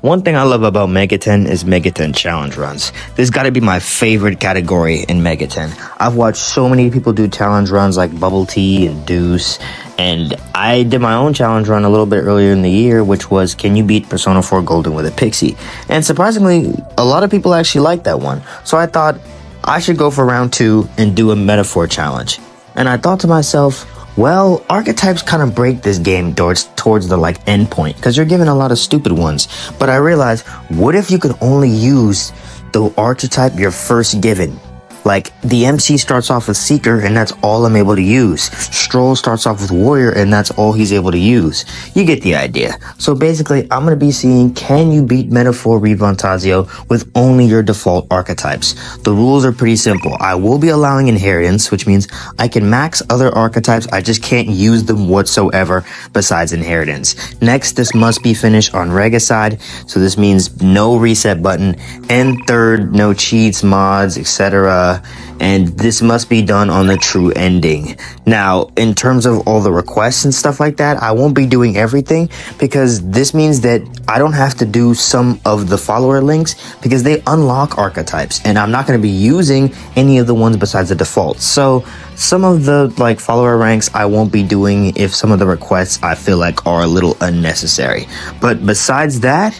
One thing I love about Megaten is Megaten challenge runs. This gotta be my favorite category in Megaten. I've watched so many people do challenge runs like Bubble Tea and Deuce, and I did my own challenge run a little bit earlier in the year, which was, can you beat Persona 4 Golden with a Pixie? And surprisingly, a lot of people actually liked that one. So I thought I should go for round 2 and do a Metaphor challenge. And I thought to myself, well, archetypes kind of break this game towards the end point, because you're given a lot of stupid ones. But I realized, what if you could only use the archetype you're first given? Like, the MC starts off with Seeker, and that's all I'm able to use. Strohl starts off with Warrior, and that's all he's able to use. You get the idea. So basically, I'm going to be seeing, can you beat Metaphor Renfantazio with only your default archetypes? The rules are pretty simple. I will be allowing inheritance, which means I can max other archetypes, I just can't use them whatsoever besides inheritance. Next, this must be finished on Regicide, so this means no reset button. And third, no cheats, mods, etc. And this must be done on the true ending. Now, in terms of all the requests and stuff like that, I won't be doing everything, because this means that I don't have to do some of the follower links because they unlock archetypes, and I'm not going to be using any of the ones besides the default. So some of the follower ranks I won't be doing if some of the requests I feel like are a little unnecessary. But besides that,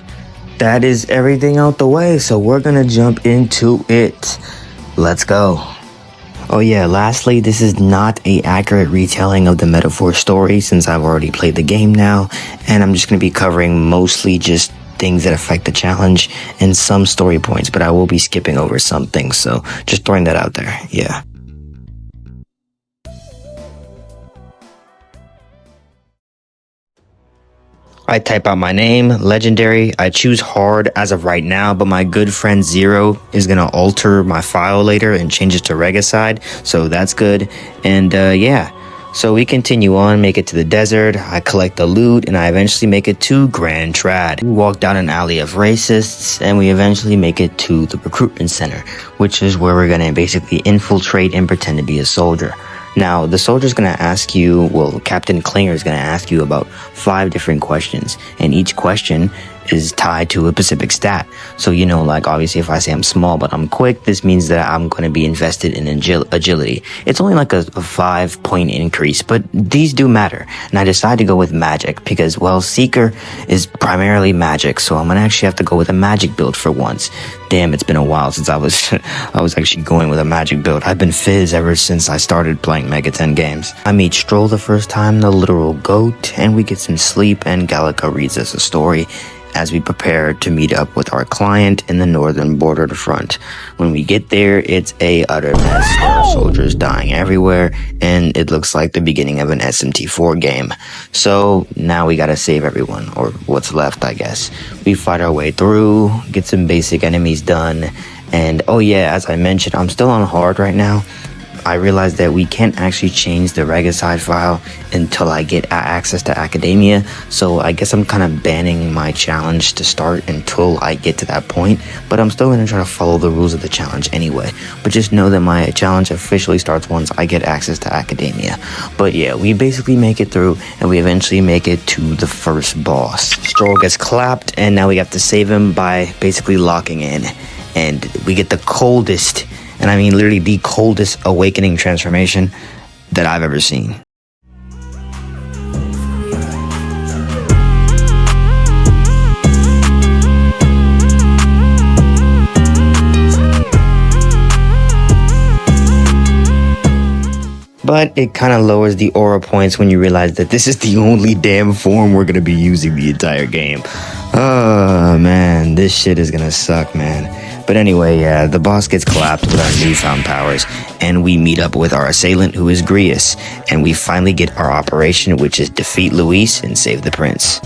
that is everything out the way. So we're going to jump into it. Let's go. Oh yeah, lastly, this is not an accurate retelling of the Metaphor story, since I've already played the game now, and I'm just going to be covering mostly just things that affect the challenge and some story points, but I will be skipping over some things, so just throwing that out there, yeah. I type out my name, legendary. I choose hard as of right now, but my good friend Zero is gonna alter my file later and change it to Regicide, so that's good. And yeah, so we continue on, make it to the desert, I collect the loot, and I eventually make it to Grand Trad. We walk down an alley of racists, and we eventually make it to the recruitment center, which is where we're gonna basically infiltrate and pretend to be a soldier. Now, the soldier's going to ask you, well, Captain Klinger is going to ask you about 5 different questions, and each question is tied to a specific stat. So, you know, obviously if I say I'm small but I'm quick, this means that I'm going to be invested in agility. It's only like a 5-point increase, but these do matter. And I decided to go with magic because, well, Seeker is primarily magic, so I'm going to actually have to go with a magic build for once. Damn, it's been a while since I was actually going with a magic build. I've been Fizz ever since I started playing Megaten games. I meet Strohl the first time, the literal goat, and we get some sleep, and Gallica reads us a story as we prepare to meet up with our client in the northern border front. When we get there, it's a utter mess. There are soldiers dying everywhere, and it looks like the beginning of an SMT4 game. So now we gotta save everyone, or what's left, I guess. We fight our way through, get some basic enemies done, and oh yeah, as I mentioned, I'm still on hard right now. I realized that we can't actually change the Regicide file until I get access to Academia, so I guess I'm kind of banning my challenge to start until I get to that point, but I'm still going to try to follow the rules of the challenge anyway. But just know that my challenge officially starts once I get access to Academia. But yeah, we basically make it through, and we eventually make it to the first boss. Strohl gets clapped, and now we have to save him by basically locking in, and we get the coldest, and I mean literally the coldest awakening transformation that I've ever seen. But it kind of lowers the aura points when you realize that this is the only damn form we're going to be using the entire game. Oh man, this shit is going to suck, man. But anyway, yeah, the boss gets clapped with our newfound powers, and we meet up with our assailant, who is Grius, and we finally get our operation, which is defeat Louise and save the prince.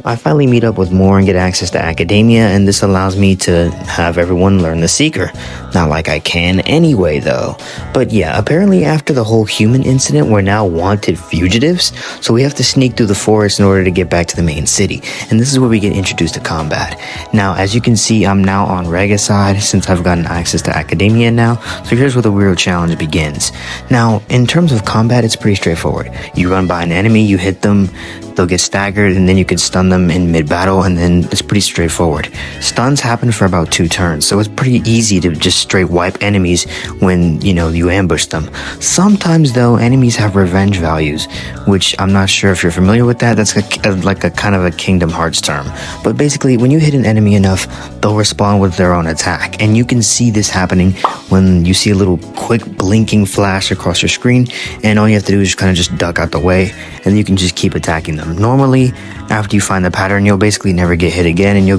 I finally meet up with Moore and get access to Academia, and this allows me to have everyone learn the Seeker. Not like I can anyway, though. But yeah, apparently after the whole human incident, we're now wanted fugitives, so we have to sneak through the forest in order to get back to the main city, and this is where we get introduced to combat. Now, as you can see, I'm now on Regicide since I've gotten access to Academia now, so here's where the real challenge begins. Now, in terms of combat, it's pretty straightforward. You run by an enemy, you hit them, they'll get staggered, and then you can stun them in mid-battle, and then it's pretty straightforward. Stuns happen for about 2 turns, so it's pretty easy to just straight wipe enemies when, you ambush them. Sometimes, though, enemies have revenge values, which I'm not sure if you're familiar with that. That's like a kind of a Kingdom Hearts term. But basically, when you hit an enemy enough, they'll respond with their own attack, and you can see this happening when you see a little quick blinking flash across your screen, and all you have to do is kind of just duck out the way, and you can just keep attacking them. Normally, after you find the pattern, you'll basically never get hit again, and you'll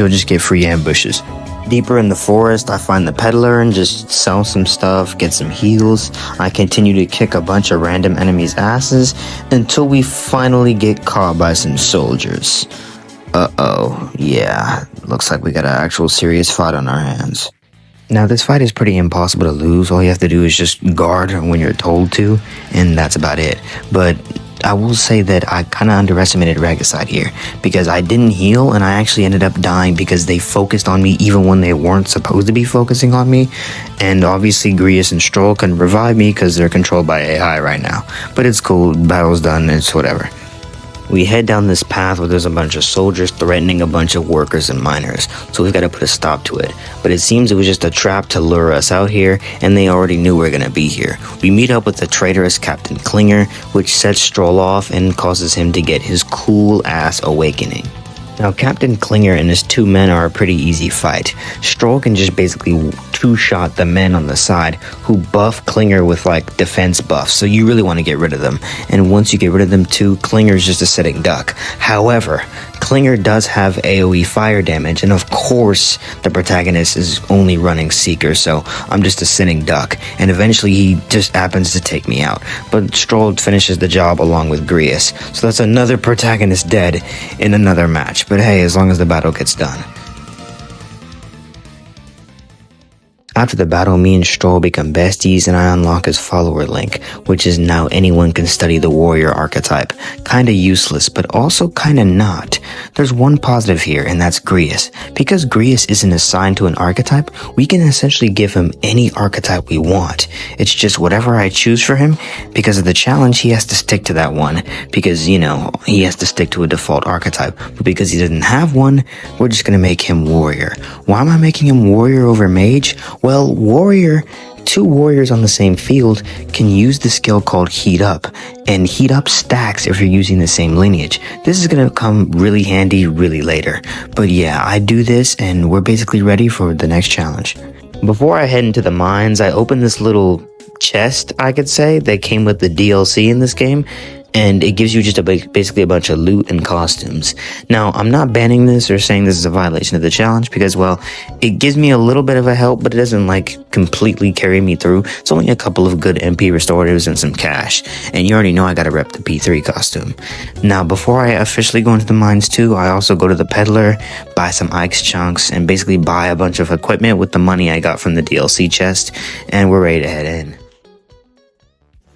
just get free ambushes. Deeper in the forest, I find the peddler and just sell some stuff, get some heals. I continue to kick a bunch of random enemies' asses until we finally get caught by some soldiers. Uh-oh, yeah, looks like we got an actual serious fight on our hands. Now, this fight is pretty impossible to lose. All you have to do is just guard when you're told to, and that's about it. But I will say that I kind of underestimated Regicide here, because I didn't heal, and I actually ended up dying because they focused on me even when they weren't supposed to be focusing on me. And obviously Grius and Strohl can revive me because they're controlled by AI right now. But it's cool, battle's done, it's whatever. We head down this path where there's a bunch of soldiers threatening a bunch of workers and miners, so we've got to put a stop to it. But it seems it was just a trap to lure us out here, and they already knew we were going to be here. We meet up with the traitorous Captain Klinger, which sets Strohl off and causes him to get his cool-ass awakening. Now, Captain Klinger and his 2 men are a pretty easy fight. Strohl can just basically 2-shot the men on the side who buff Klinger with like defense buffs, so you really want to get rid of them. And once you get rid of them too, Klinger's just a sitting duck. However, Klinger does have AoE fire damage, and of course the protagonist is only running Seeker, so I'm just a sitting duck, and eventually he just happens to take me out. But Strohl finishes the job along with Grius, so that's another protagonist dead in another match. But hey, as long as the battle gets done. After the battle, me and Strohl become besties, and I unlock his follower link, which is now anyone can study the warrior archetype. Kinda useless, but also kinda not. There's one positive here, and that's Grius. Because Grius isn't assigned to an archetype, we can essentially give him any archetype we want. It's just whatever I choose for him. Because of the challenge, he has to stick to that one, because, he has to stick to a default archetype. But because he doesn't have one, we're just gonna make him warrior. Why am I making him warrior over mage? Well, warrior, 2 warriors on the same field can use the skill called Heat Up, and Heat Up stacks if you're using the same lineage. This is going to come really handy really later. But yeah, I do this, and we're basically ready for the next challenge. Before I head into the mines, I open this little chest, I could say, that came with the DLC in this game. And it gives you just basically a bunch of loot and costumes. Now, I'm not banning this or saying this is a violation of the challenge because, well, it gives me a little bit of a help, but it doesn't, completely carry me through. It's only a couple of good MP restoratives and some cash. And you already know I gotta rep the P3 costume. Now, before I officially go into the mines too, I also go to the peddler, buy some Ike's chunks, and basically buy a bunch of equipment with the money I got from the DLC chest, and we're ready to head in.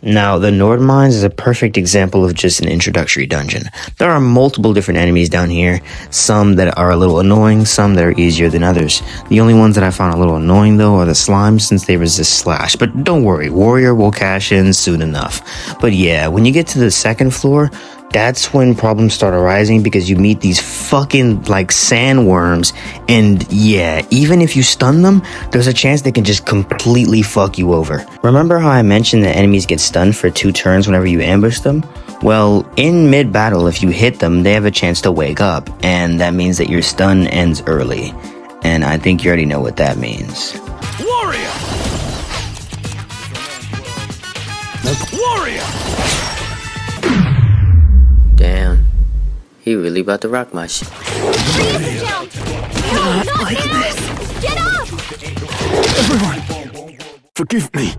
Now, the Nord Mines is a perfect example of just an introductory dungeon. There are multiple different enemies down here, some that are a little annoying, some that are easier than others. The only ones that I found a little annoying though are the slimes, since they resist slash, but don't worry, warrior will cash in soon enough. But yeah, when you get to the 2nd floor, that's when problems start arising because you meet these fucking sandworms, and yeah, even if you stun them, there's a chance they can just completely fuck you over. Remember how I mentioned that enemies get stunned for 2 turns whenever you ambush them? Well, in mid-battle, if you hit them, they have a chance to wake up, and that means that your stun ends early. And I think you already know what that means. Warrior! Warrior! Damn, he really about to rock my shit. Not like this. Get up! Everyone, forgive me.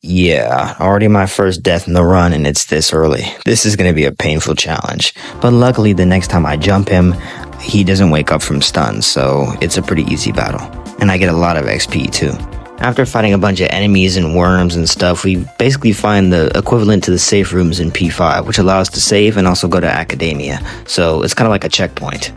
Yeah, already my first death in the run, and it's this early. This is gonna be a painful challenge. But luckily, the next time I jump him, he doesn't wake up from stuns, so it's a pretty easy battle. And I get a lot of XP too. After fighting a bunch of enemies and worms and stuff, we basically find the equivalent to the safe rooms in P5, which allow us to save and also go to academia. So it's kind of like a checkpoint.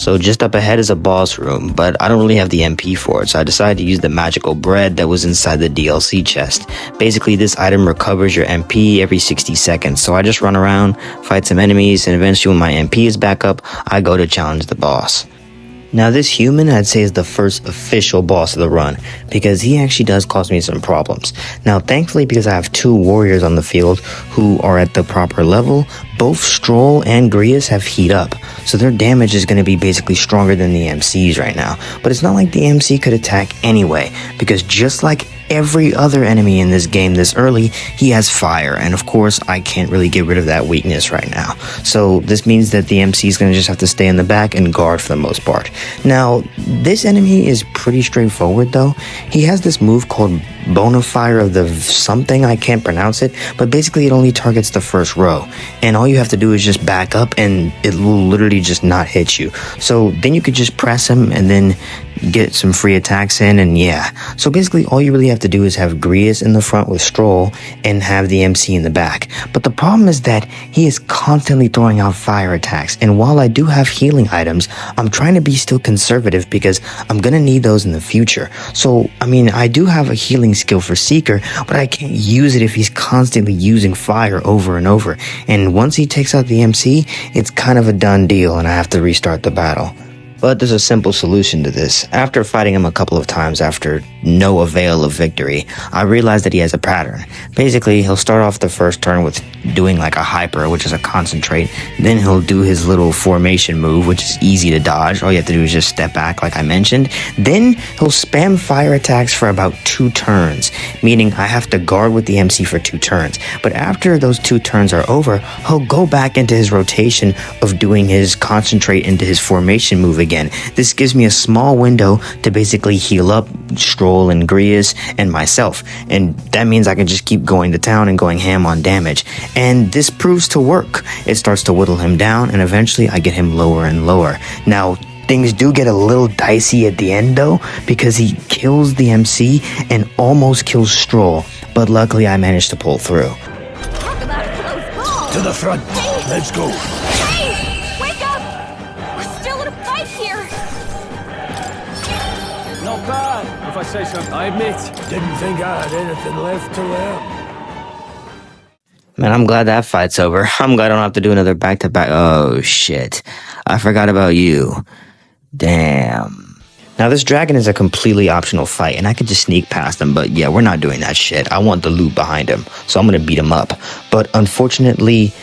So just up ahead is a boss room, but I don't really have the MP for it, so I decided to use the magical bread that was inside the DLC chest. Basically, this item recovers your MP every 60 seconds, so I just run around, fight some enemies, and eventually when my MP is back up, I go to challenge the boss. Now this human I'd say is the first official boss of the run, because he actually does cause me some problems. Now thankfully, because I have two warriors on the field who are at the proper level, both Strohl and Grius have heat up, so their damage is going to be basically stronger than the MC's right now. But it's not like the MC could attack anyway, because just like every other enemy in this game this early, he has fire, and of course I can't really get rid of that weakness right now. So this means that the MC is going to just have to stay in the back and guard for the most part. Now this enemy is pretty straightforward though. He has this move called Bonafire of the something, I can't pronounce it, but basically it only targets the first row, and all you have to do is just back up and it will literally just not hit you. So then you could just press him and then get some free attacks in, and yeah. So basically all you really have to do is have Grius in the front with Strohl and have the MC in the back. But the problem is that he is constantly throwing out fire attacks, and while I do have healing items, I'm trying to be still conservative because I'm gonna need those in the future. So I mean, I do have a healing skill for Seeker, but I can't use it if he's constantly using fire over and over, and once he takes out the MC, it's kind of a done deal and I have to restart the battle. But there's a simple solution to this. After fighting him a couple of times after no avail of victory, I realized that he has a pattern. Basically, he'll start off the first turn with doing like a hyper, which is a concentrate. Then he'll do his little formation move, which is easy to dodge. All you have to do is just step back like I mentioned. Then he'll spam fire attacks for about 2 turns, meaning I have to guard with the MC for 2 turns. But after those 2 turns are over, he'll go back into his rotation of doing his concentrate into his formation move again. This gives me a small window to basically heal up Strohl and Grius and myself, and that means I can just keep going to town and going ham on damage, and this proves to work. It starts to whittle him down, and eventually I get him lower and lower. Now things do get a little dicey at the end though, because he kills the MC and almost kills Strohl, but luckily I managed to pull through. Talk about a close call. To the front. Let's go. Hey, wake up! We're still in a fight here. Not bad, if I say so. I admit. Didn't think I had anything left to learn. Man, I'm glad that fight's over. I'm glad I don't have to do another back-to-back. Oh, shit. I forgot about you. Damn. Now, this dragon is a completely optional fight, and I could just sneak past him, but yeah, we're not doing that shit. I want the loot behind him, so I'm gonna beat him up. But unfortunately,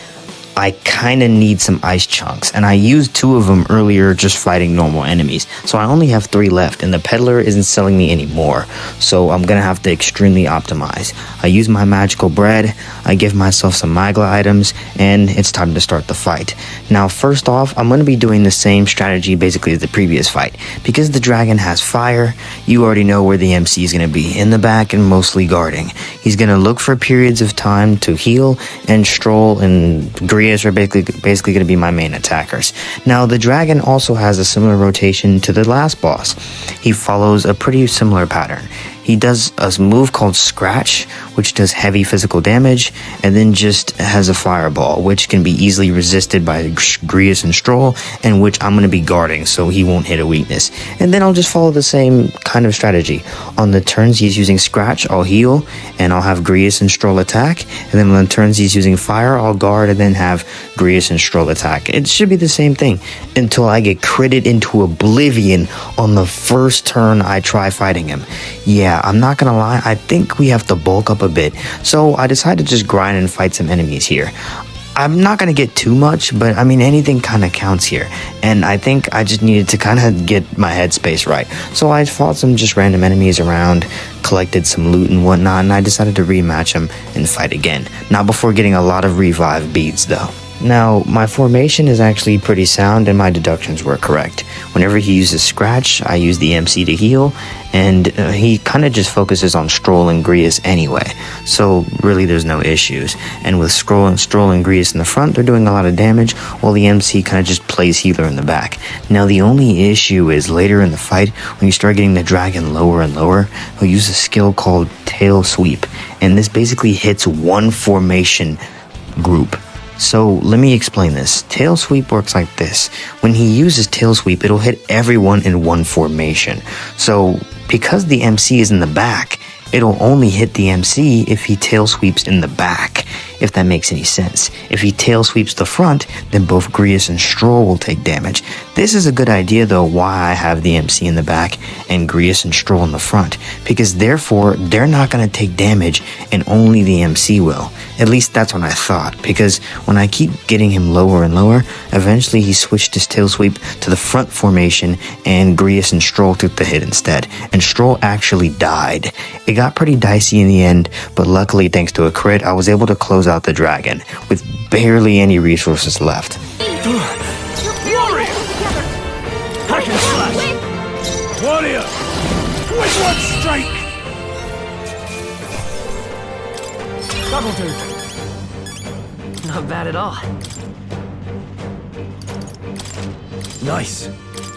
I kinda need some ice chunks, and I used 2 of them earlier just fighting normal enemies. So I only have 3 left, and the peddler isn't selling me any more. So I'm gonna have to extremely optimize. I use my magical bread, I give myself some Magla items, and it's time to start the fight. Now first off, I'm gonna be doing the same strategy basically as the previous fight. Because the dragon has fire, you already know where the MC is gonna be, in the back and mostly guarding. He's gonna look for periods of time to heal, and Strohl and Grius are basically going to be my main attackers. Now, the dragon also has a similar rotation to the last boss. He follows a pretty similar pattern. He does a move called Scratch, which does heavy physical damage, and then just has a fireball, which can be easily resisted by Grius and Strohl, and which I'm going to be guarding so he won't hit a weakness. And then I'll just follow the same kind of strategy. On the turns he's using Scratch, I'll heal, and I'll have Grius and Strohl attack, and then on the turns he's using Fire, I'll guard, and then have Grius and Strohl attack. It should be the same thing, until I get critted into oblivion on the first turn I try fighting him. Yeah, I'm not gonna lie, I think we have to bulk up a bit, so I decided to just grind and fight some enemies here. I'm not gonna get too much, but I mean anything kind of counts here, and I think I just needed to kind of get my headspace right. So I fought some just random enemies around, collected some loot and whatnot, and I decided to rematch them and fight again. Not before getting a lot of revive beads though. Now, my formation is actually pretty sound and my deductions were correct. Whenever he uses Scratch, I use the MC to heal, and he kind of just focuses on Strohl and Grius anyway, so really there's no issues. And with Strohl and Grius in the front, they're doing a lot of damage, while the MC kind of just plays healer in the back. Now, the only issue is later in the fight, when you start getting the dragon lower and lower, he'll use a skill called Tail Sweep, and this basically hits one formation group. So let me explain this. Tail sweep works like this. When he uses tail sweep, it'll hit everyone in one formation. So because the MC is in the back, it'll only hit the MC if he tail sweeps in the back, if that makes any sense. If he tail sweeps the front, then both Grius and Strohl will take damage. This is a good idea though, why I have the MC in the back and Grius and Strohl in the front, because therefore they're not going to take damage and only the MC will. At least that's what I thought, because when I keep getting him lower and lower, eventually he switched his tail sweep to the front formation and Grius and Strohl took the hit instead, and Strohl actually died. It got pretty dicey in the end, but luckily thanks to a crit, I was able to close out the dragon with barely any resources left. Warrior! Hack and slash! Warrior! With one strike! That'll do. Not bad at all. Nice.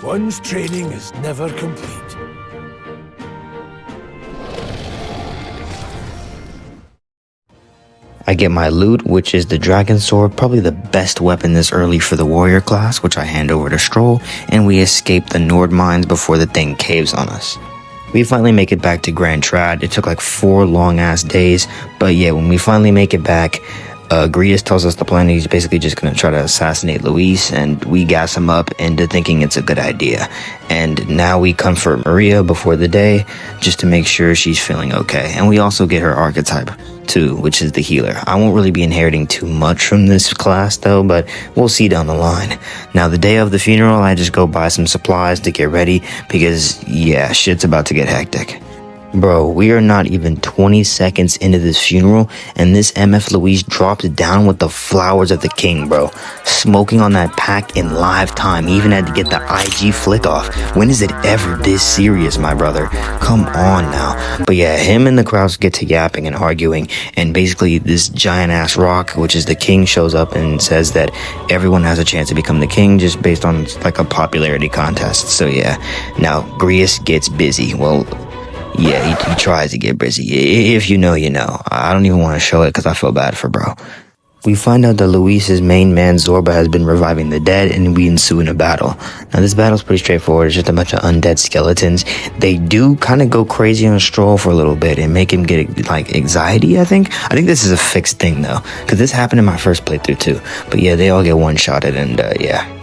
One's training is never complete. I get my loot, which is the dragon sword, probably the best weapon this early for the warrior class, which I hand over to Strohl, and we escape the Nord mines before the thing caves on us. We finally make it back to Grand Trad. It took like 4 long ass days, but yeah, when we finally make it back, Grius tells us the plan. He's basically just gonna try to assassinate Louise, and we gas him up into thinking it's a good idea. And now we comfort Maria before the day, just to make sure she's feeling okay. And we also get her archetype too, which is the healer. I won't really be inheriting too much from this class though, but we'll see down the line. Now the day of the funeral, I just go buy some supplies to get ready, because yeah, shit's about to get hectic. Bro, we are not even 20 seconds into this funeral, and this MF Louise drops down with the flowers of the king, bro. Smoking on that pack in live time. He even had to get the IG flick off. When is it ever this serious, my brother? Come on now. But yeah, him and the crowds get to yapping and arguing, and basically this giant ass rock, which is the king, shows up and says that everyone has a chance to become the king just based on like a popularity contest. So yeah, now Grius gets busy. Well, yeah, he tries to get busy. If you know, you know. I don't even want to show it because I feel bad for bro. We find out that Louise's main man Zorba has been reviving the dead, and we ensue in a battle. Now this battle's pretty straightforward. It's just a bunch of undead skeletons. They do kind of go crazy on Strohl for a little bit and make him get like anxiety, I think this is a fixed thing though, because this happened in my first playthrough too. But yeah, they all get one-shotted, and yeah.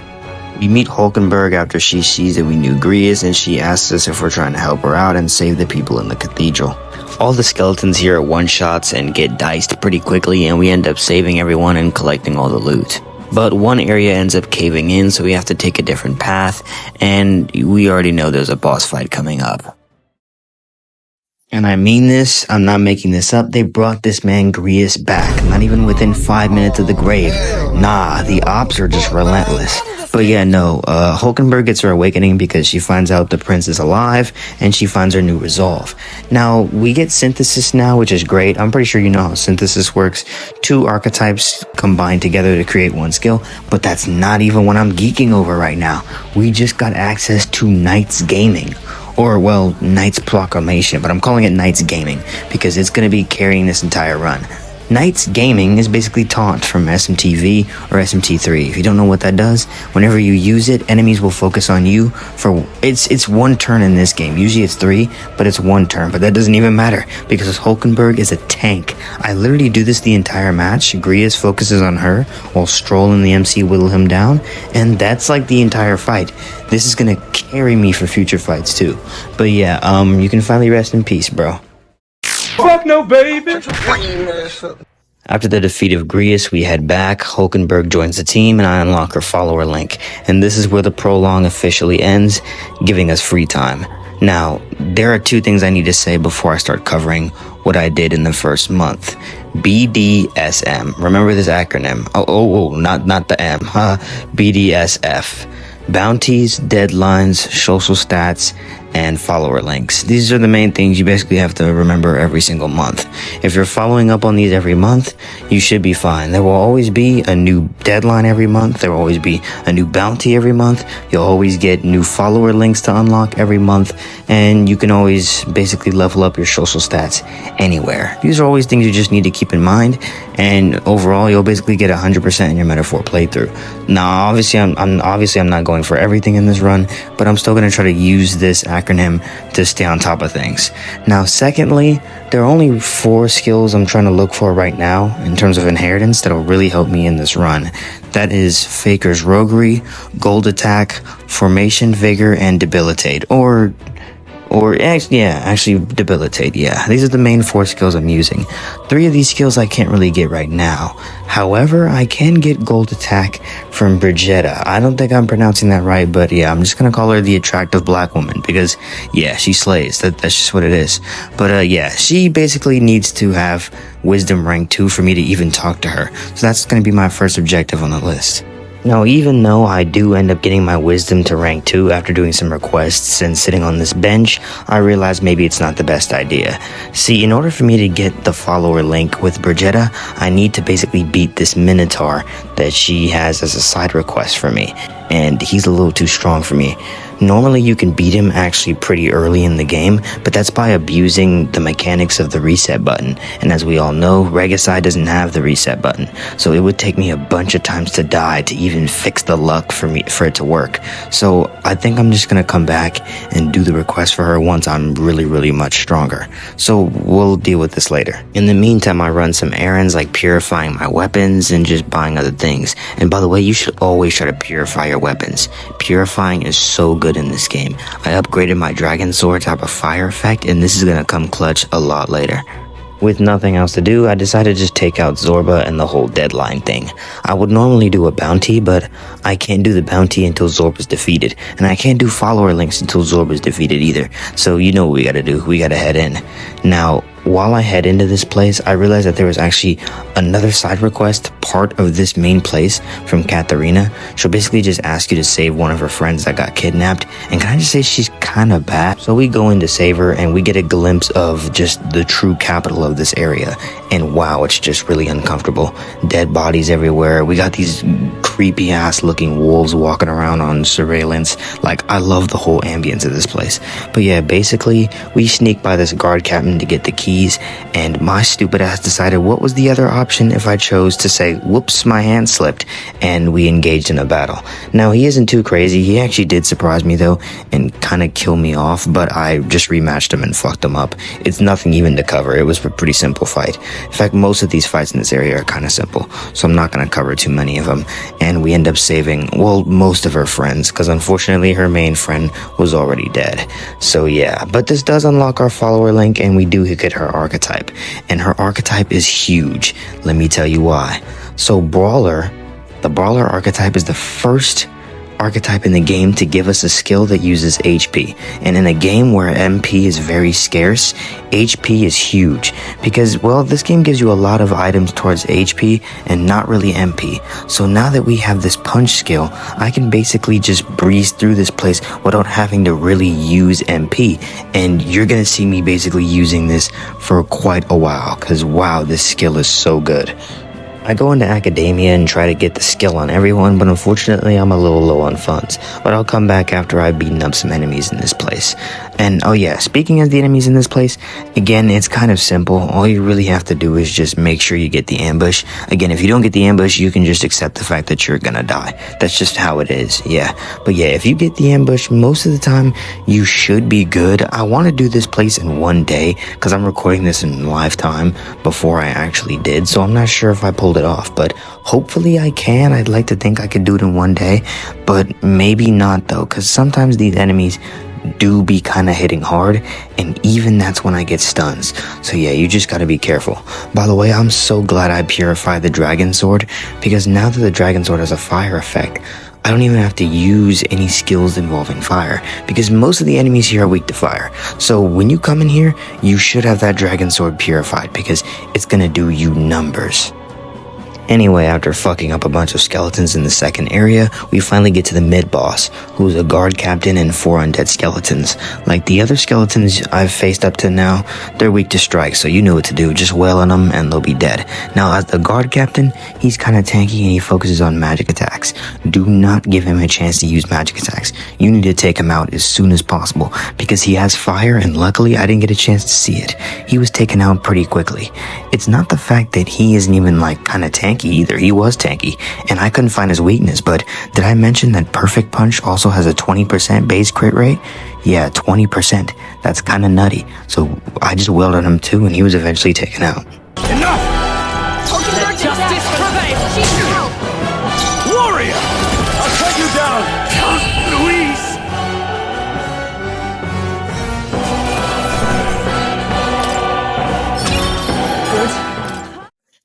We meet Hulkenburg after she sees that we knew Grius, and she asks us if we're trying to help her out and save the people in the cathedral. All the skeletons here are one-shots and get diced pretty quickly, and we end up saving everyone and collecting all the loot. But one area ends up caving in, so we have to take a different path, and we already know there's a boss fight coming up. And I mean this, I'm not making this up, they brought this man Grius back, not even within 5 minutes of the grave. Nah, the ops are just relentless. But yeah, no, Hulkenburg gets her awakening because she finds out the prince is alive, and she finds her new resolve. Now, we get synthesis now, which is great. I'm pretty sure you know how synthesis works. 2 archetypes combine together to create one skill, but that's not even what I'm geeking over right now. We just got access to Knight's Gaming. Or, well, Knight's Proclamation, but I'm calling it Knight's Gaming because it's going to be carrying this entire run. Knight's Gaming is basically taunt from SMTV or SMT3. If you don't know what that does, whenever you use it, enemies will focus on you for, it's 1 turn in this game. Usually it's 3, but it's 1 turn, but that doesn't even matter because Hulkenburg is a tank. I literally do this the entire match. Grius focuses on her while Strohl and the MC whittle him down, and that's like the entire fight. This is gonna carry me for future fights too. But yeah, you can finally rest in peace, bro. Fuck no, baby! After the defeat of Grius, we head back, Hulkenburg joins the team, and I unlock her follower link. And this is where the prologue officially ends, giving us free time. Now, there are 2 things I need to say before I start covering what I did in the first month. BDSM. Remember this acronym. Not the M. BDSF. Bounties, deadlines, social stats, and follower links. These are the main things you basically have to remember every single month. If you're following up on these every month, you should be fine. There will always be a new deadline every month. There will always be a new bounty every month. You'll always get new follower links to unlock every month, and you can always basically level up your social stats anywhere. These are always things you just need to keep in mind, and overall you'll basically get 100% in your Metaphor playthrough. Now obviously I'm not going for everything in this run, but I'm still going to try to use this acronym to stay on top of things. Now secondly, there are only 4 skills I'm trying to look for right now in terms of inheritance that'll really help me in this run. That is Faker's Roguery, Gold Attack, Formation Vigor, and Debilitate. Actually Debilitate, yeah. These are the main 4 skills I'm using. 3 of these skills I can't really get right now. However, I can get Gold Attack from Brigetta. I don't think I'm pronouncing that right, but yeah, I'm just gonna call her the attractive black woman because, yeah, she slays. That's just what it is. But yeah, she basically needs to have Wisdom rank 2 for me to even talk to her. So that's gonna be my first objective on the list. Now, even though I do end up getting my wisdom to rank 2 after doing some requests and sitting on this bench, I realize maybe it's not the best idea. See, in order for me to get the follower link with Brigetta, I need to basically beat this Minotaur that she has as a side request for me, and he's a little too strong for me. Normally you can beat him actually pretty early in the game, but that's by abusing the mechanics of the reset button. And as we all know, Regicide doesn't have the reset button, so it would take me a bunch of times to die to even fix the luck for it to work. So I think I'm just gonna come back and do the request for her once I'm really much stronger. So we'll deal with this later. In the meantime, I run some errands like purifying my weapons and just buying other things. And by the way, you should always try to purify your weapons. Purifying is so good in this game. I upgraded my dragon sword to have a fire effect, and this is gonna come clutch a lot later. With nothing else to do, I decided to just take out Zorba and the whole deadline thing. I would normally do a bounty, but I can't do the bounty until Zorba's defeated, and I can't do follower links until Zorba's defeated either. So you know what we gotta do, we gotta head in. Now, while I head into this place, I realized that there was actually another side request part of this main place from Catherina. She'll basically just ask you to save one of her friends that got kidnapped, and can I just say she's kind of bad? So we go in to save her, and we get a glimpse of just the true capital of this area, and wow, it's just really uncomfortable. Dead bodies everywhere. We got these creepy ass looking wolves walking around on surveillance. Like, I love the whole ambience of this place. But yeah, basically we sneak by this guard captain to get the keys, and my stupid ass decided what was the other option if I chose to say whoops, my hand slipped, and we engaged in a battle. Now, he isn't too crazy. He actually did surprise me though and kind of kill me off, but I just rematched him and fucked him up. It's nothing even to cover. It was a pretty simple fight. In fact, most of these fights in this area are kind of simple, so I'm not going to cover too many of them. And we end up saving, well, most of her friends, because unfortunately her main friend was already dead. So yeah, but this does unlock our follower link, and we do get her archetype, and her archetype is huge. Let me tell you why. So Brawler, the Brawler archetype is the first archetype in the game to give us a skill that uses HP, and in a game where MP is very scarce, HP is huge because, well, this game gives you a lot of items towards HP and not really MP. So now that we have this punch skill, I can basically just breeze through this place without having to really use MP, and you're gonna see me basically using this for quite a while because wow, this skill is so good. I go into academia and try to get the skill on everyone, but unfortunately I'm a little low on funds. But I'll come back after I've beaten up some enemies in this place. And oh yeah, speaking of the enemies in this place, again, it's kind of simple. All you really have to do is just make sure you get the ambush. Again, if you don't get the ambush, you can just accept the fact that you're gonna die. That's just how it is, yeah. But yeah, if you get the ambush, most of the time, you should be good. I want to do this place in one day, because I'm recording this in live time before I actually did, so I'm not sure if I pulled it off, but hopefully I can. I'd like to think I could do it in one day, but maybe not though, because sometimes these enemies do be kind of hitting hard, and even that's when I get stuns. So yeah, you just gotta be careful. By the way, I'm so glad I purified the dragon sword, because now that the dragon sword has a fire effect, I don't even have to use any skills involving fire, because most of the enemies here are weak to fire. So when you come in here, you should have that dragon sword purified, because it's gonna do you numbers. Anyway, after fucking up a bunch of skeletons in the second area, we finally get to the mid-boss, who's a guard captain and 4 undead skeletons. Like the other skeletons I've faced up to now, they're weak to strike, so you know what to do, just wail on them and they'll be dead. Now as the guard captain, he's kinda tanky and he focuses on magic attacks. Do not give him a chance to use magic attacks. You need to take him out as soon as possible, because he has fire and luckily I didn't get a chance to see it. He was taken out pretty quickly. It's not the fact that he isn't even like kinda tanky either. He was tanky, and I couldn't find his weakness, but did I mention that Perfect Punch also has a 20% base crit rate? Yeah, 20%. That's kinda nutty. So I just wailed on him too, and he was eventually taken out. Enough! Hulkenburg Justice prevails! She needs help! Warrior! I'll cut you down! Count Louise!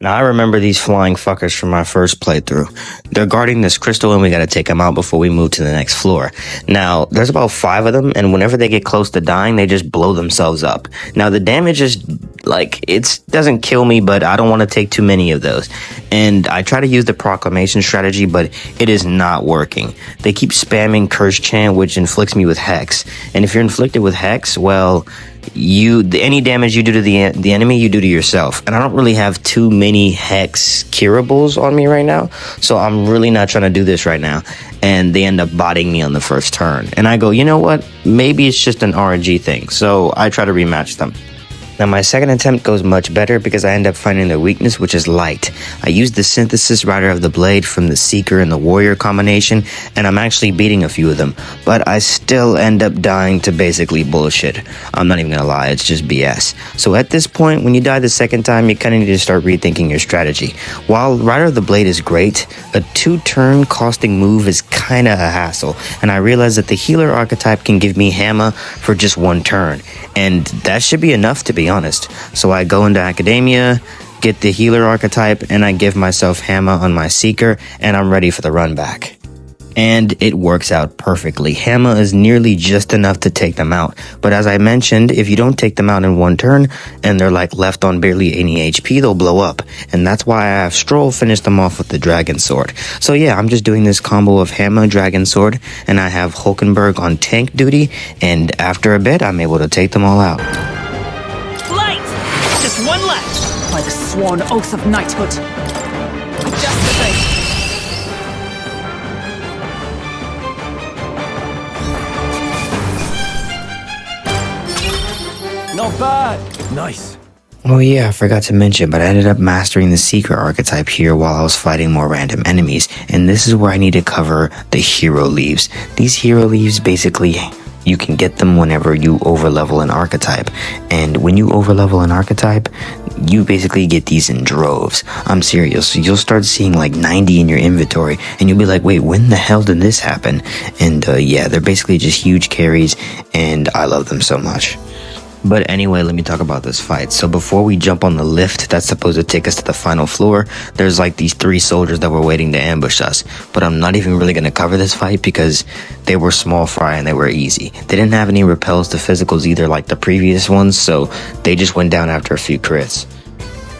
Now I remember these flying fuckers from my first playthrough. They're guarding this crystal and we gotta take them out before we move to the next floor. Now, there's about 5 of them, and whenever they get close to dying, they just blow themselves up. Now the damage is, like, it doesn't kill me, but I don't want to take too many of those. And I try to use the proclamation strategy, but it is not working. They keep spamming curse chant, which inflicts me with hex. And if you're inflicted with hex, well, any damage you do to the enemy, you do to yourself. And I don't really have too many hex curables on me right now, so I'm really not trying to do this right now. And they end up botting me on the first turn, and I go, you know what, maybe it's just an RNG thing, so I try to rematch them. Now my second attempt goes much better because I end up finding their weakness, which is light. I used the synthesis rider of the blade from the seeker and the warrior combination, and I'm actually beating a few of them, but I still end up dying to basically bullshit. I'm not even gonna lie, it's just BS. So at this point, when you die the second time, you kinda need to start rethinking your strategy. While rider of the blade is great, a 2-turn costing move is kinda a hassle, and I realized that the healer archetype can give me hammer for just 1 turn, and that should be enough, to be honest. So I go into academia, get the healer archetype, and I give myself hammer on my seeker, and I'm ready for the run back. And it works out perfectly. Hammer is nearly just enough to take them out. But as I mentioned, if you don't take them out in 1 turn, and they're like left on barely any HP, they'll blow up. And that's why I have Strohl finish them off with the dragon sword. So yeah, I'm just doing this combo of hammer, dragon sword, and I have Hulkenburg on tank duty, and after a bit, I'm able to take them all out. Light! Just 1 left! By the sworn oath of knighthood. Just the thing! Not bad! Nice. Oh yeah, I forgot to mention, but I ended up mastering the Seeker archetype here while I was fighting more random enemies, and this is where I need to cover the hero leaves. These hero leaves, basically, you can get them whenever you overlevel an archetype, and when you overlevel an archetype, you basically get these in droves. I'm serious, so you'll start seeing like 90 in your inventory, and you'll be like, wait, when the hell did this happen? And yeah, they're basically just huge carries, and I love them so much. But anyway, let me talk about this fight. So before we jump on the lift that's supposed to take us to the final floor, there's like these 3 soldiers that were waiting to ambush us. But I'm not even really going to cover this fight because they were small fry and they were easy. They didn't have any repels to physicals either like the previous ones, so they just went down after a few crits.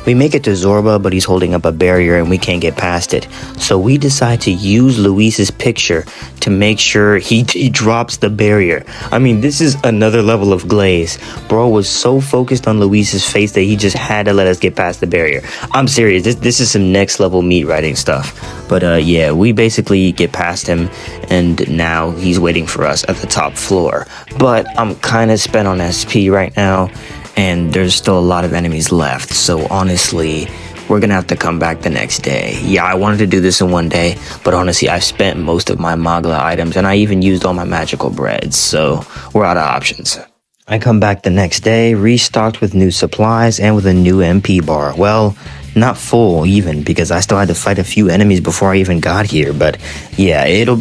We make it to Zorba, but he's holding up a barrier and we can't get past it. So we decide to use Louise's picture to make sure he drops the barrier. I mean, this is another level of glaze. Bro was so focused on Louise's face that he just had to let us get past the barrier. I'm serious, this is some next level meat writing stuff. But yeah, we basically get past him and now he's waiting for us at the top floor. But I'm kind of spent on SP right now, and there's still a lot of enemies left, so honestly, we're gonna have to come back the next day. Yeah, I wanted to do this in 1 day, but honestly, I've spent most of my Magla items, and I even used all my magical breads, so we're out of options. I come back the next day, restocked with new supplies and with a new MP bar. Well, not full even, because I still had to fight a few enemies before I even got here, but yeah, it'll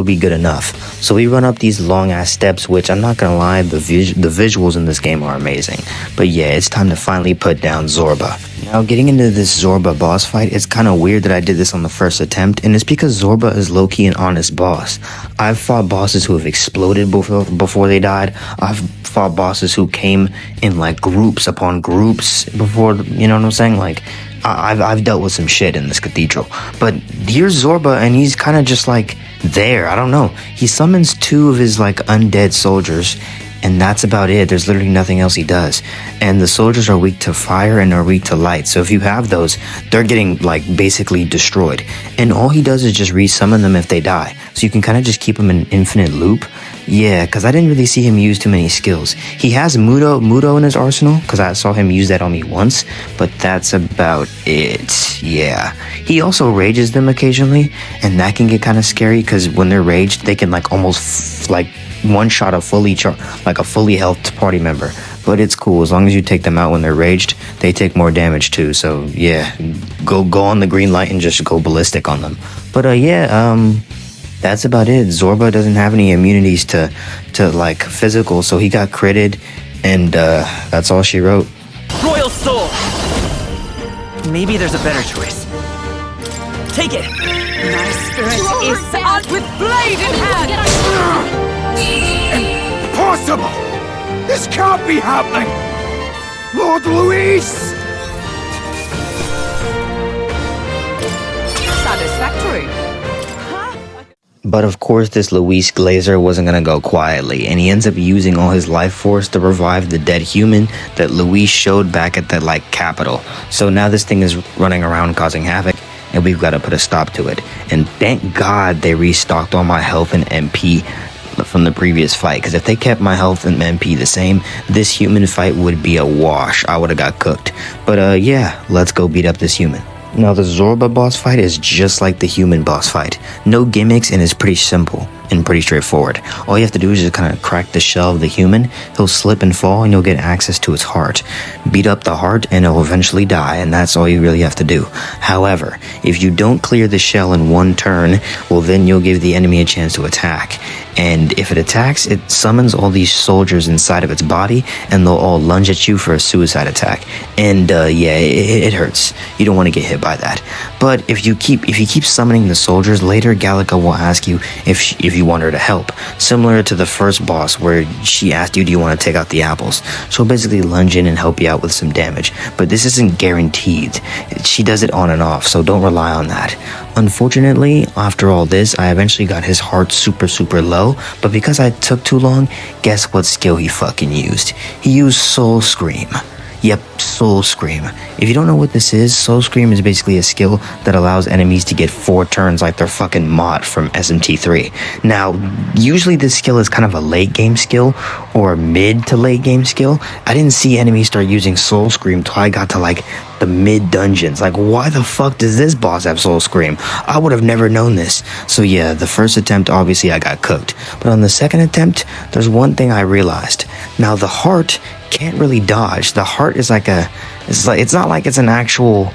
be good enough. So we run up these long ass steps, which I'm not gonna lie, the visuals in this game are amazing. But yeah, it's time to finally put down Zorba. Now getting into this Zorba boss fight, it's kind of weird that I did this on the first attempt, and it's because Zorba is low-key an honest boss. I've fought bosses who have exploded before they died. I've fought bosses who came in like groups upon groups before, you know what I'm saying? Like, I've dealt with some shit in this cathedral. But here's Zorba, and he's kind of just like there. I don't know. He summons 2 of his like undead soldiers, and that's about it. There's literally nothing else he does. And the soldiers are weak to fire and are weak to light. So if you have those, they're getting like basically destroyed. And all he does is just resummon them if they die. So you can kind of just keep him in infinite loop. Yeah, because I didn't really see him use too many skills. He has Mudo in his arsenal, because I saw him use that on me once, but that's about it. Yeah. He also rages them occasionally, and that can get kind of scary, because when they're raged, they can like almost like one-shot a fully healthed party member. But it's cool, as long as you take them out when they're raged, they take more damage too. So yeah, go on the green light and just go ballistic on them. But that's about it. Zorba doesn't have any immunities to like physical, so he got critted, and that's all she wrote. Royal Soul! Maybe there's a better choice. Take it! My spirit is out with blade in hand! Impossible! This can't be happening! Lord Louise! Satisfactory. But of course, this Louise Glazer wasn't gonna go quietly, and he ends up using all his life force to revive the dead human that Louise showed back at the like capital. So now this thing is running around causing havoc, and we've got to put a stop to it. And thank God they restocked all my health and MP from the previous fight, because if they kept my health and MP the same, this human fight would be a wash. I would have got cooked. But yeah, let's go beat up this human. Now the Zorba boss fight is just like the human boss fight. No gimmicks, and it's pretty simple and pretty straightforward. All you have to do is just kind of crack the shell of the human. He'll slip and fall, and you'll get access to its heart. Beat up the heart, and it'll eventually die, and that's all you really have to do. However, if you don't clear the shell in one turn, well then you'll give the enemy a chance to attack. And if it attacks, it summons all these soldiers inside of its body, and they'll all lunge at you for a suicide attack. And yeah, it hurts. You don't want to get hit by that. But if you keep summoning the soldiers, later Gallica will ask you if you want her to help. Similar to the first boss where she asked you, do you want to take out the apples? She'll basically lunge in and help you out with some damage. But this isn't guaranteed. She does it on and off, so don't rely on that. Unfortunately, after all this, I eventually got his heart super low, but because I took too long, guess what skill he fucking used? He used Soul Scream. Yep, Soul Scream. If you don't know what this is, Soul Scream is basically a skill that allows enemies to get 4 turns like their fucking Mott from SMT3. Now, usually this skill is kind of a late game skill or mid to late game skill. I didn't see enemies start using Soul Scream till I got to like the mid dungeons. Like, why the fuck does this boss have Soul Scream? I would have never known this. So yeah, the first attempt, obviously I got cooked. But on the second attempt, there's one thing I realized. Now the heart can't really dodge. The heart is like it's not like it's an actual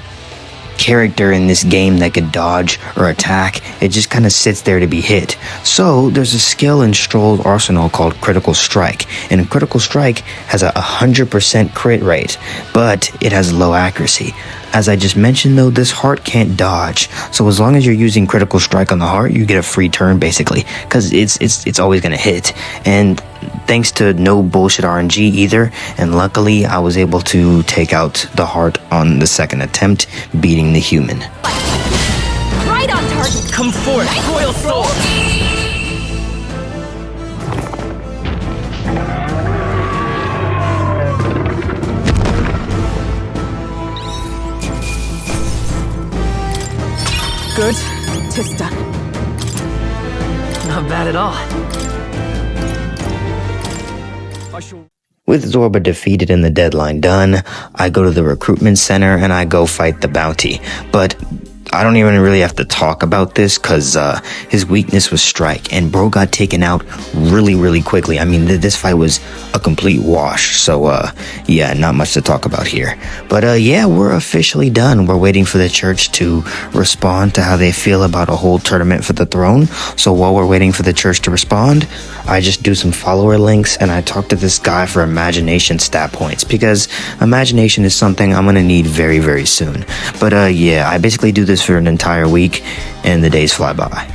character in this game that could dodge or attack. It just kind of sits there to be hit. So there's a skill in Strohl's arsenal called Critical Strike, and Critical Strike has a 100% crit rate, but it has low accuracy. As I just mentioned though, this heart can't dodge, so as long as you're using Critical Strike on the heart, you get a free turn basically, because it's always gonna hit. And thanks to no bullshit RNG either, and luckily I was able to take out the heart on the second attempt, beating the human. Right on target. Come forth, Royal Soul! Good. 'Tis done. Not bad at all. With Zorba defeated and the deadline done, I go to the recruitment center and I go fight the bounty. But I don't even really have to talk about this because his weakness was strike, and bro got taken out really quickly. I mean, this fight was a complete wash, so yeah, not much to talk about here. But yeah, we're officially done. We're waiting for the church to respond to how they feel about a whole tournament for the throne. So while we're waiting for the church to respond, I just do some follower links and I talk to this guy for imagination stat points, because imagination is something I'm gonna need very soon. But yeah, I basically do this for an entire week and the days fly by.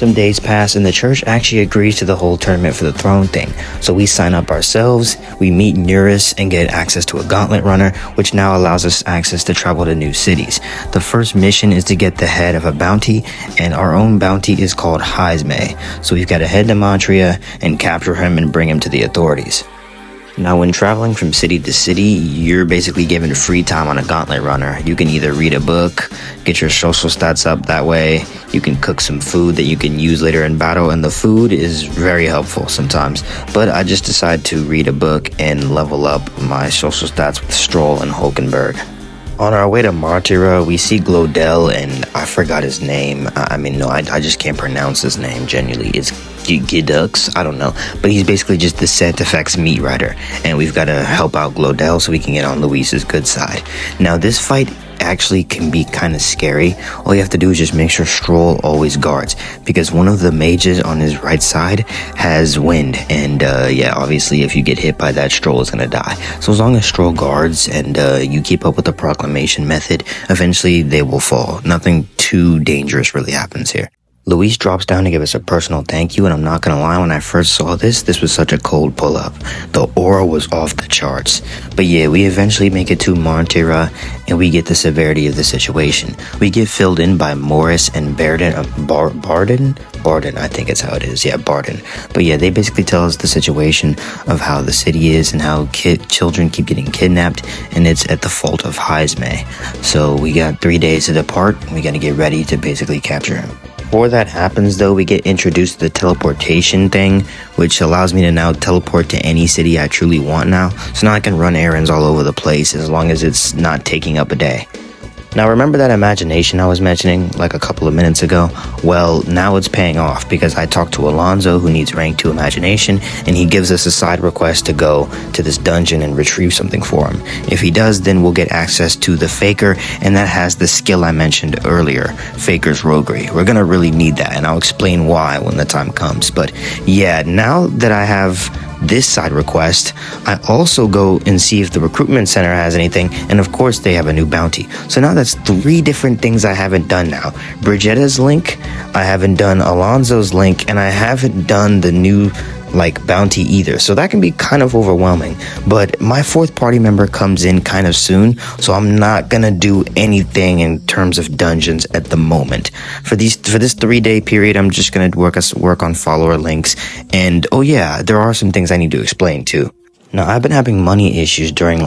Some days pass and the church actually agrees to the whole tournament for the throne thing. So we sign up ourselves, we meet Eurus and get access to a gauntlet runner, which now allows us access to travel to new cities. The first mission is to get the head of a bounty, and our own bounty is called Heismay. So we've got to head to Martira and capture him and bring him to the authorities. Now, when traveling from city to city, you're basically given free time on a gauntlet runner. You can either read a book, get your social stats up that way, you can cook some food that you can use later in battle, and the food is very helpful sometimes. But I just decided to read a book and level up my social stats with Strohl and Hulkenburg. On our way to Martira, we see Glodell, and I forgot his name. I just can't pronounce his name, genuinely. It's Gidux, I don't know. But he's basically just the set effects meat rider, and we've got to help out Glodell so we can get on Louise's good side. Now, this fight actually can be kind of scary. All you have to do is just make sure Strohl always guards, because one of the mages on his right side has wind, and obviously if you get hit by that, Strohl is gonna die. So as long as Strohl guards and you keep up with the proclamation method, eventually they will fall. Nothing too dangerous really happens here. Louise drops down to give us a personal thank you, and I'm not gonna lie, when I first saw this was such a cold pull-up. The aura was off the charts. But yeah, we eventually make it to Martira, and we get the severity of the situation. We get filled in by Morris and Barden, I think it's how it is, yeah, Barden. But yeah, they basically tell us the situation of how the city is and how children keep getting kidnapped, and it's at the fault of Heismay. So we got 3 days to depart, and we gotta get ready to basically capture him. Before that happens though, we get introduced to the teleportation thing, which allows me to now teleport to any city I truly want now. So now I can run errands all over the place as long as it's not taking up a day. Now remember that imagination I was mentioning like a couple of minutes ago? Well, now it's paying off because I talked to Alonzo, who needs rank 2 imagination, and he gives us a side request to go to this dungeon and retrieve something for him. If he does, then we'll get access to the Faker, and that has the skill I mentioned earlier, Faker's Roguery. We're gonna really need that, and I'll explain why when the time comes. But yeah, now that I have this side request, I also go and see if the recruitment center has anything, and of course they have a new bounty. So now that's 3 different things I haven't done now. Brigitta's link, I haven't done Alonzo's link, and I haven't done the new bounty either. So that can be kind of overwhelming, but my 4th party member comes in kind of soon, so I'm not gonna do anything in terms of dungeons at the moment. For this 3-day period, I'm just gonna work on follower links, and oh yeah, there are some things I need to explain too. Now, I've been having money issues during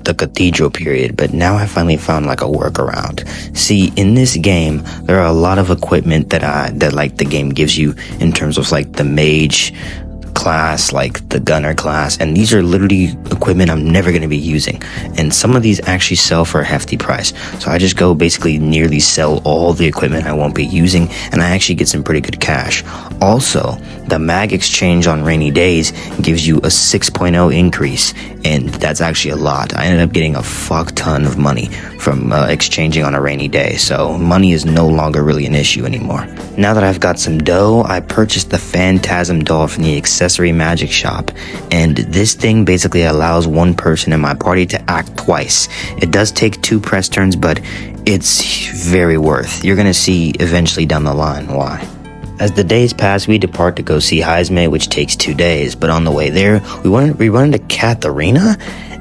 the Cathedral period, but now I finally found a workaround. See, in this game, there are a lot of equipment that the game gives you in terms of the mage class, the gunner class, and these are literally equipment I'm never going to be using, and some of these actually sell for a hefty price. So I just go basically nearly sell all the equipment I won't be using, and I actually get some pretty good cash. Also, the mag exchange on rainy days gives you a 6.0 increase, and that's actually a lot. I ended up getting a fuck ton of money from exchanging on a rainy day, so money is no longer really an issue anymore. Now that I've got some dough, I purchased the Phantasm doll from the accessory magic shop, and this thing basically allows one person in my party to act twice. It does take 2 press turns, but it's very worth. You're gonna see eventually down the line why. As the days pass, we depart to go see Heismay, which takes 2 days, but on the way there, we run into Catherina,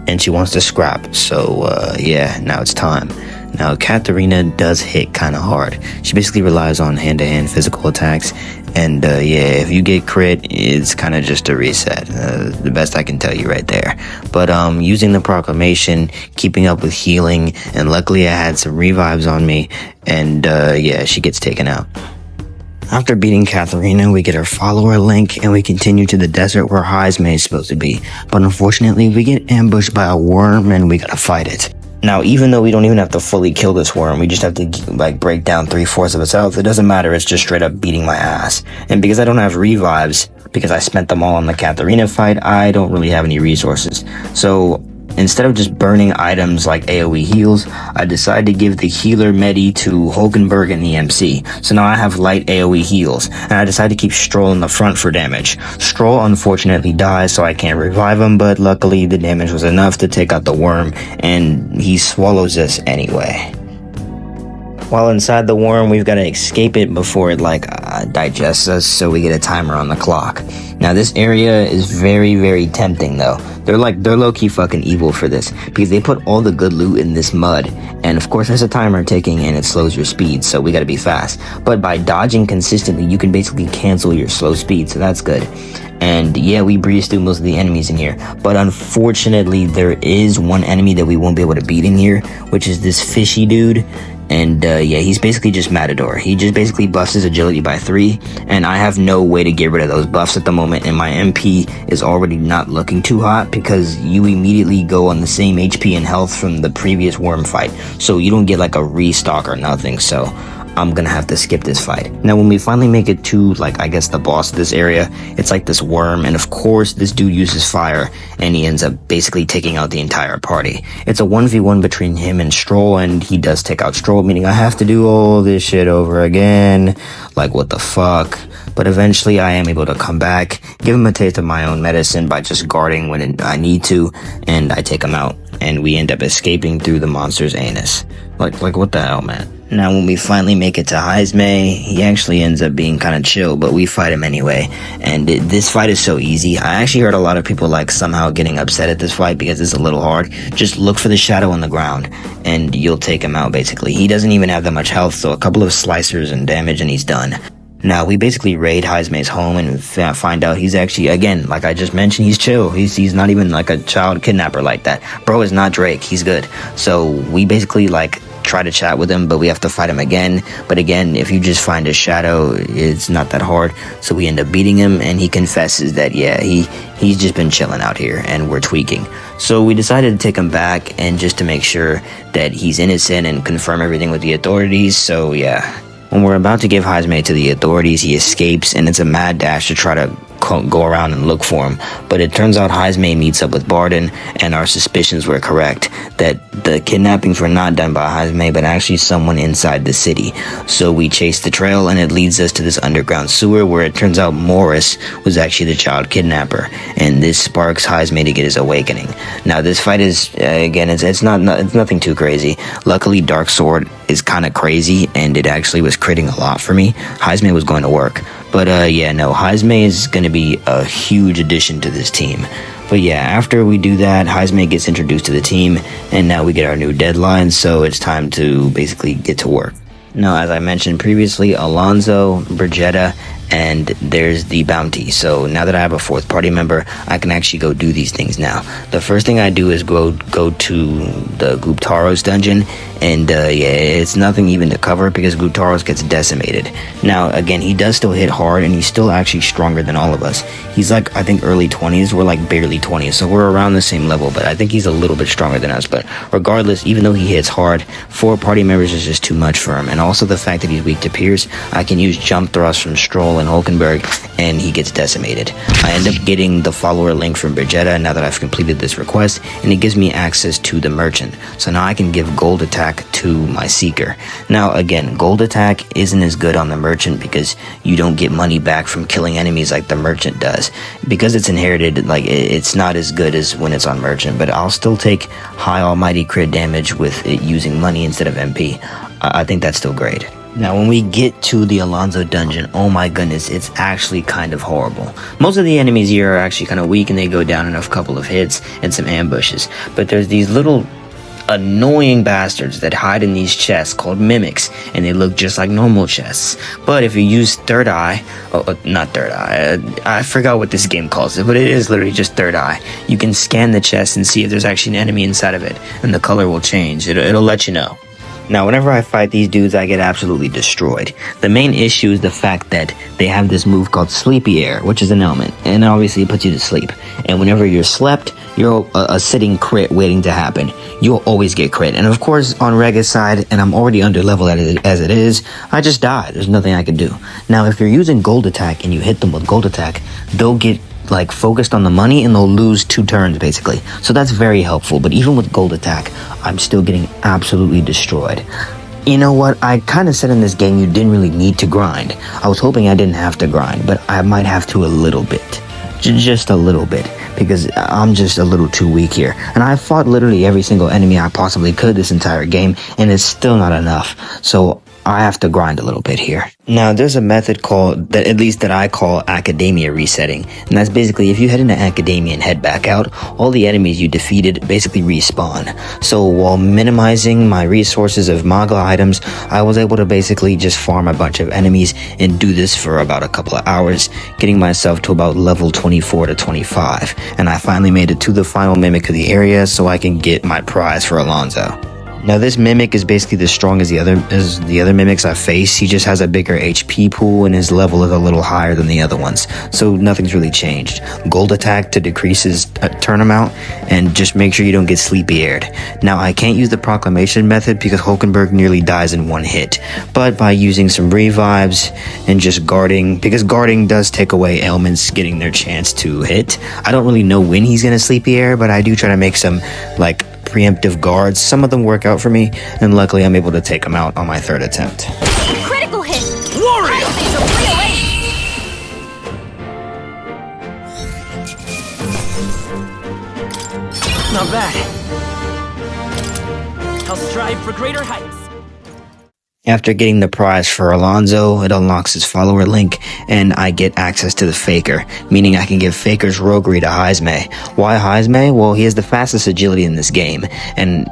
and she wants to scrap, so yeah, now it's time. Now, Catherina does hit kind of hard. She basically relies on hand-to-hand physical attacks, and yeah, if you get crit, it's kind of just a reset. The best I can tell you right there. But using the proclamation, keeping up with healing, and luckily I had some revives on me, and yeah, she gets taken out. After beating Catherina, we get our follower link, and we continue to the desert where Heismay is supposed to be. But unfortunately, we get ambushed by a worm, and we gotta fight it. Now, even though we don't even have to fully kill this worm, we just have to break down 3/4 of its health. It doesn't matter, it's just straight up beating my ass. And because I don't have revives, because I spent them all on the Catherina fight, I don't really have any resources. So instead of just burning items like AoE heals, I decided to give the healer Medi to Hulkenburg and the MC. So now I have light AoE heals, and I decided to keep Strohl in the front for damage. Strohl unfortunately dies, so I can't revive him, but luckily the damage was enough to take out the worm, and he swallows us anyway. While inside the worm, we've got to escape it before it digests us, so we get a timer on the clock. Now this area is very, very tempting though. They're low-key fucking evil for this, because they put all the good loot in this mud, and of course there's a timer ticking and it slows your speed, so we gotta be fast. But by dodging consistently, you can basically cancel your slow speed, so that's good. And yeah, we breeze through most of the enemies in here, but unfortunately there is one enemy that we won't be able to beat in here, which is this fishy dude. And yeah, he's basically just Matador. He just basically buffs his agility by 3, and I have no way to get rid of those buffs at the moment, and my MP is already not looking too hot because you immediately go on the same HP and health from the previous worm fight, so you don't get like a restock or nothing, so I'm gonna have to skip this fight. Now when we finally make it to I guess the boss of this area, it's like this worm, and of course this dude uses fire and he ends up basically taking out the entire party. It's a 1v1 between him and Strohl, and he does take out Strohl, meaning I have to do all this shit over again. Like, what the fuck? But eventually I am able to come back, give him a taste of my own medicine by just guarding when I need to, and I take him out, and we end up escaping through the monster's anus. Like what the hell, man? Now when we finally make it to Heismay, he actually ends up being kind of chill, but we fight him anyway. And this fight is so easy. I actually heard a lot of people somehow getting upset at this fight because it's a little hard. Just look for the shadow on the ground and you'll take him out basically. He doesn't even have that much health, so a couple of slicers and damage and he's done. Now, we basically raid Heismay's home and find out he's actually, again, like I just mentioned, he's chill. He's not even like a child kidnapper like that. Bro is not Drake. He's good. So we basically try to chat with him, but we have to fight him again. But again, if you just find a shadow, it's not that hard. So we end up beating him, and he confesses that, yeah, he's just been chilling out here and we're tweaking. So we decided to take him back and just to make sure that he's innocent and confirm everything with the authorities. So yeah. When we're about to give Heismay to the authorities, he escapes, and it's a mad dash to try to go around and look for him. But it turns out Heismay meets up with Barden, and our suspicions were correct, that the kidnappings were not done by Heismay, but actually someone inside the city. So we chase the trail, and it leads us to this underground sewer where it turns out Morris was actually the child kidnapper, and this sparks Heismay to get his awakening. Now this fight is, again, it's nothing too crazy. Luckily, Dark Sword is kind of crazy, and it actually was critting a lot for me. Heismay was going to work. But yeah, no, Heismay is going to be a huge addition to this team. But yeah, after we do that, Heismay gets introduced to the team, and now we get our new deadline, so it's time to basically get to work. Now, as I mentioned previously, Alonzo, Brigetta, and there's the bounty. So now that I have a 4th party member, I can actually go do these things now. The first thing I do is go to the Guptaros dungeon, and yeah, it's nothing even to cover because Guptaros gets decimated. Now again, he does still hit hard, and he's still actually stronger than all of us. He's I think early 20s, we're barely 20s, so we're around the same level, but I think he's a little bit stronger than us. But regardless, even though he hits hard, 4 party members is just too much for him, and also the fact that he's weak to Pierce, I can use jump thrust from Strohl and Hulkenburg, and he gets decimated. I end up getting the follower link from Brigetta now that I've completed this request, and it gives me access to the merchant. So now I can give gold attack to my seeker. Now again, gold attack isn't as good on the merchant because you don't get money back from killing enemies like the merchant does. Because it's inherited, it's not as good as when it's on merchant, but I'll still take high almighty crit damage with it using money instead of MP. I think that's still great. Now, when we get to the Alonzo dungeon, oh my goodness, it's actually kind of horrible. Most of the enemies here are actually kind of weak, and they go down in a couple of hits and some ambushes. But there's these little annoying bastards that hide in these chests called mimics, and they look just like normal chests. But if you use third eye, not third eye, I forgot what this game calls it, but it is literally just third eye. You can scan the chest and see if there's actually an enemy inside of it, and the color will change. It'll let you know. Now, whenever I fight these dudes, I get absolutely destroyed. The main issue is the fact that they have this move called Sleepy Air, which is an element, and obviously it puts you to sleep. And whenever you're slept, you're a sitting crit waiting to happen. You'll always get crit. And of course, on Rega's side, and I'm already under level as it is, I just die. There's nothing I can do. Now, if you're using gold attack and you hit them with gold attack, they'll get focused on the money and they'll lose 2 turns basically. So that's very helpful, but even with gold attack, I'm still getting absolutely destroyed. You know what, I kind of said in this game you didn't really need to grind. I was hoping I didn't have to grind, but I might have to a little bit. Just a little bit. because I'm just a little too weak here. And I fought literally every single enemy I possibly could this entire game, and it's still not enough. So I have to grind a little bit here. Now, there's a method called, that I call Academia resetting. And that's basically, if you head into Academia and head back out, all the enemies you defeated basically respawn. So while minimizing my resources of Magla items, I was able to basically just farm a bunch of enemies and do this for about a couple of hours, getting myself to about level 24 to 25. And I finally made it to the final mimic of the area so I can get my prize for Alonzo. Now, this mimic is basically as strong as the other mimics I face. He just has a bigger HP pool and his level is a little higher than the other ones. So nothing's really changed. Gold attack to decrease his turn amount, and just make sure you don't get sleepy aired. Now, I can't use the proclamation method because Hulkenburg nearly dies in one hit. But by using some revives and just guarding, because guarding does take away ailments getting their chance to hit. I don't really know when he's gonna sleepy air, but I do try to make some like preemptive guards. Some of them work out for me, and luckily I'm able to take them out on my third attempt. Critical hit! Warrior! Heismay's a real ace! Not bad. I'll strive for greater heights. After getting the prize for Alonzo, it unlocks his follower link, and I get access to the Faker, meaning I can give Faker's roguery to Heismay. Why Heismay? Well, he has the fastest agility in this game, and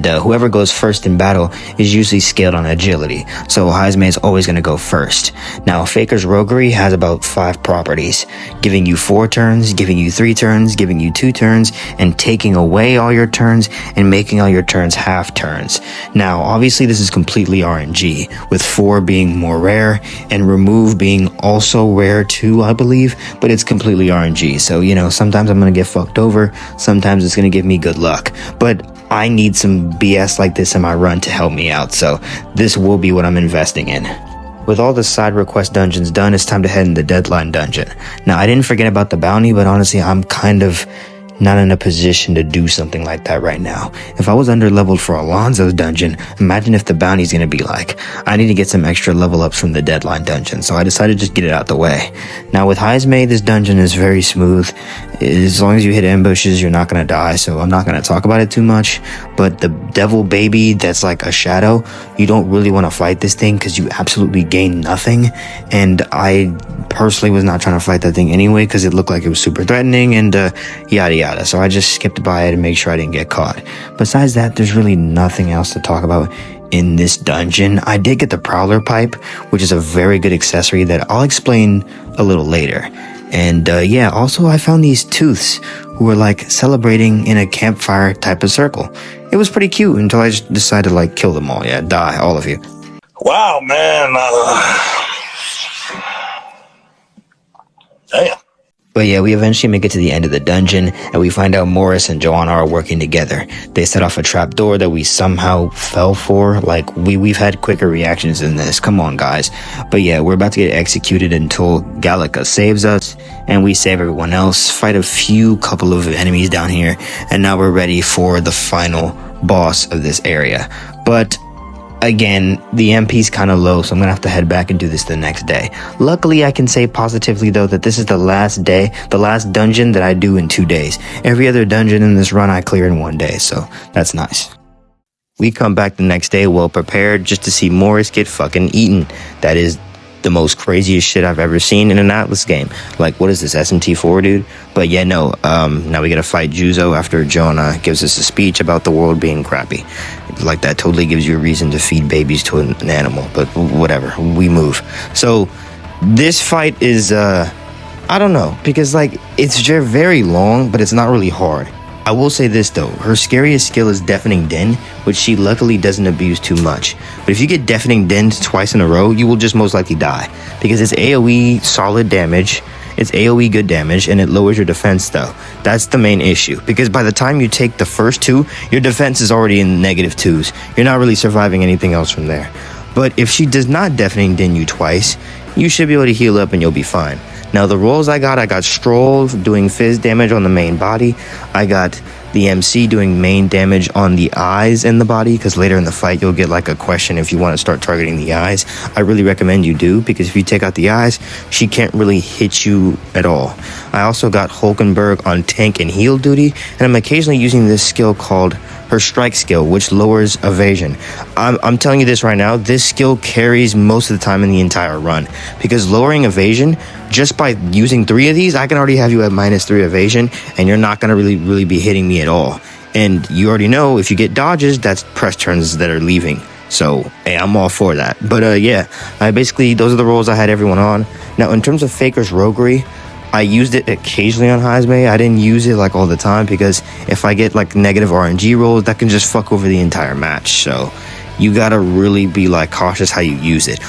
whoever goes first in battle is usually scaled on agility, so Heismay is always going to go first. Now, Faker's roguery has about 5 properties, giving you 4 turns, giving you 3 turns, giving you 2 turns, and taking away all your turns and making all your turns half turns. Now, obviously this is completely RNG, with 4 being more rare and remove being also rare too, I believe, but it's completely RNG. So, you know, sometimes I'm going to get fucked over, sometimes it's going to give me good luck, but I need some BS like this in my run to help me out, so this will be what I'm investing in. With all the side request dungeons done, it's time to head in the deadline dungeon. Now, I didn't forget about the bounty, but honestly, I'm kind of not in a position to do something like that right now. If I was under leveled for Alonzo's dungeon, imagine if the bounty's gonna be like. I need to get some extra level ups from the deadline dungeon, so I decided to just get it out the way. Now with Heismay, this dungeon is very smooth. As long as you hit ambushes, you're not gonna die, so I'm not gonna talk about it too much. But the devil baby that's like a shadow, you don't really want to fight this thing because you absolutely gain nothing. And I personally was not trying to fight that thing anyway because it looked like it was super threatening and yada yada. So I just skipped by it and made sure I didn't get caught. Besides that, there's really nothing else to talk about in this dungeon. I did get the Brawler pipe, which is a very good accessory that I'll explain a little later. And yeah, also I found these tooths who were like celebrating in a campfire type of circle. It was pretty cute until I just decided to like kill them all. Yeah, die, all of you. Wow, man. Damn. But yeah, we eventually make it to the end of the dungeon, and we find out Morris and Joanna are working together. They set off a trapdoor that we somehow fell for. Like, we've had quicker reactions than this. Come on, guys. But yeah, we're about to get executed until Gallica saves us, and we save everyone else, fight a couple of enemies down here, and now we're ready for the final boss of this area. But again, the MP's kind of low, so I'm gonna have to head back and do this the next day. Luckily, I can say positively though that this is the last day, the last dungeon that I do in 2 days. Every other dungeon in this run I clear in 1 day, so that's nice. We come back the next day well prepared just to see Morris get fucking eaten. That is the most craziest shit I've ever seen in an Atlus game. Like, what is this, SMT4, dude? But yeah, no, now we gotta fight Juzo after Jonah gives us a speech about the world being crappy. Like, that totally gives you a reason to feed babies to an animal, but whatever, we move. So, this fight is, I don't know, because, like, it's very long, but it's not really hard. I will say this though, her scariest skill is Deafening Din, which she luckily doesn't abuse too much. But if you get Deafening Din twice in a row, you will just most likely die. Because it's AoE solid damage, it's AoE good damage, and it lowers your defense though. That's the main issue. Because by the time you take the first 2, your defense is already in -2s. You're not really surviving anything else from there. But if she does not Deafening Din you twice, you should be able to heal up and you'll be fine. Now the rolls I got Strohl doing fizz damage on the main body. I got the MC doing main damage on the eyes and the body, because later in the fight you'll get like a question if you want to start targeting the eyes. I really recommend you do, because if you take out the eyes, she can't really hit you at all. I also got Hulkenburg on tank and heal duty, and I'm occasionally using this skill called her strike skill, which lowers evasion. I'm telling you this right now, this skill carries most of the time in the entire run, because lowering evasion, just by using 3 of these, I can already have you at -3 evasion, and you're not going to really be hitting me at all. And you already know, if you get dodges, that's press turns that are leaving. So, hey, I'm all for that. But yeah, those are the roles I had everyone on. Now, in terms of Faker's roguery, I used it occasionally on Heismay. I didn't use it like all the time, because if I get like negative RNG rolls, that can just fuck over the entire match. So you gotta really be like cautious how you use it.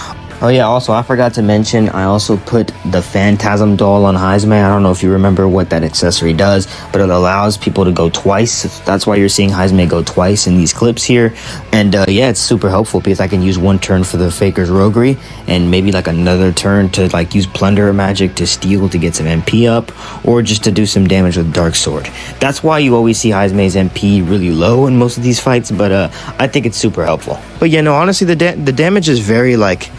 Oh yeah, also I forgot to mention, I also put the Phantasm doll on Heismay. I don't know if you remember what that accessory does, but it allows people to go twice. That's why you're seeing Heismay go twice in these clips here. And yeah, it's super helpful, because I can use 1 turn for the Faker's roguery, and maybe like another turn to like use Plunderer magic to steal to get some MP up, or just to do some damage with Dark Sword. That's why you always see Heismay's MP really low in most of these fights, but I think it's super helpful. But yeah, no, honestly, the damage is very like,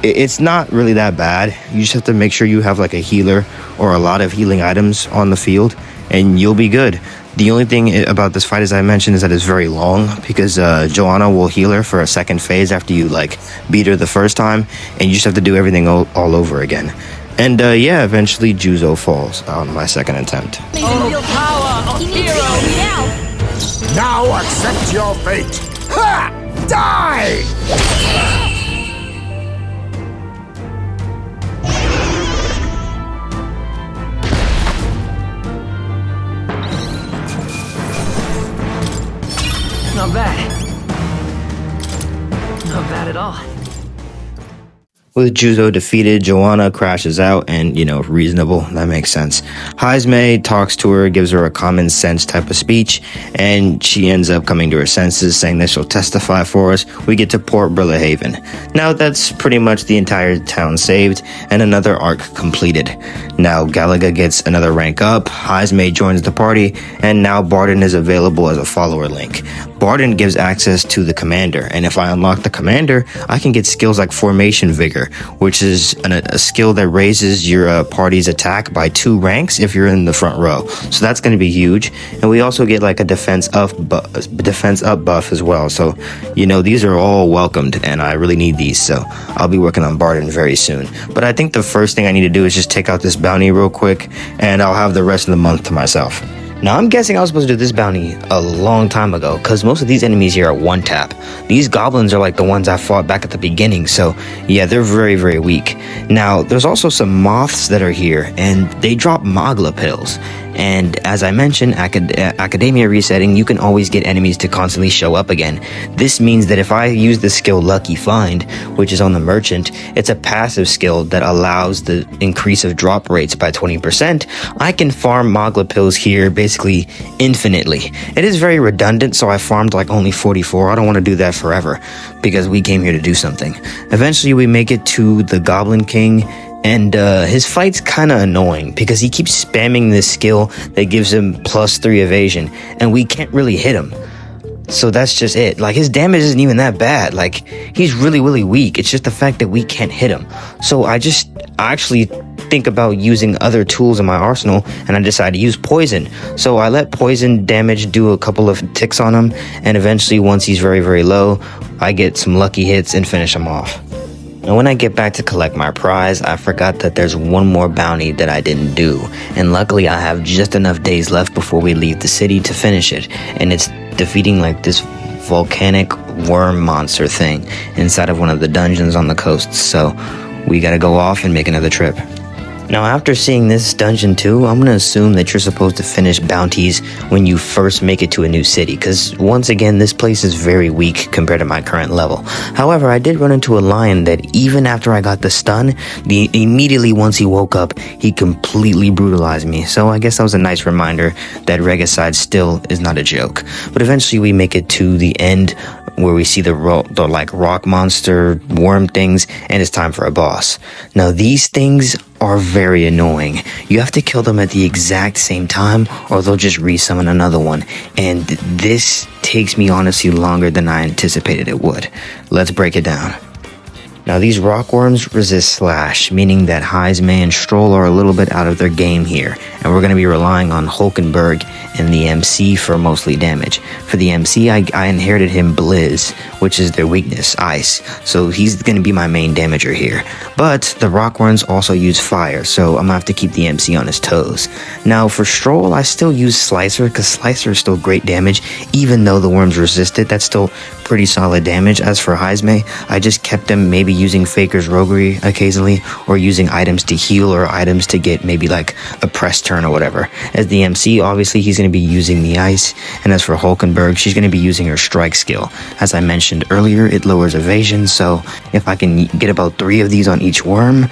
it's not really that bad. You just have to make sure you have like a healer or a lot of healing items on the field, and you'll be good. The only thing about this fight, as I mentioned, is that it's very long, because Joanna will heal her for a second phase after you like beat her the first time, and you just have to do everything all over again. And yeah, eventually Juzo falls on my second attempt. Now accept your fate. Ha! Die! Not bad. Not bad at all. With Juzo defeated, Joanna crashes out, and, you know, reasonable, that makes sense. Heismay talks to her, gives her a common sense type of speech, and she ends up coming to her senses, saying that she'll testify for us. We get to Port Brillerhaven. Now that's pretty much the entire town saved, and another arc completed. Now Galaga gets another rank up, Heismay joins the party, and now Barden is available as a follower link. Barden gives access to the commander, and if I unlock the commander, I can get skills like Formation Vigor, which is a skill that raises your party's attack by 2 ranks if you're in the front row. So that's going to be huge. And we also get like a defense up buff as well. So, you know, these are all welcomed, and I really need these. So I'll be working on Barden very soon. But I think the first thing I need to do is just take out this bounty real quick, and I'll have the rest of the month to myself. Now, I'm guessing I was supposed to do this bounty a long time ago, because most of these enemies here are 1-tap. These goblins are like the ones I fought back at the beginning, so yeah, they're very, very weak. Now, there's also some moths that are here, and they drop Magla pills. And as I mentioned, Academia resetting, you can always get enemies to constantly show up again. This means that if I use the skill Lucky Find, which is on the merchant, it's a passive skill that allows the increase of drop rates by 20%. I can farm Magla pills here basically infinitely. It is very redundant, so I farmed like only 44. I don't want to do that forever, because we came here to do something. Eventually we make it to the Goblin King, and his fight's kind of annoying, because he keeps spamming this skill that gives him +3 evasion, and we can't really hit him. So that's just it. Like, his damage isn't even that bad. Like, he's really, really weak. It's just the fact that we can't hit him. So I actually think about using other tools in my arsenal, and I decided to use poison. So I let poison damage do a couple of ticks on him, and eventually, once he's very, very low, I get some lucky hits and finish him off. And when I get back to collect my prize, I forgot that there's one more bounty that I didn't do. And luckily I have just enough days left before we leave the city to finish it. And it's defeating like this volcanic worm monster thing inside of one of the dungeons on the coast. So we gotta go off and make another trip. Now, after seeing this dungeon too, I'm gonna assume that you're supposed to finish bounties when you first make it to a new city, because once again, this place is very weak compared to my current level. However, I did run into a lion that even after I got the stun, immediately once he woke up, he completely brutalized me. So I guess that was a nice reminder that regicide still is not a joke. But eventually we make it to the end where we see the like rock monster worm things, and it's time for a boss. Now these things are very annoying. You have to kill them at the exact same time or they'll just resummon another one, and this takes me honestly longer than I anticipated it would. Let's break it down. Now these rock worms resist slash, meaning that Heismay and Strohl are a little bit out of their game here, and we're going to be relying on Hulkenburg and the MC for mostly damage. For the MC, I inherited him Blizz, which is their weakness, ice, so he's going to be my main damager here. But the rock worms also use fire, so I'm going to have to keep the MC on his toes. Now for Strohl, I still use Slicer, because Slicer is still great damage, even though the worms resist it. That's still pretty solid damage. As for Heismay, I just kept him maybe using Faker's Roguery occasionally, or using items to heal or items to get maybe like a press turn or whatever. As the MC, obviously he's going to be using the ice, and as for Hulkenburg, she's going to be using her strike skill. As I mentioned earlier, it lowers evasion, so if I can get about 3 of these on each worm,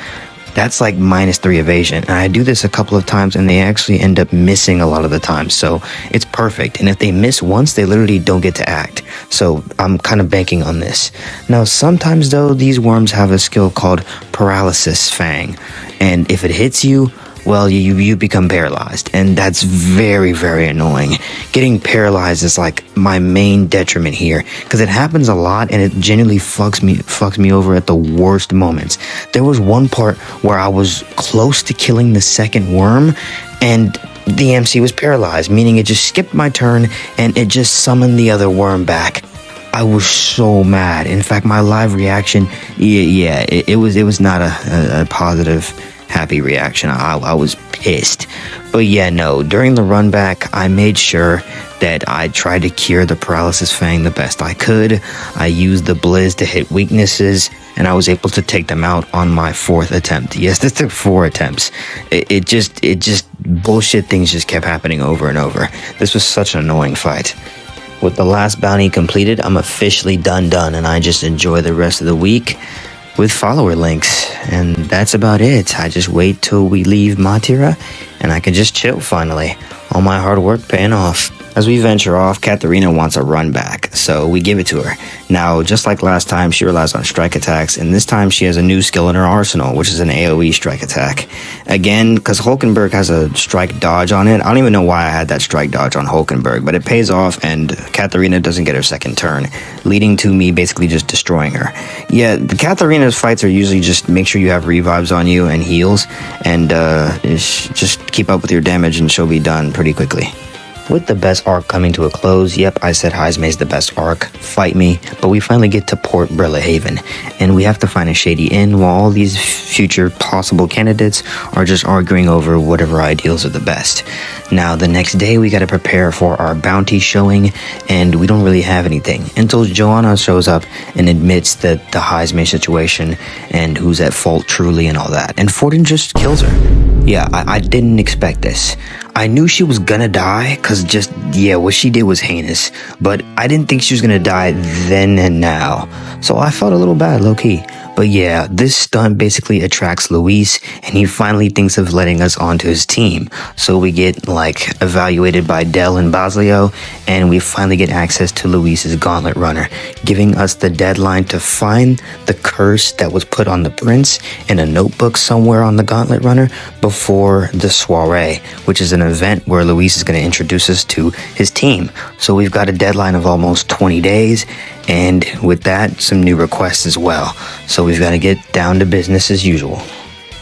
that's like -3 evasion. And I do this a couple of times and they actually end up missing a lot of the time, so it's perfect. And if they miss once, they literally don't get to act, so I'm kind of banking on this. Now sometimes though, these worms have a skill called Paralysis Fang, and if it hits you, well, you become paralyzed, and that's very, very annoying. Getting paralyzed is like my main detriment here, because it happens a lot and it genuinely fucks me over at the worst moments. There was one part where I was close to killing the second worm, and the MC was paralyzed, meaning it just skipped my turn and it just summoned the other worm back. I was so mad. In fact, my live reaction, it was not a positive, happy reaction. I was pissed. But yeah, no, during the run back, I made sure that I tried to cure the Paralysis Fang the best I could. I used the Blizz to hit weaknesses, and I was able to take them out on my 4th attempt. Yes, this took 4 attempts. It just bullshit things just kept happening over and over. This was such an annoying fight. With the last bounty completed, I'm officially done, and I just enjoy the rest of the week with follower links, and that's about it. I just wait till we leave Martira, and I can just chill finally. All my hard work paying off. As we venture off, Catherina wants a run back, so we give it to her. Now, just like last time, she relies on strike attacks, and this time she has a new skill in her arsenal, which is an AoE strike attack. Again, because Hulkenburg has a strike dodge on it, I don't even know why I had that strike dodge on Hulkenburg, but it pays off, and Catherina doesn't get her second turn, leading to me basically just destroying her. Yeah, the Catherina's fights are usually just make sure you have revives on you and heals, and just keep up with your damage and she'll be done pretty quickly. With the best arc coming to a close, yep, I said Heismay's the best arc, fight me, but we finally get to Port Brellahaven, and we have to find a shady inn while all these future possible candidates are just arguing over whatever ideals are the best. Now, the next day, we gotta prepare for our bounty showing, and we don't really have anything, until Joanna shows up and admits that the Heismay situation, and who's at fault truly and all that, and Forden just kills her. Yeah, I didn't expect this. I knew she was gonna die, cause what she did was heinous, but I didn't think she was gonna die then and now, so I felt a little bad, low-key. But yeah, this stunt basically attracts Louise, and he finally thinks of letting us onto his team. So we get, evaluated by Dell and Basilio, and we finally get access to Louise's Gauntlet Runner, giving us the deadline to find the curse that was put on the prince in a notebook somewhere on the Gauntlet Runner before the soiree, which is an event where Louise is going to introduce us to his team. So we've got a deadline of almost 20 days, and with that, some new requests as well. So we've got to get down to business as usual.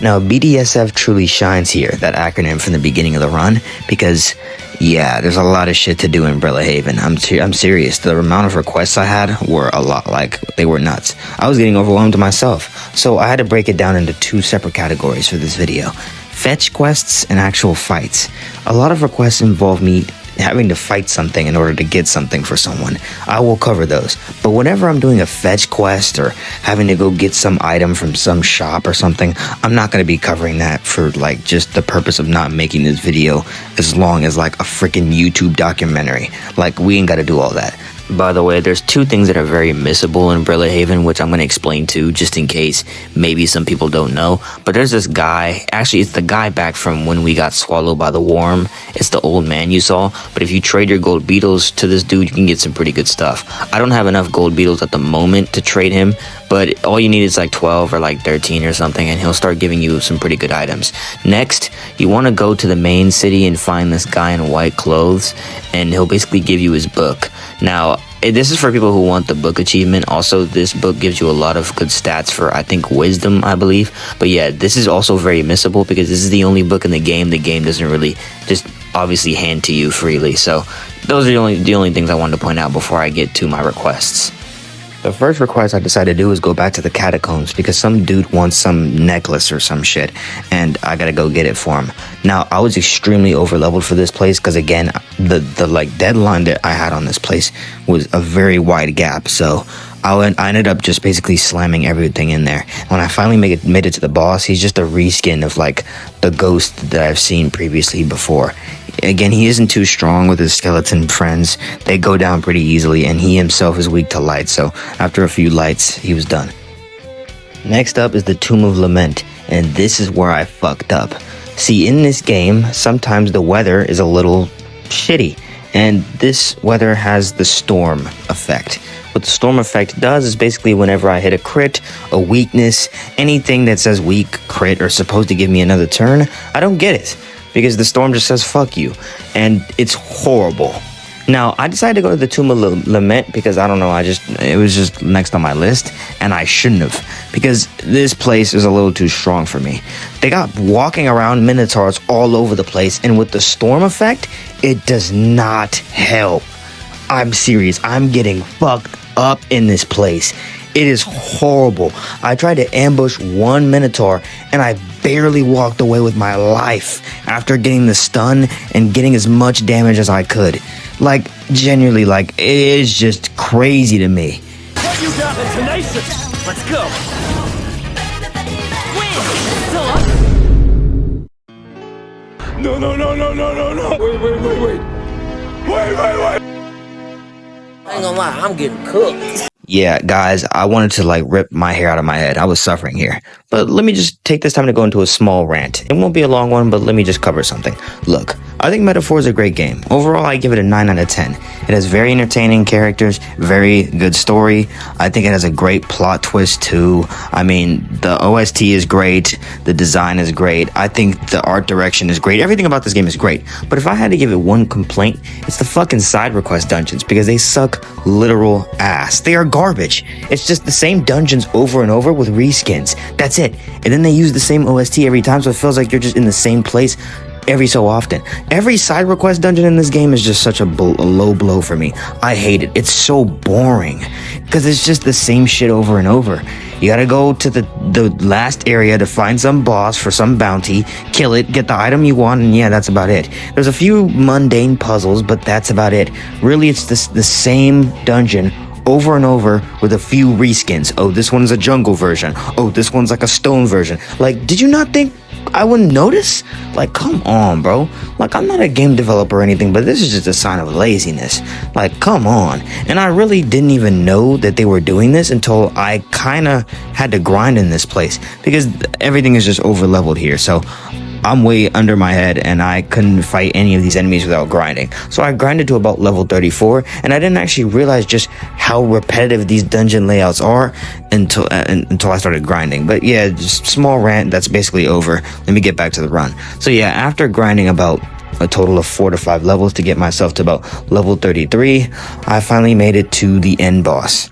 Now, BDSF truly shines here, that acronym from the beginning of the run, because, yeah, there's a lot of shit to do in Brellahaven. I'm serious. The amount of requests I had were a lot, they were nuts. I was getting overwhelmed myself, so I had to break it down into 2 separate categories for this video. Fetch quests and actual fights. A lot of requests involve me having to fight something in order to get something for someone. I will cover those. But whenever I'm doing a fetch quest or having to go get some item from some shop or something, I'm not going to be covering that for just the purpose of not making this video as long as a freaking YouTube documentary. We ain't got to do all that. By the way, there's two things that are very missable in Brawler Haven, which I'm going to explain too, just in case maybe some people don't know. But there's this guy, actually it's the guy back from when we got swallowed by the worm. It's the old man you saw. But if you trade your gold beetles to this dude, you can get some pretty good stuff. I don't have enough gold beetles at the moment to trade him, but all you need is like 12 or like 13 or something, and he'll start giving you some pretty good items. Next, you want to go to the main city and find this guy in white clothes, and he'll basically give you his book. Now, this is for people who want the book achievement. Also, this book gives you a lot of good stats for, I think, wisdom, I believe. But yeah, this is also very missable because this is the only book in the game doesn't really just obviously hand to you freely. So those are the only things I wanted to point out before I get to my requests. The first request I decided to do is go back to the catacombs because some dude wants some necklace or some shit, and I gotta go get it for him. Now, I was extremely over leveled for this place because, again, the like deadline that I had on this place was a very wide gap, so I ended up just basically slamming everything in there. When I finally made it to the boss, he's just a reskin of like the ghost that I've seen previously before. Again, he isn't too strong with his skeleton friends. They go down pretty easily, and he himself is weak to light, so after a few lights, he was done. Next up is the Tomb of Lament, and this is where I fucked up. See, in this game, sometimes the weather is a little shitty, and this weather has the storm effect. What the storm effect does is basically whenever I hit a crit, a weakness, anything that says weak, crit, or supposed to give me another turn, I don't get it. Because the storm just says fuck you, and it's horrible. Now, I decided to go to the Tomb of Lament because, I don't know, it was just next on my list, and I shouldn't have, because this place is a little too strong for me. They got walking around minotaurs all over the place, and with the storm effect, it does not help. I'm serious, I'm getting fucked up in this place. It is horrible. I tried to ambush one minotaur, and I barely walked away with my life after getting the stun and getting as much damage as I could. Like, genuinely, like, it is just crazy to me. What you got? Tenacious. Let's go. No. Wait. I ain't gonna lie, I'm getting cooked. Yeah, guys, I wanted to like rip my hair out of my head. I was suffering here. But let me just take this time to go into a small rant. It won't be a long one, but let me just cover something. Look, I think Metaphor is a great game. Overall, I give it a 9 out of 10. It has very entertaining characters, very good story. I think it has a great plot twist too. I mean, the OST is great. The design is great. I think the art direction is great. Everything about this game is great. But if I had to give it one complaint, it's the fucking side request dungeons because they suck literal ass. They are garbage. It's just the same dungeons over and over with reskins. That's it. And then they use the same OST every time, so it feels like you're just in the same place every so often. Every side request dungeon in this game is just such a low blow for me. I hate it. It's so boring because it's just the same shit over and over. You gotta go to the last area to find some boss for some bounty, kill it, get the item you want, and yeah, that's about it. There's a few mundane puzzles, but that's about it. Really, it's the same dungeon over and over with a few reskins. Oh, this one's a jungle version. Oh, this one's like a stone version. Like, did you not think I wouldn't notice? Like, come on, bro. Like, I'm not a game developer or anything, but this is just a sign of laziness. Like, come on. And I really didn't even know that they were doing this until I kind of had to grind in this place because everything is just over leveled here. So I'm way under my head and I couldn't fight any of these enemies without grinding. So I grinded to about level 34 and I didn't actually realize just how repetitive these dungeon layouts are until I started grinding. But yeah, just small rant, that's basically over. Let me get back to the run. So yeah, after grinding about a total of 4 to 5 levels to get myself to about level 33, I finally made it to the end boss.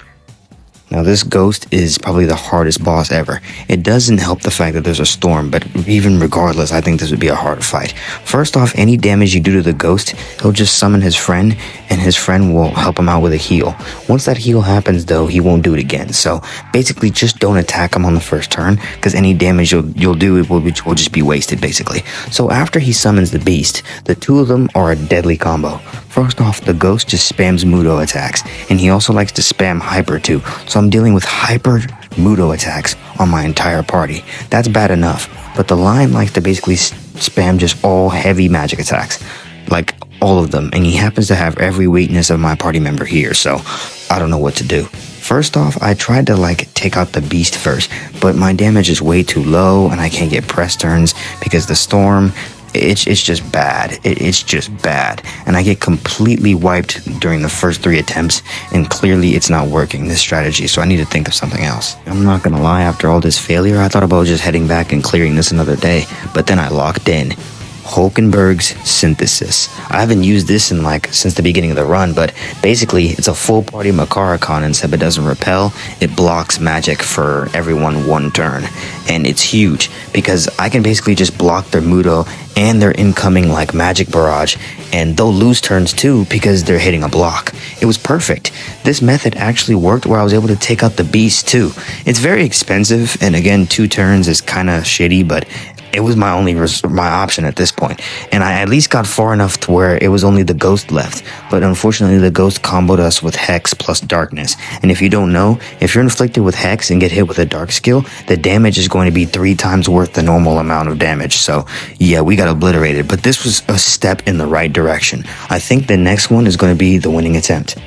Now this ghost is probably the hardest boss ever. It doesn't help the fact that there's a storm, but even regardless, I think this would be a hard fight. First off, any damage you do to the ghost, he'll just summon his friend, and his friend will help him out with a heal. Once that heal happens though, he won't do it again. So basically just don't attack him on the first turn, because any damage you'll do will just be wasted basically. So after he summons the beast, the two of them are a deadly combo. First off, the ghost just spams Mudo attacks, and he also likes to spam hyper too. So I'm dealing with hyper Mudo attacks on my entire party. That's bad enough, but the lion likes to basically spam just all heavy magic attacks. Like all of them, and he happens to have every weakness of my party member here, so I don't know what to do. First off, I tried to take out the beast first, but my damage is way too low and I can't get press turns because the storm, it's just bad. It's just bad. And I get completely wiped during the first 3 attempts, and clearly it's not working, this strategy, so I need to think of something else. I'm not gonna lie, after all this failure, I thought about just heading back and clearing this another day, but then I locked in Hulkenburg's Synthesis. I haven't used this in since the beginning of the run, but basically it's a full party Makara concept. It doesn't repel, it blocks magic for everyone 1 turn, and it's huge because I can basically just block their Mudo and their incoming magic barrage, and they'll lose turns too because they're hitting a block. It was perfect. This method actually worked where I was able to take out the beast too. It's very expensive, and again 2 turns is kind of shitty, but it was my only option at this point, and I at least got far enough to where it was only the ghost left, but unfortunately the ghost comboed us with Hex plus Darkness, and if you don't know, if you're inflicted with Hex and get hit with a Dark skill, the damage is going to be 3 times worth the normal amount of damage, so yeah, we got obliterated, but this was a step in the right direction. I think the next one is going to be the winning attempt.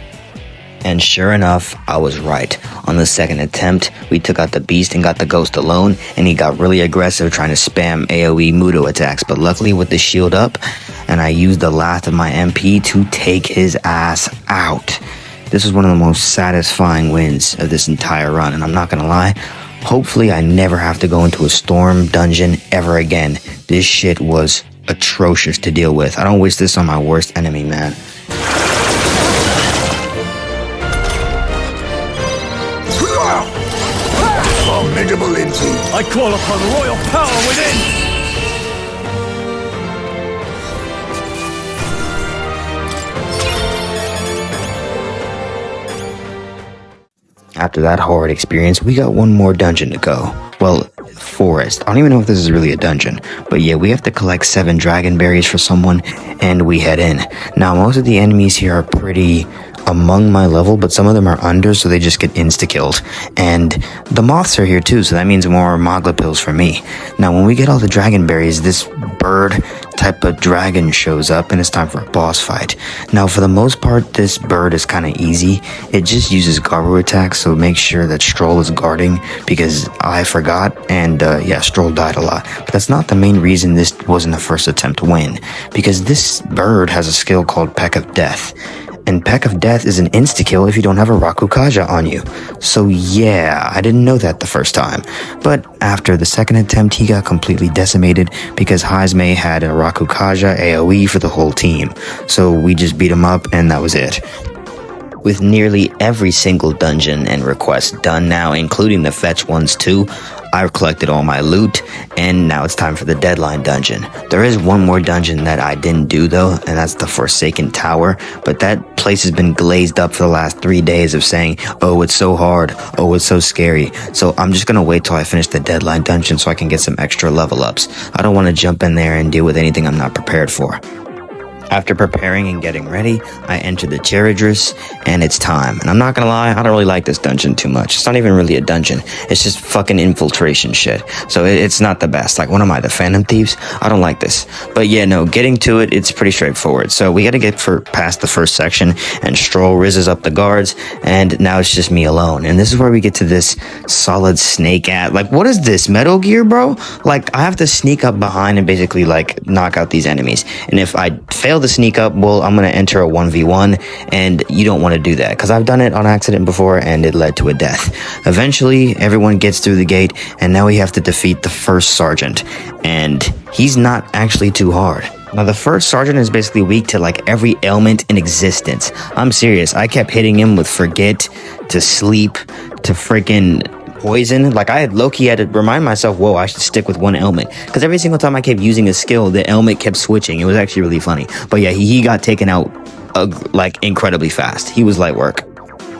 And sure enough, I was right. On the second attempt, we took out the beast and got the ghost alone, and he got really aggressive trying to spam AoE Mudo attacks, but luckily with the shield up, and I used the last of my MP to take his ass out. This was one of the most satisfying wins of this entire run, and I'm not gonna lie, hopefully I never have to go into a storm dungeon ever again. This shit was atrocious to deal with. I don't wish this on my worst enemy, man. Formidable indeed. I call upon royal power within! After that horrid experience, we got one more dungeon to go. Well, forest. I don't even know if this is really a dungeon, but yeah, we have to collect 7 dragon berries for someone, and we head in. Now, most of the enemies here are pretty among my level, but some of them are under, so they just get insta-killed. And the moths are here too, so that means more Mogla pills for me. Now, when we get all the dragon berries, this bird type of dragon shows up, and it's time for a boss fight. Now, for the most part, this bird is kind of easy. It just uses Garu attacks, so make sure that Strohl is guarding, because I forgot, and yeah, Strohl died a lot. But that's not the main reason this wasn't the first attempt to win, because this bird has a skill called Peck of Death. And Peck of Death is an insta-kill if you don't have a Rakukaja on you. So yeah, I didn't know that the first time. But after the second attempt, he got completely decimated because Heismay had a Rakukaja AoE for the whole team. So we just beat him up and that was it. With nearly every single dungeon and request done now, including the fetch ones too, I've collected all my loot, and now it's time for the deadline dungeon. There is one more dungeon that I didn't do though, and that's the Forsaken Tower, but that place has been glazed up for the last 3 days of saying, oh, it's so hard, oh, it's so scary. So I'm just gonna wait till I finish the deadline dungeon so I can get some extra level ups. I don't want to jump in there and deal with anything I'm not prepared for. After preparing and getting ready, I enter the Charadris, and it's time. And I'm not gonna lie, I don't really like this dungeon too much. It's not even really a dungeon. It's just fucking infiltration shit. So it's not the best. Like, what am I, the Phantom Thieves? I don't like this. But yeah, no, getting to it, it's pretty straightforward. So we gotta get past the first section, and Strohl rizzes up the guards, and now it's just me alone. And this is where we get to this solid snake like, what is this, Metal Gear, bro? Like, I have to sneak up behind and basically, like, knock out these enemies. And if I fail to sneak up, well, I'm gonna enter a 1v1, and you don't want to do that because I've done it on accident before and it led to a death. Eventually everyone gets through the gate, and now we have to defeat the first sergeant, and he's not actually too hard. Now, the first sergeant is basically weak to like every ailment in existence. I'm serious, I kept hitting him with forget to sleep to freaking poison. Like, I had low-key had to remind myself, whoa, I should stick with one ailment, because every single time I kept using a skill, the ailment kept switching. It was actually really funny. But yeah, he got taken out like incredibly fast. He was light work.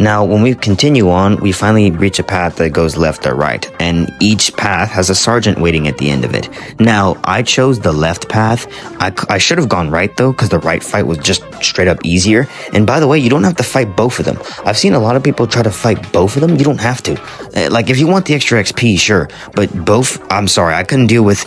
Now, when we continue on, we finally reach a path that goes left or right, and each path has a sergeant waiting at the end of it. Now, I chose the left path. I should have gone right, though, because the right fight was just straight up easier. And by the way, you don't have to fight both of them. I've seen a lot of people try to fight both of them. You don't have to. Like, if you want the extra XP, sure, but both, I'm sorry, I couldn't deal with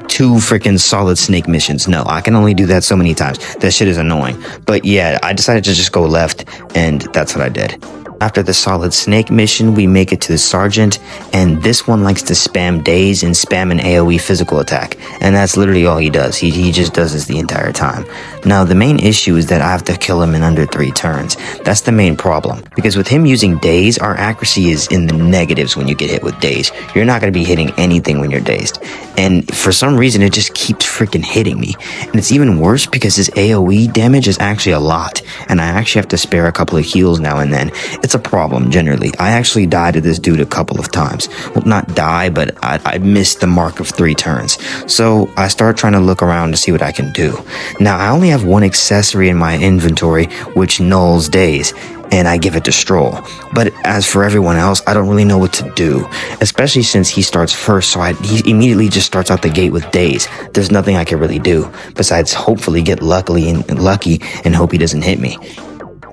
2 freaking solid snake missions. No, I can only do that so many times. That shit is annoying. But yeah, I decided to just go left, and that's what I did. After the solid snake mission, we make it to the sergeant, and this one likes to spam daze and spam an AoE physical attack, and that's literally all he does. He just does this the entire time. Now, the main issue is that I have to kill him in under 3 turns. That's the main problem, because with him using daze, our accuracy is in the negatives when you get hit with daze. You're not going to be hitting anything when you're dazed, and for some reason, it just keeps freaking hitting me. And it's even worse because his AoE damage is actually a lot, and I actually have to spare a couple of heals now and then. It's a problem, generally. I actually died to this dude a couple of times. Well, not die, but I missed the mark of 3 turns. So I start trying to look around to see what I can do. Now, I only have 1 accessory in my inventory, which nulls daze, and I give it to Strohl. But as for everyone else, I don't really know what to do, especially since he starts first, so he immediately just starts out the gate with daze. There's nothing I can really do, besides hopefully get lucky and hope he doesn't hit me.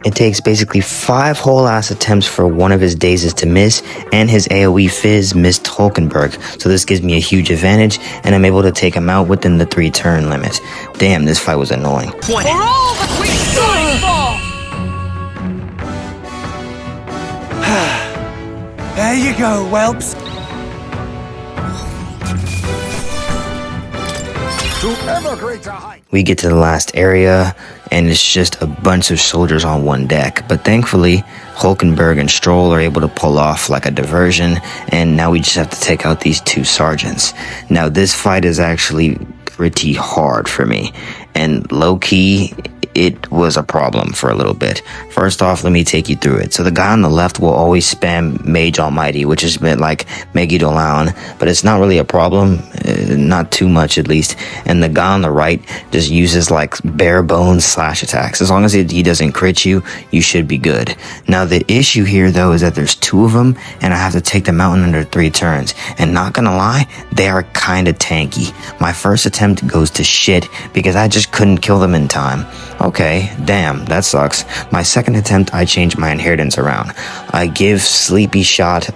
It takes basically 5 whole ass attempts for one of his dazes to miss, and his AoE fizz missed Hulkenburg, so this gives me a huge advantage, and I'm able to take him out within the 3 turn limit. Damn, this fight was annoying. For all that we strive for! There you go, whelps. To ever greater height. We get to the last area, and it's just a bunch of soldiers on one deck. But thankfully, Hulkenburg and Strohl are able to pull off like a diversion, and now we just have to take out these 2 sergeants. Now, this fight is actually pretty hard for me, and low-key, it was a problem for a little bit. First off, let me take you through it. So the guy on the left will always spam Mage Almighty, which is meant like Megidolaun, but it's not really a problem, not too much at least. And the guy on the right just uses like bare bones slash attacks. As long as he doesn't crit you, you should be good. Now the issue here though is that there's 2 of them, and I have to take them out in under 3 turns. And not gonna lie, they are kinda tanky. My first attempt goes to shit because I just couldn't kill them in time. Okay, damn, that sucks. My second attempt, I change my inheritance around. I give Sleepy Shot to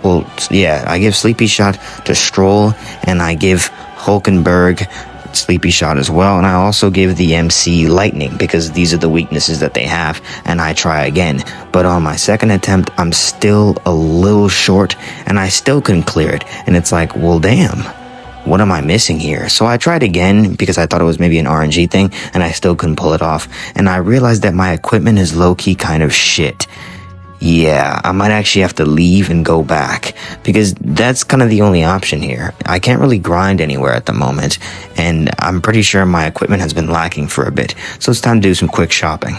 Strohl, and I give Hulkenburg Sleepy Shot as well, and I also give the MC Lightning because these are the weaknesses that they have, and I try again. But on my second attempt, I'm still a little short, and I still couldn't clear it, and it's like, well, damn. What am I missing here? So I tried again because I thought it was maybe an RNG thing, and I still couldn't pull it off. And I realized that my equipment is low-key kind of shit. Yeah, I might actually have to leave and go back, because that's kind of the only option here. I can't really grind anywhere at the moment, and I'm pretty sure my equipment has been lacking for a bit, so it's time to do some quick shopping.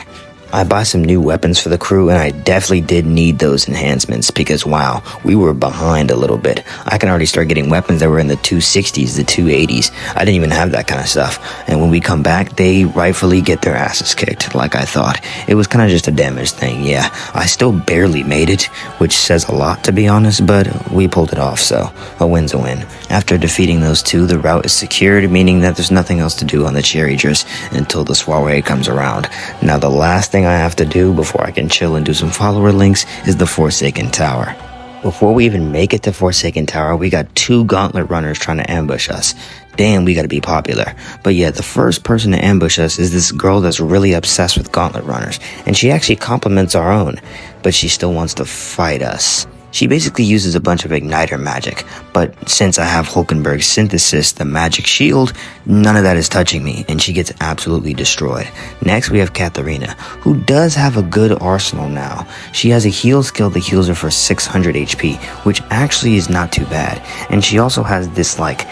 I buy some new weapons for the crew, and I definitely did need those enhancements because, wow, we were behind a little bit. I can already start getting weapons that were in the 260s, the 280s. I didn't even have that kind of stuff. And when we come back, they rightfully get their asses kicked, like I thought. It was kind of just a damage thing, yeah. I still barely made it, which says a lot, to be honest, but we pulled it off, so a win's a win. After defeating those 2, the route is secured, meaning that there's nothing else to do on the cherry dress until the soiree comes around. Now, the last thing I have to do before I can chill and do some follower links is the Forsaken Tower. Before we even make it to Forsaken Tower, we got 2 gauntlet runners trying to ambush us. Damn, we gotta be popular. But yeah, the first person to ambush us is this girl that's really obsessed with gauntlet runners, and she actually compliments our own, but she still wants to fight us. She basically uses a bunch of igniter magic, but since I have Hulkenburg's synthesis, the magic shield, none of that is touching me, and she gets absolutely destroyed. Next, we have Catherina, who does have a good arsenal now. She has a heal skill that heals her for 600 HP, which actually is not too bad. And she also has this, like,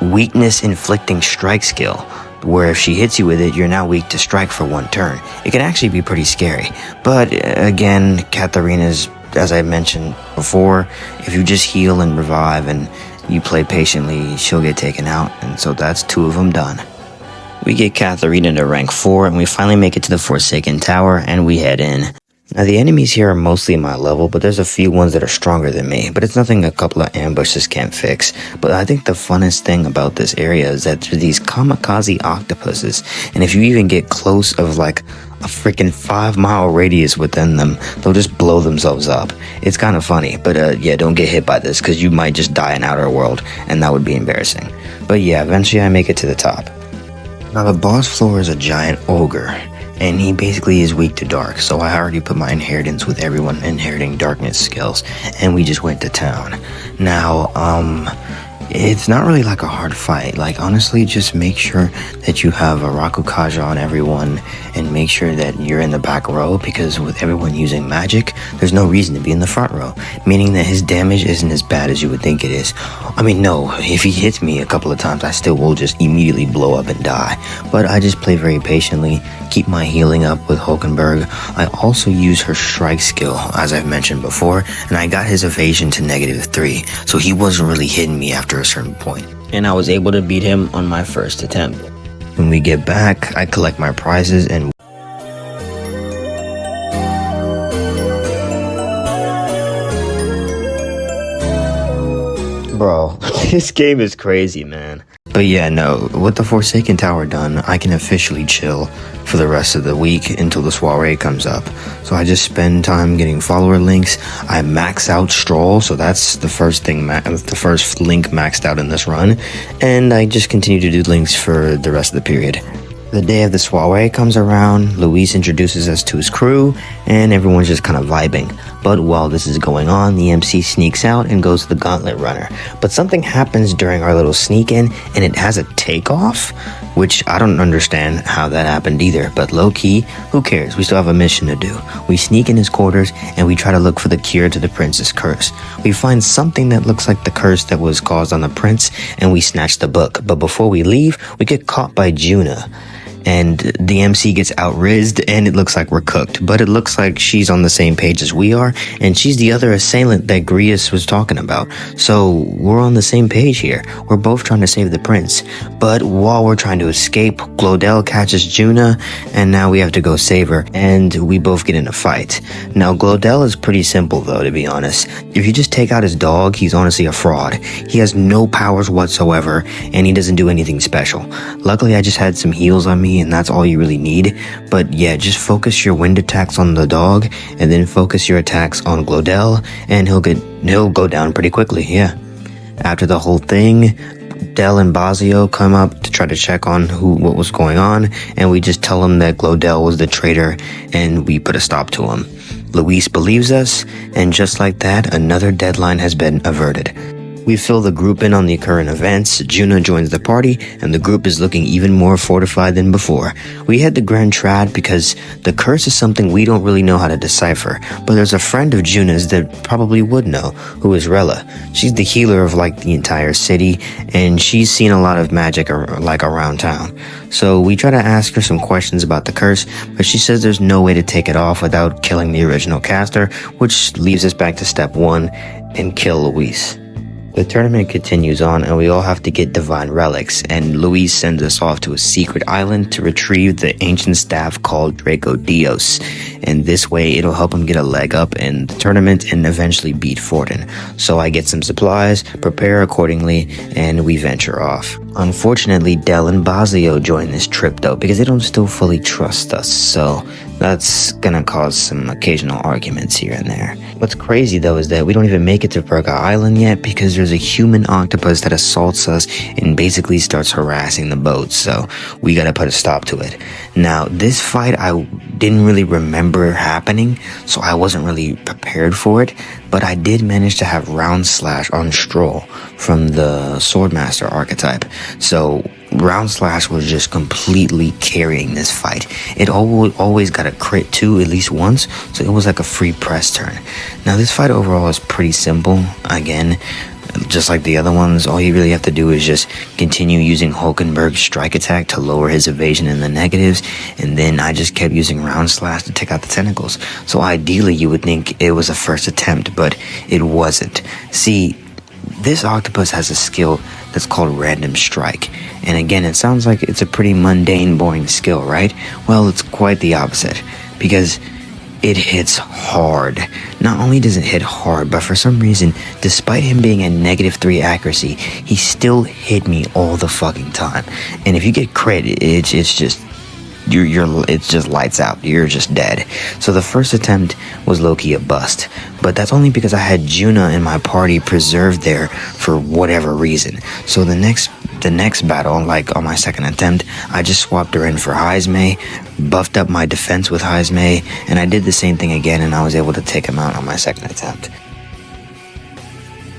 weakness inflicting strike skill, where if she hits you with it, you're now weak to strike for 1 turn. It can actually be pretty scary. But again, Catherina's, as I mentioned before, if you just heal and revive and you play patiently, she'll get taken out, and so that's 2 of them done. We get Catherina to rank 4, and we finally make it to the Forsaken Tower, and we head in. Now, the enemies here are mostly my level, but there's a few ones that are stronger than me, but it's nothing a couple of ambushes can't fix. But I think the funnest thing about this area is that there's these kamikaze octopuses, and if you even get close of like a freaking 5-mile radius within them. They'll just blow themselves up. It's kind of funny, but yeah, don't get hit by this because you might just die in outer world, and that would be embarrassing. But yeah, eventually I make it to the top. Now the boss floor is a giant ogre, and he basically is weak to dark, so I already put my inheritance with everyone inheriting darkness skills, and we just went to town. Now, it's not really like a hard fight. Like, honestly, just make sure that you have a Rakukaja on everyone and make sure that you're in the back row, because with everyone using magic, there's no reason to be in the front row, meaning that his damage isn't as bad as you would think it is. I mean, no, if he hits me a couple of times, I still will just immediately blow up and die, but I just play very patiently, keep my healing up with Hulkenburg. I also use her strike skill, as I've mentioned before, and I got his evasion to -3, so he wasn't really hitting me after a certain point, and I was able to beat him on my first attempt. When we get back, I collect my prizes and bro, this game is crazy, man. But yeah, no, with the Forsaken Tower done, I can officially chill for the rest of the week until the soiree comes up. So I just spend time getting follower links. I max out Strohl, so that's the first thing, the first link maxed out in this run. And I just continue to do links for the rest of the period. The day of the soiree comes around, Louise introduces us to his crew, and everyone's just kind of vibing. But while this is going on, the MC sneaks out and goes to the gauntlet runner. But something happens during our little sneak in, and it has a takeoff, which I don't understand how that happened either. But low key, who cares? We still have a mission to do. We sneak in his quarters, and we try to look for the cure to the prince's curse. We find something that looks like the curse that was caused on the prince, and we snatch the book. But before we leave, we get caught by Junah. And the MC gets out-rizzed, and it looks like we're cooked. But it looks like she's on the same page as we are, and she's the other assailant that Grius was talking about. So we're on the same page here. We're both trying to save the prince. But while we're trying to escape, Glodell catches Junah, and now we have to go save her, and we both get in a fight. Now, Glodell is pretty simple, though, to be honest. If you just take out his dog, he's honestly a fraud. He has no powers whatsoever, and he doesn't do anything special. Luckily, I just had some heals on me, and that's all you really need. But yeah, just focus your wind attacks on the dog, and then focus your attacks on Glodell, and he'll go down pretty quickly. Yeah. After the whole thing, Del and Basilio come up to try to check on what was going on, and we just tell them that Glodell was the traitor, and we put a stop to him. Louise believes us, and just like that, another deadline has been averted. We fill the group in on the current events, Junah joins the party, and the group is looking even more fortified than before. We head to Grand Trad because the curse is something we don't really know how to decipher, but there's a friend of Junah's that probably would know, who is Rella. She's the healer of like the entire city, and she's seen a lot of magic around town. So we try to ask her some questions about the curse, but she says there's no way to take it off without killing the original caster, which leaves us back to step 1 and kill Louise. The tournament continues on, and we all have to get divine relics, and Louise sends us off to a secret island to retrieve the ancient staff called Draco Dios, and this way it'll help him get a leg up in the tournament and eventually beat Fortin. So I get some supplies, prepare accordingly, and we venture off. Unfortunately, Del and Basilio join this trip though, because they don't still fully trust us, so that's gonna cause some occasional arguments here and there. What's crazy though is that we don't even make it to Perga Island yet, because there's a human octopus that assaults us and basically starts harassing the boat, so we gotta put a stop to it. Now, this fight I didn't really remember happening, so I wasn't really prepared for it, but I did manage to have round slash on Strohl from the Swordmaster archetype. So round slash was just completely carrying this fight. It always got a crit too, at least once, so it was like a free press turn. Now this fight overall is pretty simple. Again, just like the other ones, all you really have to do is just continue using Hulkenburg's strike attack to lower his evasion in the negatives, and then I just kept using round slash to take out the tentacles. So ideally you would think it was a first attempt, but it wasn't. See, this octopus has a skill that's called random strike, and again, it sounds like it's a pretty mundane, boring skill, right? Well, it's quite the opposite, because it hits hard. Not only does it hit hard, but for some reason, despite him being at -3 accuracy, he still hit me all the fucking time. And if you get crit, it's just it's just lights out. You're just dead. So the first attempt was low-key a bust, but that's only because I had Junah in my party preserved there for whatever reason. So the next battle, like on my second attempt, I just swapped her in for Heismay, buffed up my defense with Heismay, and I did the same thing again, and I was able to take him out on my second attempt.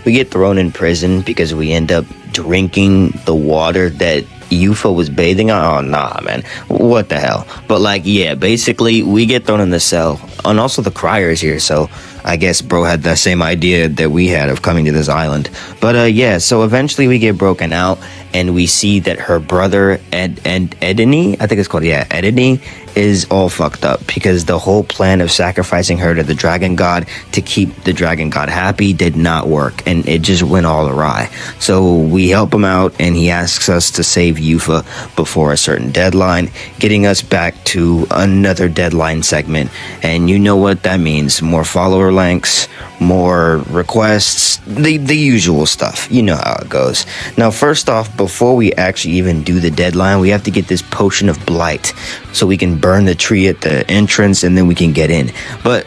We get thrown in prison because we end up drinking the water that Eupha was bathing on. Oh, nah, man. What the hell? But, like, yeah, basically, we get thrown in the cell. And also the crier is here, so I guess bro had the same idea that we had of coming to this island. But, yeah, so eventually we get broken out, and we see that her brother, Edeni, I think it's called, yeah, Edeni, is all fucked up because the whole plan of sacrificing her to the dragon god to keep the dragon god happy did not work, and it just went all awry. So we help him out, and he asks us to save Eupha before a certain deadline, getting us back to another deadline segment. And you know what that means: more follower links, more requests, the usual stuff. You know how it goes. Now, first off, before we actually even do the deadline, we have to get this potion of blight so we can burn the tree at the entrance, and then we can get in. But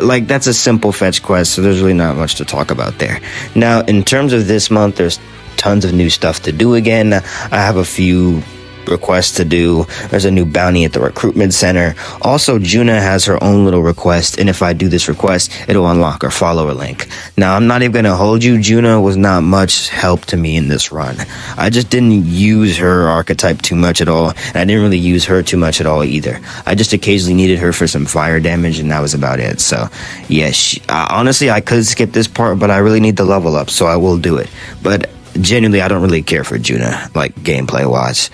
like, that's a simple fetch quest, so there's really not much to talk about there. Now, in terms of this month, there's tons of new stuff to do again. I have a few requests to do. There's a new bounty at the recruitment center. Also, Junah has her own little request, and if I do this request, it'll unlock her follower link. Now, I'm not even gonna hold you. Junah was not much help to me in this run. I just didn't use her archetype too much at all, and I didn't really use her too much at all either. I just occasionally needed her for some fire damage, and that was about it. So yeah, honestly, I could skip this part, but I really need the level up, so I will do it. But genuinely, I don't really care for Junah, like, gameplay wise.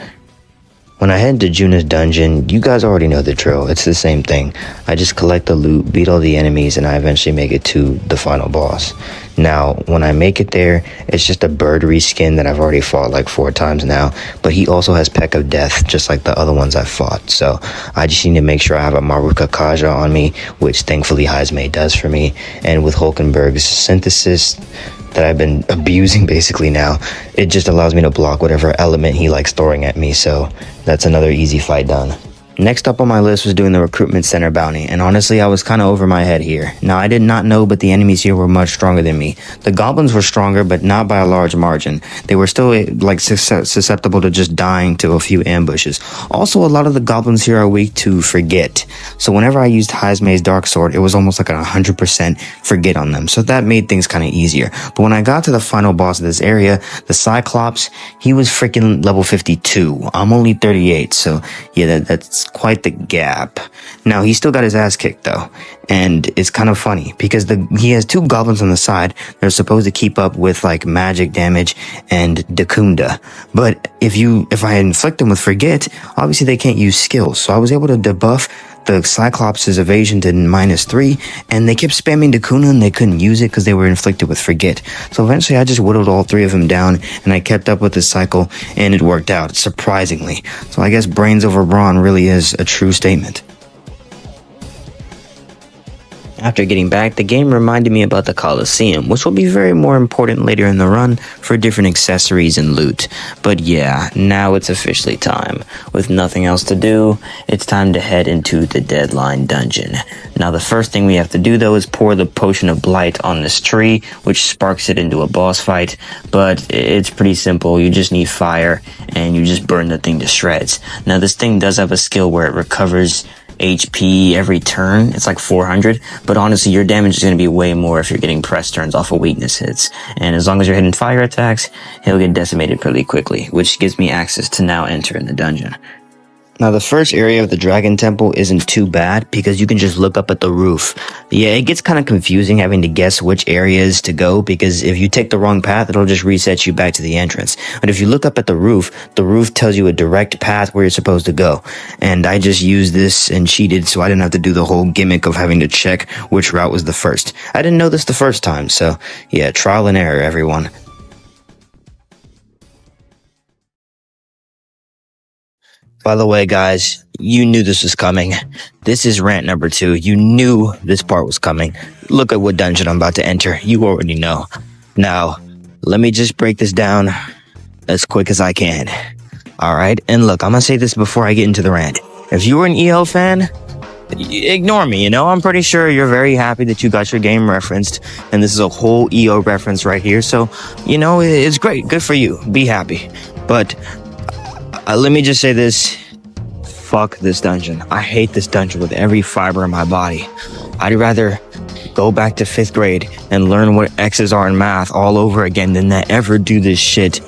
When I head to Junah's dungeon, you guys already know the drill. It's the same thing. I just collect the loot, beat all the enemies, and I eventually make it to the final boss. Now, when I make it there, it's just a bird reskin that I've already fought like 4 times now, but he also has Peck of Death, just like the other ones I've fought. So I just need to make sure I have a Maruka Kaja on me, which thankfully Heismay does for me. And with Hulkenburg's synthesis that I've been abusing basically now, it just allows me to block whatever element he likes throwing at me, so that's another easy fight done. Next up on my list was doing the recruitment center bounty, and honestly I was kind of over my head here. Now, I did not know, but the enemies here were much stronger than me. The goblins were stronger, but not by a large margin. They were still like susceptible to just dying to a few ambushes. Also, a lot of the goblins here are weak to forget, so whenever I used Heismay's dark sword, it was almost like a 100% forget on them, so that made things kind of easier. But when I got to the final boss of this area, the Cyclops, he was freaking level 52. I'm only 38, so yeah, that's quite the gap. Now, he still got his ass kicked though, and it's kind of funny because he has 2 goblins on the side. They're supposed to keep up with like magic damage and Dakunda, but if I inflict them with forget, obviously they can't use skills, so I was able to debuff the Cyclops' evasion to -3, and they kept spamming Dakunda and they couldn't use it because they were inflicted with forget. So eventually I just whittled all 3 of them down, and I kept up with the cycle, and it worked out, surprisingly. So I guess brains over brawn really is a true statement. After getting back, the game reminded me about the Colosseum, which will be very more important later in the run for different accessories and loot. But yeah, now it's officially time. With nothing else to do, it's time to head into the deadline dungeon. Now, the first thing we have to do though is pour the potion of blight on this tree, which sparks it into a boss fight. But it's pretty simple. You just need fire, and you just burn the thing to shreds. Now, this thing does have a skill where it recovers HP every turn. It's like 400, but honestly your damage is going to be way more if you're getting press turns off of weakness hits, and as long as you're hitting fire attacks, he'll get decimated pretty quickly, which gives me access to now enter in the dungeon. Now, the first area of the Dragon Temple isn't too bad because you can just look up at the roof. Yeah, it gets kind of confusing having to guess which areas to go because if you take the wrong path, it'll just reset you back to the entrance. But if you look up at the roof tells you a direct path where you're supposed to go. And I just used this and cheated, so I didn't have to do the whole gimmick of having to check which route was the first. I didn't know this the first time, so yeah, trial and error, everyone. By the way, guys, you knew this was coming. This is rant number 2. You knew this part was coming. Look at what dungeon I'm about to enter. You already know. Now, let me just break this down as quick as I can. Alright? And look, I'm gonna say this before I get into the rant. if you were an EL fan, ignore me, you know? I'm pretty sure you're very happy that you got your game referenced, and this is a whole EO reference right here, so, you know, it's great. Good for you. Be happy. But let me just say this. Fuck this dungeon. I hate this dungeon with every fiber in my body. I'd rather go back to 5th grade and learn what X's are in math all over again than to ever do this shit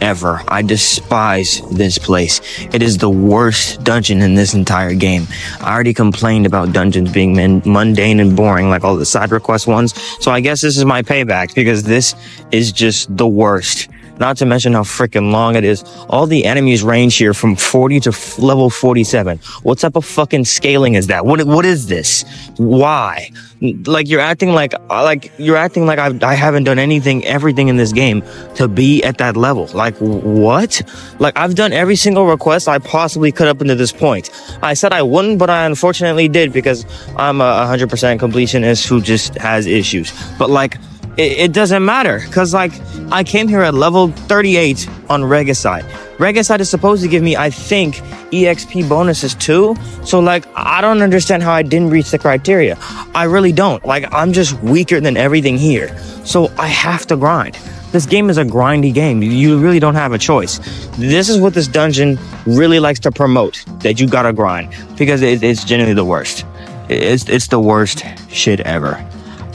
ever. I despise this place. It is the worst dungeon in this entire game. I already complained about dungeons being mundane and boring like all the side request ones, so I guess this is my payback because this is just the worst. Not to mention how freaking long it is. All the enemies range here from 40 to level 47. What type of fucking scaling is that? What is this? Why? Like you're acting like I haven't done everything in this game to be at that level. Like what? Like I've done every single request I possibly could up into this point. I said I wouldn't, but I unfortunately did because I'm a 100% completionist who just has issues. But like, it doesn't matter because like I came here at level 38 on Regicide. Regicide is supposed to give me, I think, EXP bonuses too. So like I don't understand how I didn't reach the criteria. I really don't. Like I'm just weaker than everything here. So I have to grind. This game is a grindy game. You really don't have a choice. This is what this dungeon really likes to promote, that you gotta grind because it's genuinely the worst. It's the worst shit ever.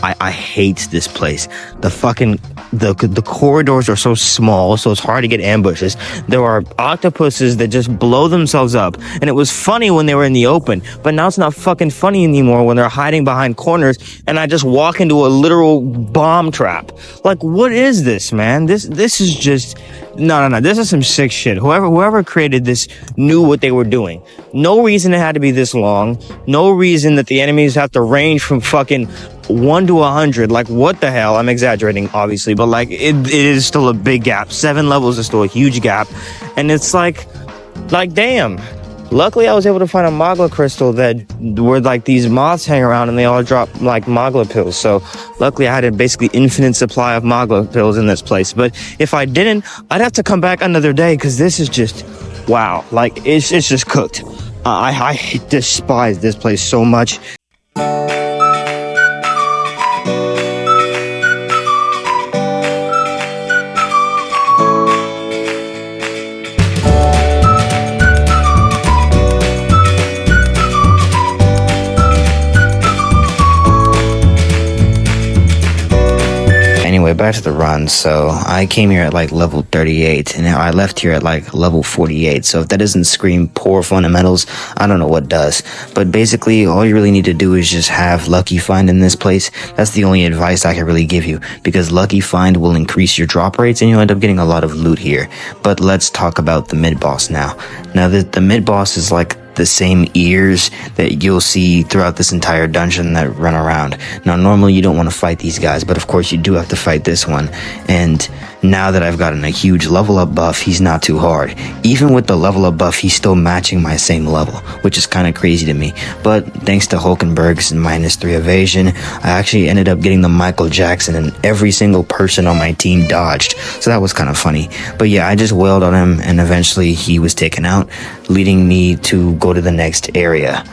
I hate this place. The corridors are so small, so it's hard to get ambushes. There are octopuses that just blow themselves up. And it was funny when they were in the open, but now it's not fucking funny anymore when they're hiding behind corners and I just walk into a literal bomb trap. Like, what is this, man? This is just... No. This is some sick shit. Whoever created this knew what they were doing. No reason it had to be this long. No reason that the enemies have to range from fucking 1 to 100. Like, what the hell? I'm exaggerating, obviously, but like, it is still a big gap. 7 levels is still a huge gap. And it's like, damn. Luckily, I was able to find a Magla crystal that where like these moths hang around and they all drop like Magla pills. So luckily, I had a basically infinite supply of Magla pills in this place. But if I didn't, I'd have to come back another day because this is just, wow. Like, it's just cooked. I despise this place so much. Anyway, back to the run. So I came here at like level 38 and now I left here at like level 48. So if that doesn't scream poor fundamentals, I don't know what does. But basically all you really need to do is just have Lucky Find in this place. That's the only advice I can really give you because Lucky Find will increase your drop rates and you'll end up getting a lot of loot here. But let's talk about the mid boss now. Now the mid boss is like the same ears that you'll see throughout this entire dungeon that run around. Now, normally you don't want to fight these guys, but of course you do have to fight this one. And now that I've gotten a huge level up buff, he's not too hard. Even with the level up buff, he's still matching my same level, which is kind of crazy to me. But thanks to Hulkenburg's -3 evasion, I actually ended up getting the Michael Jackson and every single person on my team dodged. So that was kind of funny. But yeah, I just wailed on him and eventually he was taken out, leading me to go to the next area.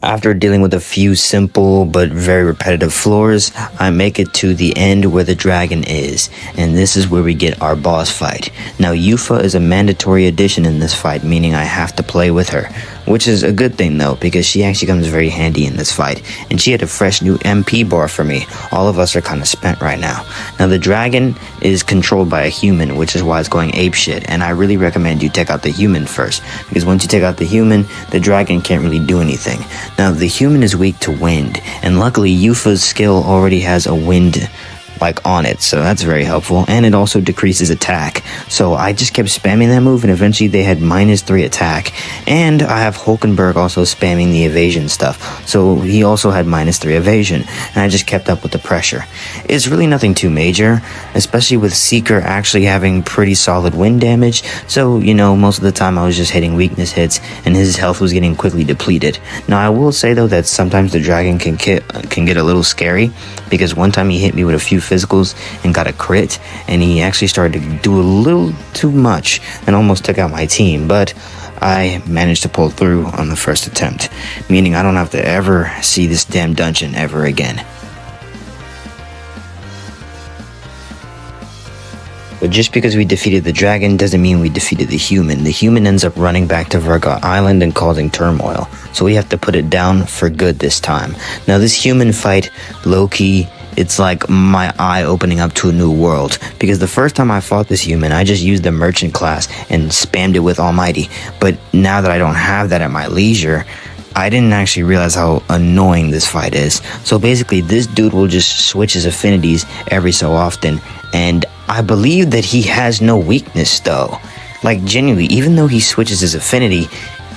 After dealing with a few simple but very repetitive floors, I make it to the end where the dragon is, and this is where we get our boss fight. Now, Eupha is a mandatory addition in this fight, meaning I have to play with her, which is a good thing though, because she actually comes very handy in this fight, and she had a fresh new MP bar for me. All of us are kind of spent right now. Now, the dragon is controlled by a human, which is why it's going apeshit, and I really recommend you take out the human first, because once you take out the human, the dragon can't really do anything. Now, the human is weak to wind, and luckily Eupha's skill already has a wind like on it, so that's very helpful, and it also decreases attack. So I just kept spamming that move, and eventually they had -3 attack, and I have Hulkenburg also spamming the evasion stuff, so he also had -3 evasion, and I just kept up with the pressure. It's really nothing too major, especially with Seeker actually having pretty solid wind damage, so you know, most of the time I was just hitting weakness hits, and his health was getting quickly depleted. Now I will say though that sometimes the dragon can get a little scary, because one time he hit me with a few physicals and got a crit, and he actually started to do a little too much and almost took out my team. But I managed to pull through on the first attempt, meaning I don't have to ever see this damn dungeon ever again. But just because we defeated the dragon doesn't mean we defeated the human. The human ends up running back to Virga Island and causing turmoil. So we have to put it down for good this time. Now this human fight, low-key, it's like my eye opening up to a new world. Because the first time I fought this human, I just used the merchant class and spammed it with Almighty. But now that I don't have that at my leisure, I didn't actually realize how annoying this fight is. So basically, this dude will just switch his affinities every so often, and I believe that he has no weakness though. Like genuinely, even though he switches his affinity,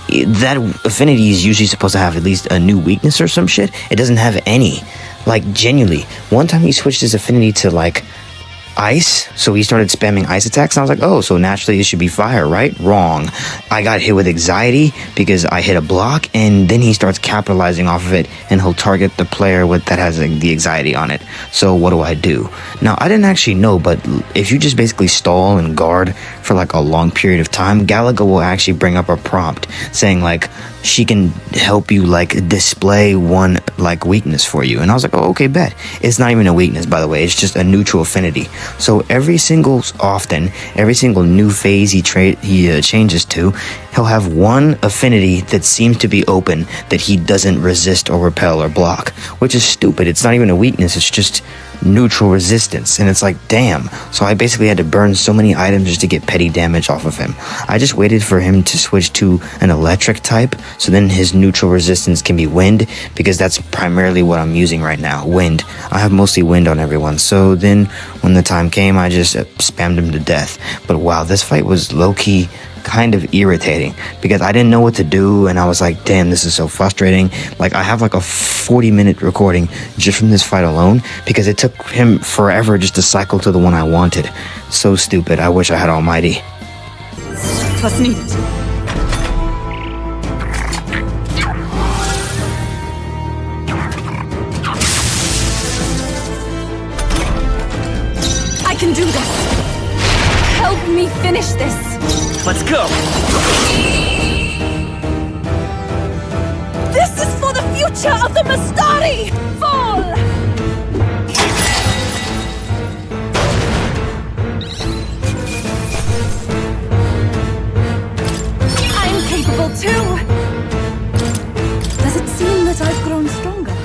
that affinity is usually supposed to have at least a new weakness or some shit. It doesn't have any. Like genuinely, one time he switched his affinity to like ice, so he started spamming ice attacks, and I was like, oh, so naturally it should be fire, right? Wrong. I got hit with anxiety because I hit a block, and then he starts capitalizing off of it, and he'll target the player with that has like, the anxiety on it. So what do? Now, I didn't actually know, but if you just basically stall and guard for like a long period of time, Galaga will actually bring up a prompt saying like, she can help you like display one like weakness for you. And I was like, oh, okay, bet. It's not even a weakness, by the way. It's just a neutral affinity. So every single new phase he changes to, he'll have one affinity that seems to be open that he doesn't resist or repel or block, which is stupid. It's not even a weakness. It's just neutral resistance, and it's like, damn. So I basically had to burn so many items just to get petty damage off of him. I just waited for him to switch to an electric type, so then his neutral resistance can be wind, because that's primarily what I'm using right now, wind. I have mostly wind on everyone, so then when the time came, I just spammed him to death. But wow, this fight was low-key kind of irritating because I didn't know what to do, and I was like, damn, this is so frustrating. Like, I have like a 40-minute recording just from this fight alone because it took him forever just to cycle to the one I wanted. So stupid. I wish I had Almighty. Was needed. I can do this. Help me finish this. Let's go! This is for the future of the Mastari! Fall! I'm capable too! Does it seem that I've grown stronger?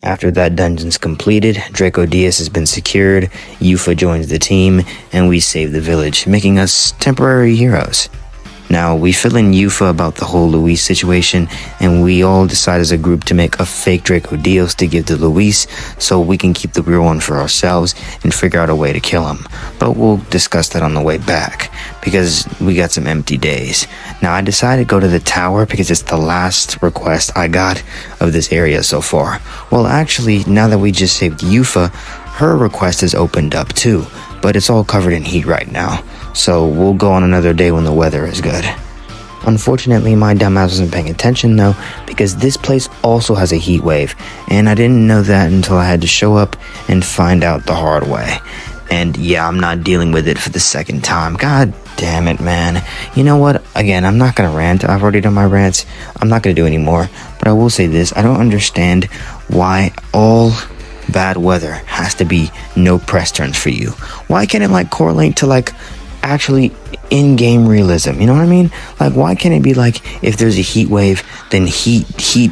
After that dungeon's completed, Draco Diaz has been secured, Eupha joins the team, and we save the village, making us temporary heroes. Now, we fill in Eupha about the whole Louise situation, and we all decide as a group to make a fake Draco Diaz to give to Louise, so we can keep the real one for ourselves and figure out a way to kill him. But we'll discuss that on the way back, because we got some empty days. Now, I decided to go to the tower because it's the last request I got of this area so far. Well, actually, now that we just saved Eupha, her request is opened up too, but it's all covered in heat right now. So we'll go on another day when the weather is good. Unfortunately, my dumbass wasn't paying attention though, because this place also has a heat wave, and I didn't know that until I had to show up and find out the hard way. And yeah, I'm not dealing with it for the second time. God damn it, man. You know what? Again, I'm not gonna rant. I've already done my rants. I'm not gonna do any more. But I will say this. I don't understand why all bad weather has to be no press turns for you. Why can't it like correlate to like actually in-game realism? You know what I mean? Like, why can't it be like, if there's a heat wave, then heat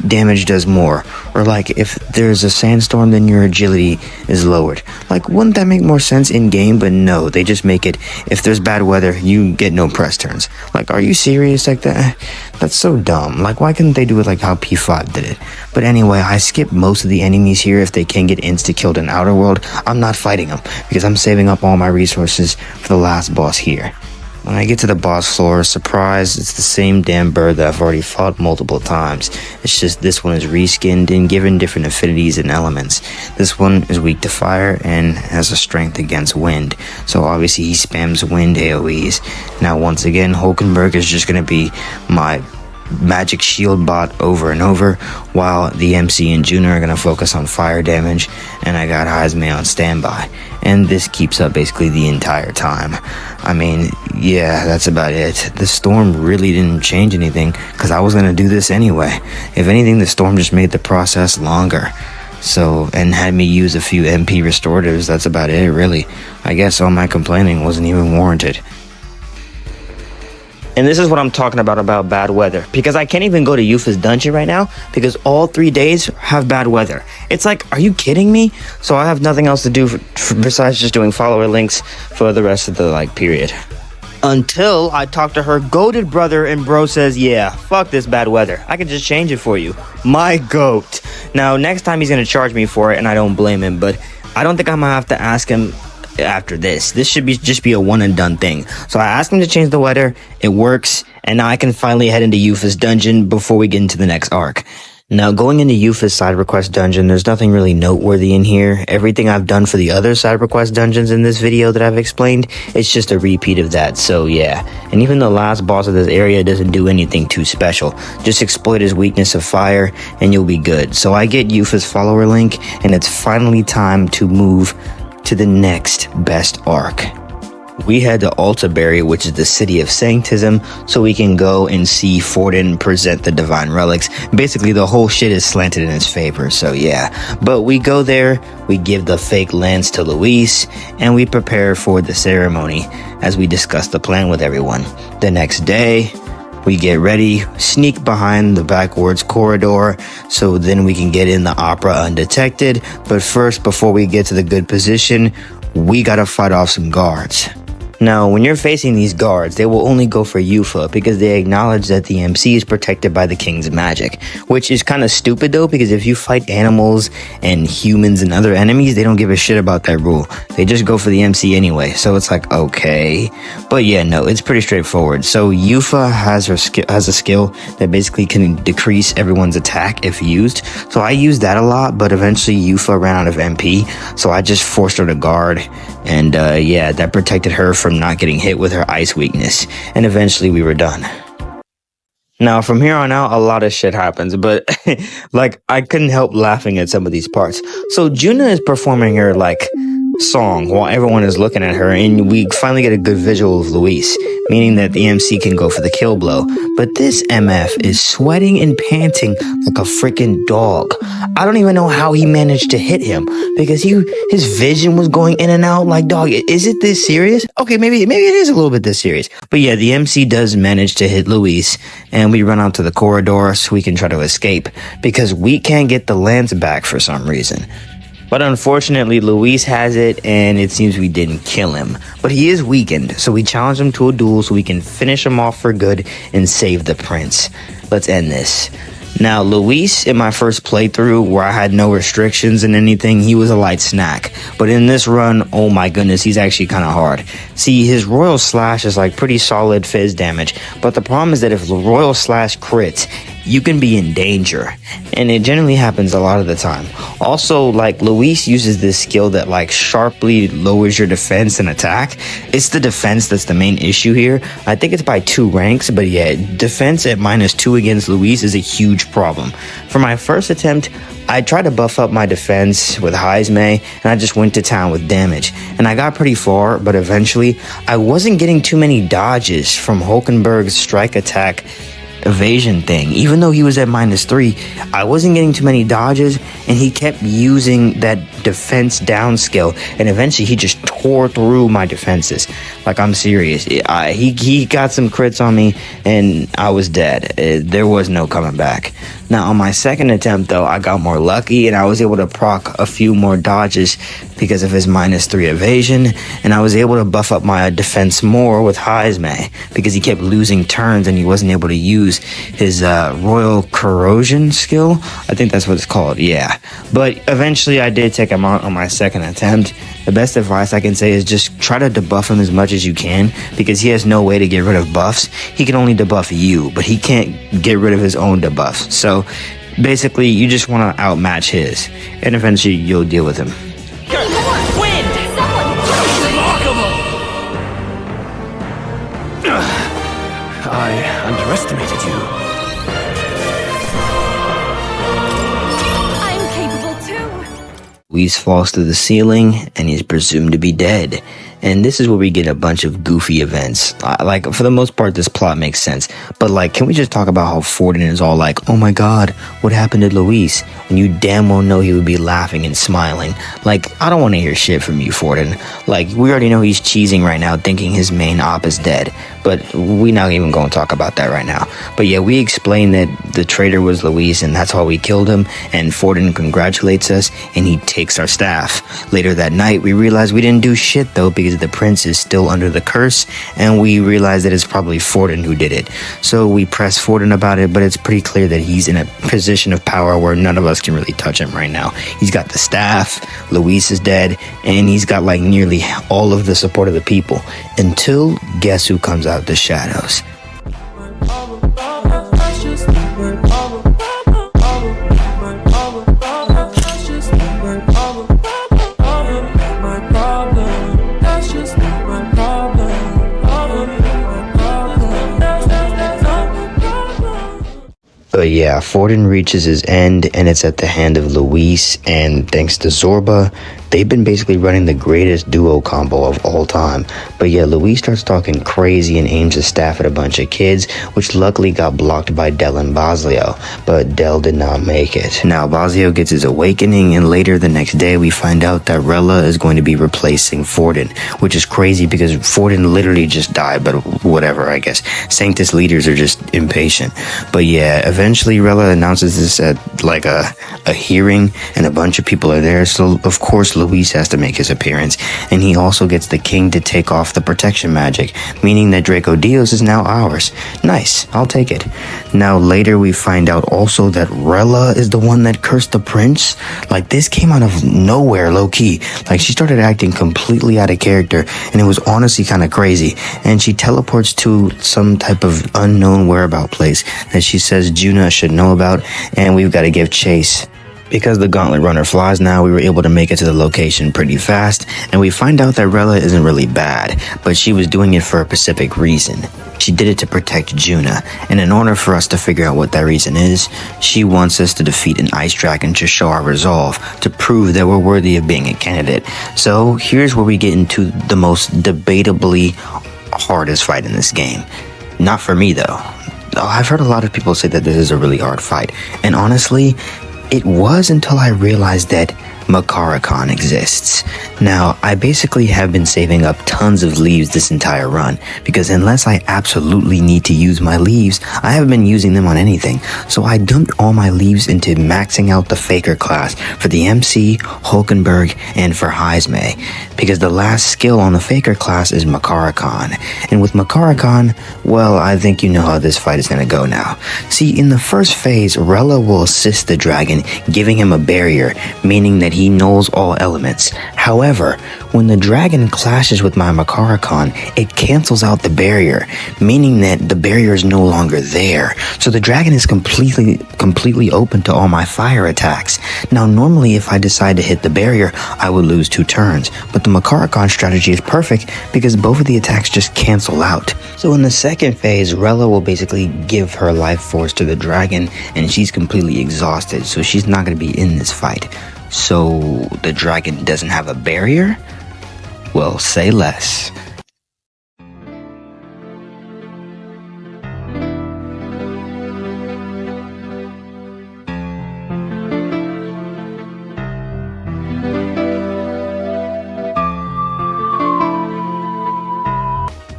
damage does more? Or like, if there's a sandstorm, then your agility is lowered. Like, wouldn't that make more sense in-game? But no, they just make it, if there's bad weather, you get no press turns. Like, are you serious? Like, that's so dumb. Like, why couldn't they do it like how P5 did it? But anyway, I skipped most of the enemies here. If they can get insta-killed in Outer World, I'm not fighting them, because I'm saving up all my resources for the last boss here. When I get to the boss floor, surprise, it's the same damn bird that I've already fought multiple times. It's just this one is reskinned and given different affinities and elements. This one is weak to fire and has a strength against wind. So obviously he spams wind AoEs. Now once again, Hulkenburg is just going to be my magic shield bot over and over, while the MC and Junah are going to focus on fire damage, and I got Heismay on standby. And this keeps up basically the entire time. I mean, yeah, that's about it. The storm really didn't change anything, because I was going to do this anyway. If anything, the storm just made the process longer. So, and had me use a few MP restoratives, that's about it, really. I guess all my complaining wasn't even warranted. And this is what I'm talking about bad weather. Because I can't even go to Eupha's dungeon right now, because all 3 days have bad weather. It's like, are you kidding me? So I have nothing else to do besides just doing follower links for the rest of the, period. Until I talk to her goated brother and bro says, yeah, fuck this bad weather. I can just change it for you. My goat. Now, next time he's going to charge me for it, and I don't blame him, but I don't think I'm going to have to ask him after this. This should just be a one and done thing. So I asked him to change the weather. It works. And now I can finally head into Eupha's dungeon before we get into the next arc. Now, going into Eupha's side request dungeon, there's nothing really noteworthy in here. Everything I've done for the other side request dungeons in this video that I've explained, it's just a repeat of that, so yeah. And even the last boss of this area doesn't do anything too special. Just exploit his weakness of fire, and you'll be good. So I get Eupha's follower link, and it's finally time to move to the next best arc. We head to Altaberry, which is the city of Sanctism, so we can go and see Forden present the divine relics. Basically, the whole shit is slanted in his favor, so yeah. But we go there, we give the fake lance to Louise, and we prepare for the ceremony as we discuss the plan with everyone. The next day, we get ready, sneak behind the backwards corridor, so then we can get in the opera undetected. But first, before we get to the good position, we gotta fight off some guards. Now, when you're facing these guards, they will only go for Eupha because they acknowledge that the MC is protected by the King's magic, which is kind of stupid though, because if you fight animals and humans and other enemies, they don't give a shit about that rule. They just go for the MC anyway, so it's like, okay. But yeah, no, it's pretty straightforward. So Eupha has a skill that basically can decrease everyone's attack if used. So I used that a lot, but eventually Eupha ran out of MP, so I just forced her to guard. And yeah, that protected her from not getting hit with her ice weakness. And eventually we were done. Now, from here on out, a lot of shit happens, but I couldn't help laughing at some of these parts. So Junah is performing her song while everyone is looking at her, and we finally get a good visual of Louise, meaning that the MC can go for the kill blow. But this MF is sweating and panting like a freaking dog. I don't even know how he managed to hit him, because his vision was going in and out like, dog, is it this serious? Okay, maybe it is a little bit this serious. But yeah, the MC does manage to hit Louise, and we run out to the corridor so we can try to escape, because we can't get the lance back for some reason. But unfortunately, Louise has it, and it seems we didn't kill him. But he is weakened, so we challenge him to a duel so we can finish him off for good and save the prince. Let's end this. Now, Louise, in my first playthrough, where I had no restrictions and anything, he was a light snack. But in this run, oh my goodness, he's actually kind of hard. See, his Royal Slash is pretty solid fizz damage, but the problem is that if the Royal Slash crits, you can be in danger, and it generally happens a lot of the time. Also, Louise uses this skill that sharply lowers your defense and attack. It's the defense that's the main issue here. I think it's by 2 ranks, but yeah, defense at -2 against Louise is a huge problem. For my first attempt, I tried to buff up my defense with Heismay, and I just went to town with damage. And I got pretty far, but eventually, I wasn't getting too many dodges from Hulkenburg's strike attack evasion thing. Even though he was at -3, I wasn't getting too many dodges, and he kept using that defense down skill, and eventually he just tore through my defenses. I'm serious. He got some crits on me, and I was dead. There was no coming back. Now, on my second attempt, though, I got more lucky, and I was able to proc a few more dodges because of his -3 evasion, and I was able to buff up my defense more with Heismay because he kept losing turns and he wasn't able to use his Royal Corrosion skill. I think that's what it's called, yeah. But eventually, I did take him out on my second attempt. The best advice I can say is just try to debuff him as much as you can, because he has no way to get rid of buffs. He can only debuff you, but he can't get rid of his own debuffs. So basically, you just want to outmatch his, and eventually you'll deal with him. Wind! Remarkable! I underestimated you. Louise falls through the ceiling and is presumed to be dead. And this is where we get a bunch of goofy events. Like, for the most part, this plot makes sense. But, like, can we just talk about how Forden is all like, oh my god, what happened to Louise? When you damn well know he would be laughing and smiling. Like, I don't want to hear shit from you, Forden. Like, we already know he's cheesing right now, thinking his main op is dead. But we not even going to talk about that right now. But yeah, we explained that the traitor was Louise, and that's why we killed him. And Forden congratulates us, and he takes our staff. Later that night, we realize we didn't do shit, though, because the prince is still under the curse, and we realize that it's probably Forden who did it. So we press Forden about it, but it's pretty clear that he's in a position of power where none of us can really touch him right now. He's got the staff, Louise is dead, and he's got like nearly all of the support of the people. Until, guess who comes out of the shadows? But yeah, Forden reaches his end, and it's at the hand of Louise, and thanks to Zorba, they've been basically running the greatest duo combo of all time. But yeah, Louise starts talking crazy and aims a staff at a bunch of kids, which luckily got blocked by Del and Basilio, but Del did not make it. Now, Basilio gets his awakening, and later the next day we find out that Rella is going to be replacing Forden, which is crazy because Forden literally just died, but whatever, I guess. Sanctus leaders are just impatient. But yeah, eventually Rella announces this at like a hearing, and a bunch of people are there, so of course Louise has to make his appearance, and he also gets the king to take off the protection magic, meaning that Draco Dios is now ours. Nice, I'll take it. Now later we find out also that Rella is the one that cursed the prince. Like, this came out of nowhere, low-key. Like, she started acting completely out of character, and it was honestly kind of crazy, and she teleports to some type of unknown whereabout place that she says Junah should know about, and we've got to give chase. Because the gauntlet runner flies now, we were able to make it to the location pretty fast, and we find out that Rella isn't really bad, but she was doing it for a specific reason. She did it to protect Junah, and in order for us to figure out what that reason is, she wants us to defeat an ice dragon to show our resolve, to prove that we're worthy of being a candidate. So here's where we get into the most debatably hardest fight in this game. Not for me though. I've heard a lot of people say that this is a really hard fight, and honestly, it was until I realized that Makara-Khan exists. Now, I basically have been saving up tons of leaves this entire run, because unless I absolutely need to use my leaves, I haven't been using them on anything. So I dumped all my leaves into maxing out the Faker class for the MC, Hulkenburg, and for Heismay, because the last skill on the Faker class is Makara-Khan. And with Makara-Khan, well, I think you know how this fight is going to go now. See, in the first phase, Rella will assist the dragon, giving him a barrier, meaning that he knows all elements. However, when the dragon clashes with my Makara-Khan, it cancels out the barrier, meaning that the barrier is no longer there. So the dragon is completely open to all my fire attacks. Now, normally if I decide to hit the barrier, I would lose 2 turns, but the Makara-Khan strategy is perfect because both of the attacks just cancel out. So in the second phase, Rella will basically give her life force to the dragon, and she's completely exhausted, so she's not going to be in this fight. So the dragon doesn't have a barrier? Well, say less.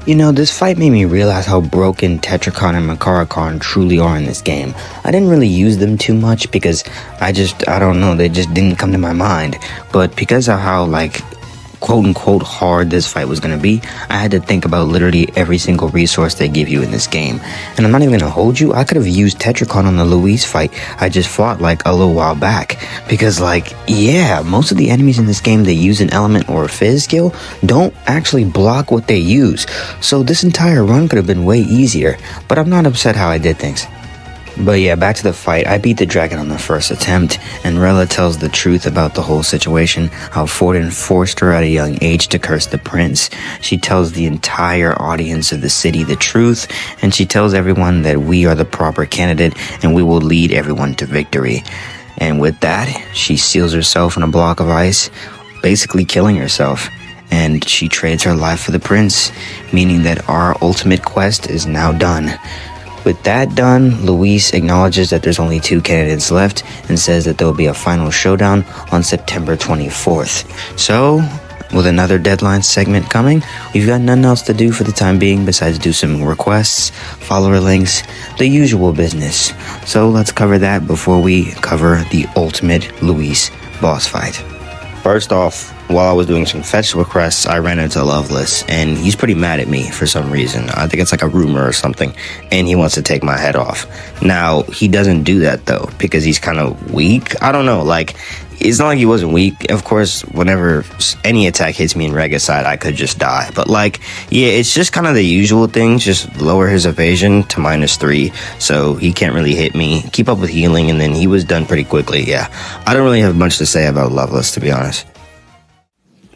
You know, this fight made me realize how broken Tetracon and Makara-Khan truly are in this game. I didn't really use them too much because I don't know, they just didn't come to my mind. But because of how, like, quote-unquote hard this fight was going to be, I had to think about literally every single resource they give you in this game. And I'm not even going to hold you, I could have used Tetracon on the Louise fight I just fought like a little while back. Because like, yeah, most of the enemies in this game that use an element or a fizz skill don't actually block what they use. So this entire run could have been way easier, but I'm not upset how I did things. But yeah, back to the fight. I beat the dragon on the first attempt, and Rella tells the truth about the whole situation, how Forden forced her at a young age to curse the prince. She tells the entire audience of the city the truth, and she tells everyone that we are the proper candidate and we will lead everyone to victory. And with that, she seals herself in a block of ice, basically killing herself. And she trades her life for the prince, meaning that our ultimate quest is now done. With that done, Louise acknowledges that there's only 2 candidates left and says that there will be a final showdown on September 24th. So, with another deadline segment coming, we've got nothing else to do for the time being besides do some requests, follower links, the usual business. So let's cover that before we cover the ultimate Louise boss fight. First off, while I was doing some fetch requests, I ran into Loveless, and he's pretty mad at me for some reason. I think it's like a rumor or something, and he wants to take my head off. Now, he doesn't do that, though, because he's kind of weak. I don't know, like, it's not like he wasn't weak. Of course, whenever any attack hits me in Regicide, I could just die. But, like, yeah, it's just kind of the usual things. Just lower his evasion to -3, so he can't really hit me. Keep up with healing, and then he was done pretty quickly, yeah. I don't really have much to say about Loveless, to be honest.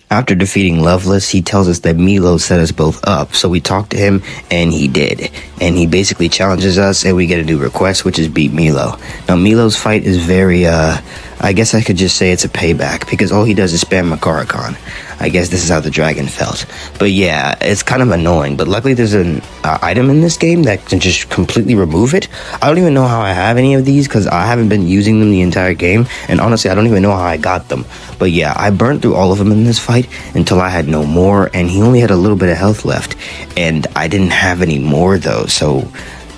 After defeating Loveless, he tells us that Milo set us both up, so we talked to him, and he did. And he basically challenges us, and we get a new request, which is beat Milo. Now, Milo's fight is very, I guess I could just say it's a payback, because all he does is spam Makaracon. I guess this is how the dragon felt. But yeah, it's kind of annoying, but luckily there's an item in this game that can just completely remove it. I don't even know how I have any of these, because I haven't been using them the entire game, and honestly, I don't even know how I got them. But yeah, I burned through all of them in this fight until I had no more, and he only had a little bit of health left, and I didn't have any more though, so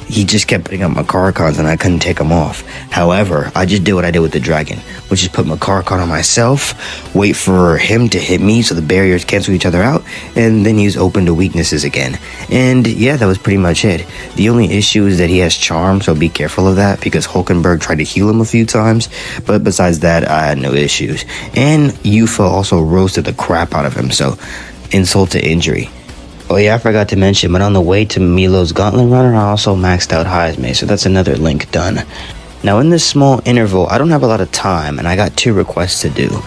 he just kept putting up Makaracons and I couldn't take them off. However, I just did what I did with the dragon, which is put Makaracon on myself, wait for him to hit me so the barriers cancel each other out, and then use open to weaknesses again. And yeah, that was pretty much it. The only issue is that he has charm, so be careful of that, because Hulkenburg tried to heal him a few times, but besides that, I had no issues. And Eupha also roasted the crap out of him, so insult to injury. Oh yeah, I forgot to mention, but on the way to Milo's Gauntlet Runner, I also maxed out Heismay, so that's another link done. Now in this small interval, I don't have a lot of time, and I got 2 requests to do,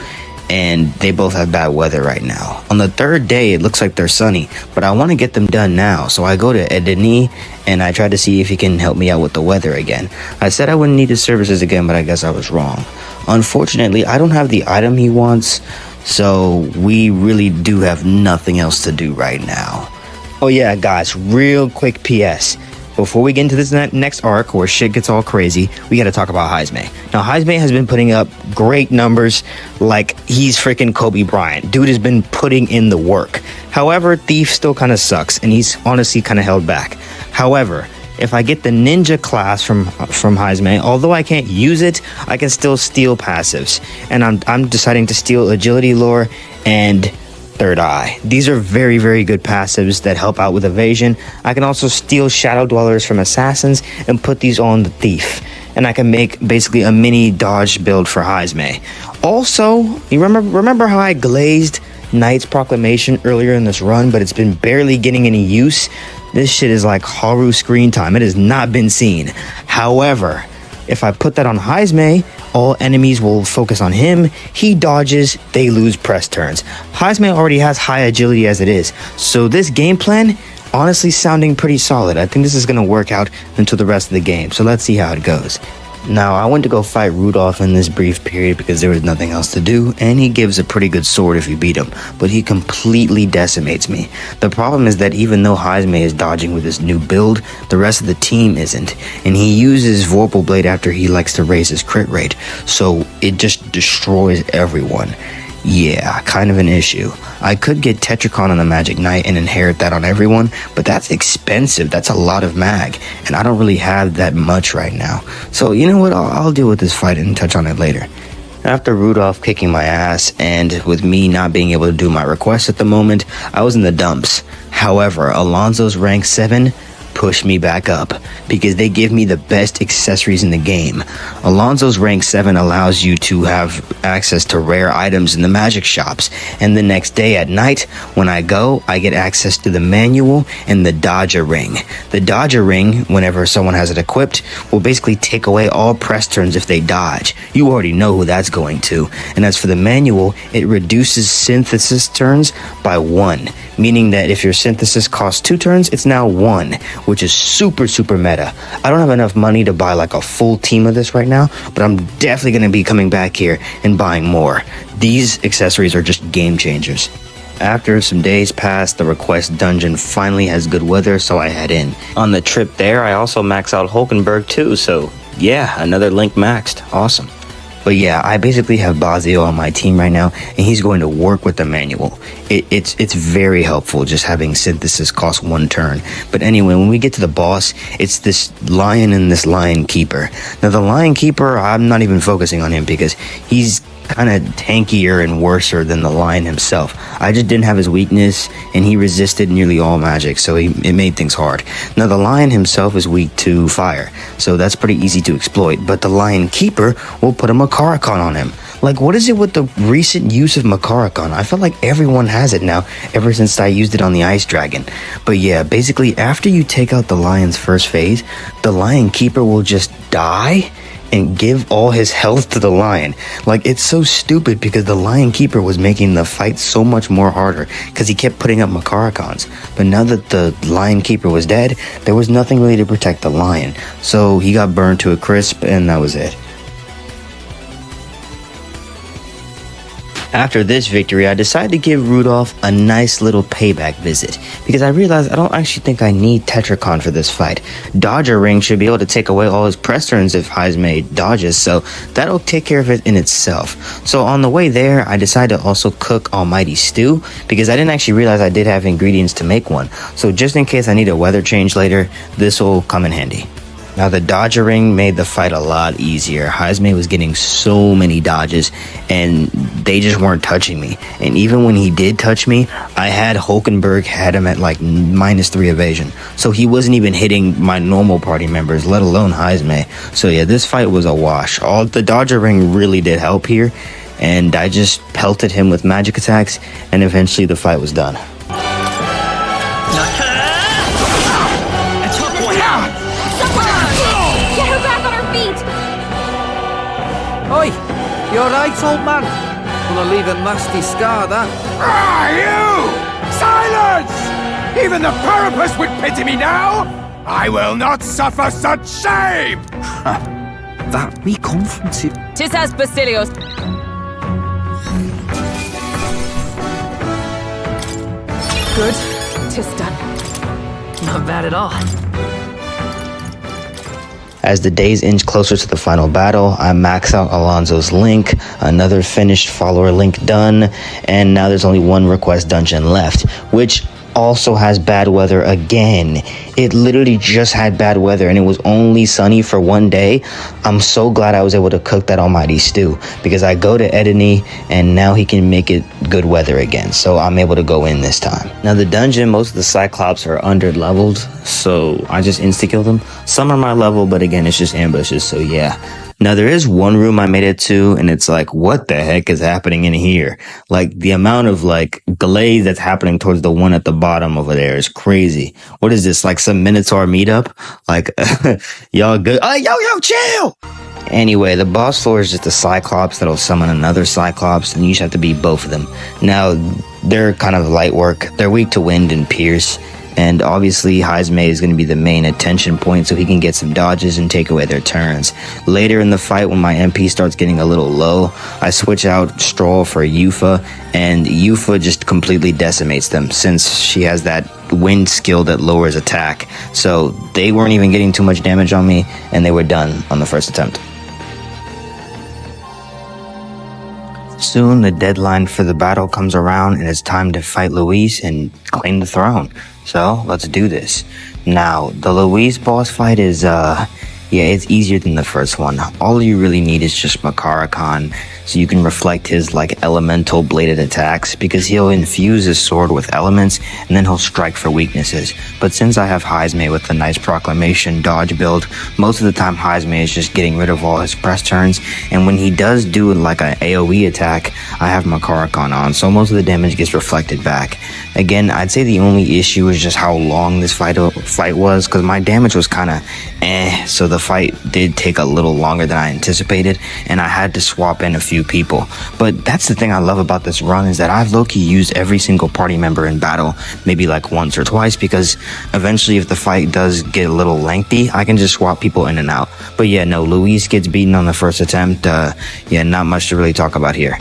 and they both have bad weather right now. On the 3rd day, it looks like they're sunny, but I want to get them done now, so I go to Edeni, and I try to see if he can help me out with the weather again. I said I wouldn't need his services again, but I guess I was wrong. Unfortunately, I don't have the item he wants, so we really do have nothing else to do right now. Oh yeah, guys, real quick PS. Before we get into this next arc where shit gets all crazy, we gotta talk about Heismay. Now, Heismay has been putting up great numbers like he's freaking Kobe Bryant. Dude has been putting in the work. However, Thief still kind of sucks, and he's honestly kind of held back. However, if I get the ninja class from Heismay, although I can't use it, I can still steal passives. And I'm deciding to steal agility lore and third eye. These are very, very good passives that help out with evasion. I can also steal shadow dwellers from assassins and put these on the thief. And I can make basically a mini dodge build for Heismay. Also, you remember how I glazed Knight's Proclamation earlier in this run, but it's been barely getting any use? This shit is like Haru screen time. It has not been seen. However, if I put that on Heismay, all enemies will focus on him. He dodges, they lose press turns. Heismay already has high agility as it is, so this game plan, honestly sounding pretty solid. I think this is going to work out until the rest of the game, so let's see how it goes. Now, I went to go fight Rudolph in this brief period because there was nothing else to do, and he gives a pretty good sword if you beat him, but he completely decimates me. The problem is that even though Heismay is dodging with his new build, the rest of the team isn't, and he uses Vorpal Blade after he likes to raise his crit rate, so it just destroys everyone. Yeah, kind of an issue. I could get Tetracon on the Magic Knight and inherit that on everyone, but that's expensive. That's a lot of mag, and I don't really have that much right now. So you know what, I'll deal with this fight and touch on it later. After Rudolph kicking my ass, and with me not being able to do my request at the moment, I was in the dumps. However, Alonso's rank 7 push me back up because they give me the best accessories in the game. Alonso's rank 7 allows you to have access to rare items in the magic shops, and the next day at night when I go, I get access to the manual and the Dodger ring. The Dodger ring, whenever someone has it equipped, will basically take away all press turns if they dodge. You already know who that's going to. And as for the manual, it reduces synthesis turns by 1, meaning that if your synthesis costs 2 turns, it's now 1, which is super meta. I don't have enough money to buy like a full team of this right now, but I'm definitely going to be coming back here and buying more. These accessories are just game changers. After some days pass, the request dungeon finally has good weather, so I head in. On the trip there, I also max out Hulkenburg too, so yeah, another link maxed. Awesome. But yeah, I basically have Basilio on my team right now, and he's going to work with the manual. It's very helpful just having synthesis cost 1 turn. But anyway, when we get to the boss, it's this lion and this lion keeper. Now the lion keeper, I'm not even focusing on him because he's kind of tankier and worser than the lion himself. I just didn't have his weakness, and he resisted nearly all magic, so it made things hard. Now the lion himself is weak to fire, so that's pretty easy to exploit, but the lion keeper will put a Makarakan on him. Like, what is it with the recent use of Makarakan? I feel like everyone has it now, ever since I used it on the ice dragon. But yeah, basically after you take out the lion's first phase, the lion keeper will just die and give all his health to the lion. Like, it's so stupid because the lion keeper was making the fight so much more harder because he kept putting up Makarakans. But now that the lion keeper was dead, there was nothing really to protect the lion. So he got burned to a crisp, and that was it. After this victory, I decided to give Rudolph a nice little payback visit, because I realized I don't actually think I need Tetracon for this fight. Dodger Ring should be able to take away all his press turns if Heismay dodges, so that'll take care of it in itself. So on the way there, I decided to also cook Almighty Stew, because I didn't actually realize I did have ingredients to make one. So just in case I need a weather change later, this will come in handy. Now the Dodger Ring made the fight a lot easier. Heismay was getting so many dodges, and they just weren't touching me. And even when he did touch me, I had Hulkenburg had him at like -3 evasion. So he wasn't even hitting my normal party members, let alone Heismay. So yeah, this fight was a wash. All the Dodger Ring really did help here, and I just pelted him with magic attacks, and eventually the fight was done. Oi, you alright, old man? Gonna leave a nasty scar, that. Ah, you! Silence! Even the Parapus would pity me now! I will not suffer such shame! That we come from to... Tis as Basilio's. Good. Tis done. Not bad at all. As the days inch closer to the final battle, I max out Alonso's link, another finished follower link done, and now there's only one request dungeon left, which also has bad weather again. It literally just had bad weather, and it was only sunny for 1 day. I'm so glad I was able to cook that Almighty Stew, because I go to Edney, and now he can make it good weather again, so I'm able to go in this time. Now the dungeon, most of the Cyclops are under leveled, so I just insta-kill them. Some are my level, but again, it's just ambushes, so yeah. Now there is one room I made it to, and it's like, what the heck is happening in here? Like, the amount of like glaze that's happening towards the one at the bottom over there is crazy. What is this, like some Minotaur meetup? Like, y'all good? Yo, chill! Anyway, the boss floor is just a Cyclops that'll summon another Cyclops, and you just have to beat both of them. Now, they're kind of light work. They're weak to wind and pierce. And obviously, Heismay is going to be the main attention point so he can get some dodges and take away their turns. Later in the fight, when my MP starts getting a little low, I switch out Strohl for Eupha, and Eupha just completely decimates them since she has that wind skill that lowers attack. So they weren't even getting too much damage on me, and they were done on the first attempt. Soon, the deadline for the battle comes around, and it's time to fight Louise and claim the throne. So, let's do this. Now, the Louise boss fight is, it's easier than the first one. All you really need is just Makarakan, so you can reflect his, like, elemental bladed attacks, because he'll infuse his sword with elements, and then he'll strike for weaknesses. But since I have Heismay with the nice proclamation dodge build, most of the time Heismay is just getting rid of all his press turns, and when he does do, like, an AoE attack, I have Makarakan on, so most of the damage gets reflected back. Again, I'd say the only issue is just how long this fight was, because my damage was kind of so the fight did take a little longer than I anticipated, and I had to swap in a few few people. But that's the thing I love about this run, is that I've low-key used every single party member in battle, maybe like once or twice, because eventually if the fight does get a little lengthy, I can just swap people in and out. But yeah, no, Louise gets beaten on the first attempt. Yeah, not much to really talk about here.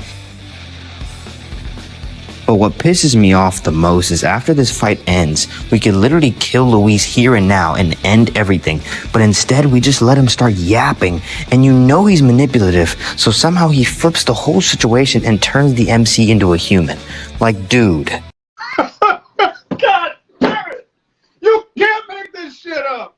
But what pisses me off the most is after this fight ends, we could literally kill Louise here and now and end everything. But instead, we just let him start yapping. And you know he's manipulative, so somehow he flips the whole situation and turns the MC into a human. Like, dude. God damn it! You can't make this shit up!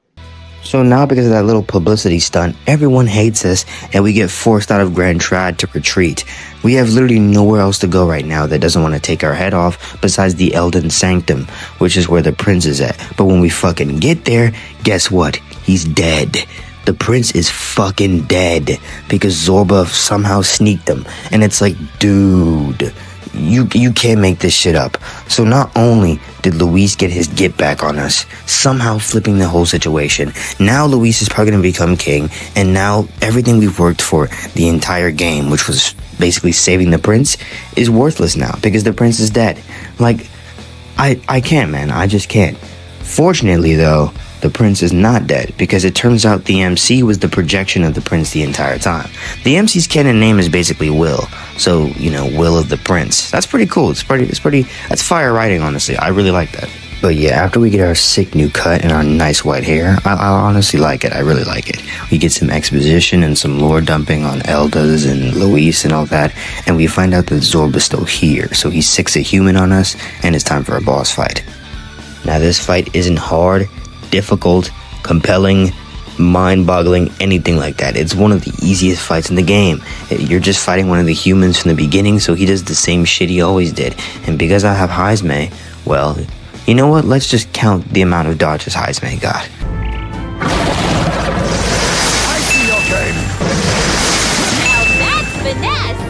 So now, because of that little publicity stunt, everyone hates us and we get forced out of Grand Trad to retreat. We have literally nowhere else to go right now that doesn't want to take our head off besides the Elden Sanctum, which is where the prince is at. But when we fucking get there, guess what? He's dead. The prince is fucking dead because Zorba somehow sneaked him. And it's like, dude, you can't make this shit up. So not only did Louise get his get back on us, somehow flipping the whole situation, now Louise is probably going to become king, and now everything we've worked for the entire game, which was basically saving the prince, is worthless now because the prince is dead. Like, I can't, man. I just can't. Fortunately, though, the prince is not dead because it turns out the MC was the projection of the prince the entire time. The MC's canon name is basically Will. So, you know, Will of the Prince. That's pretty cool. That's fire writing, honestly. I really like that. But yeah, after we get our sick new cut and our nice white hair, I honestly like it. I really like it. We get some exposition and some lore dumping on Eldas and Louise and all that, and we find out that Zorba's still here. So he sicks a human on us, and it's time for a boss fight. Now this fight isn't hard, difficult, compelling, mind-boggling, anything like that. It's one of the easiest fights in the game. You're just fighting one of the humans from the beginning, so he does the same shit he always did. And because I have Heismay, well, you know what? Let's just count the amount of dodges Heismay got. I see your game! Now that's finesse!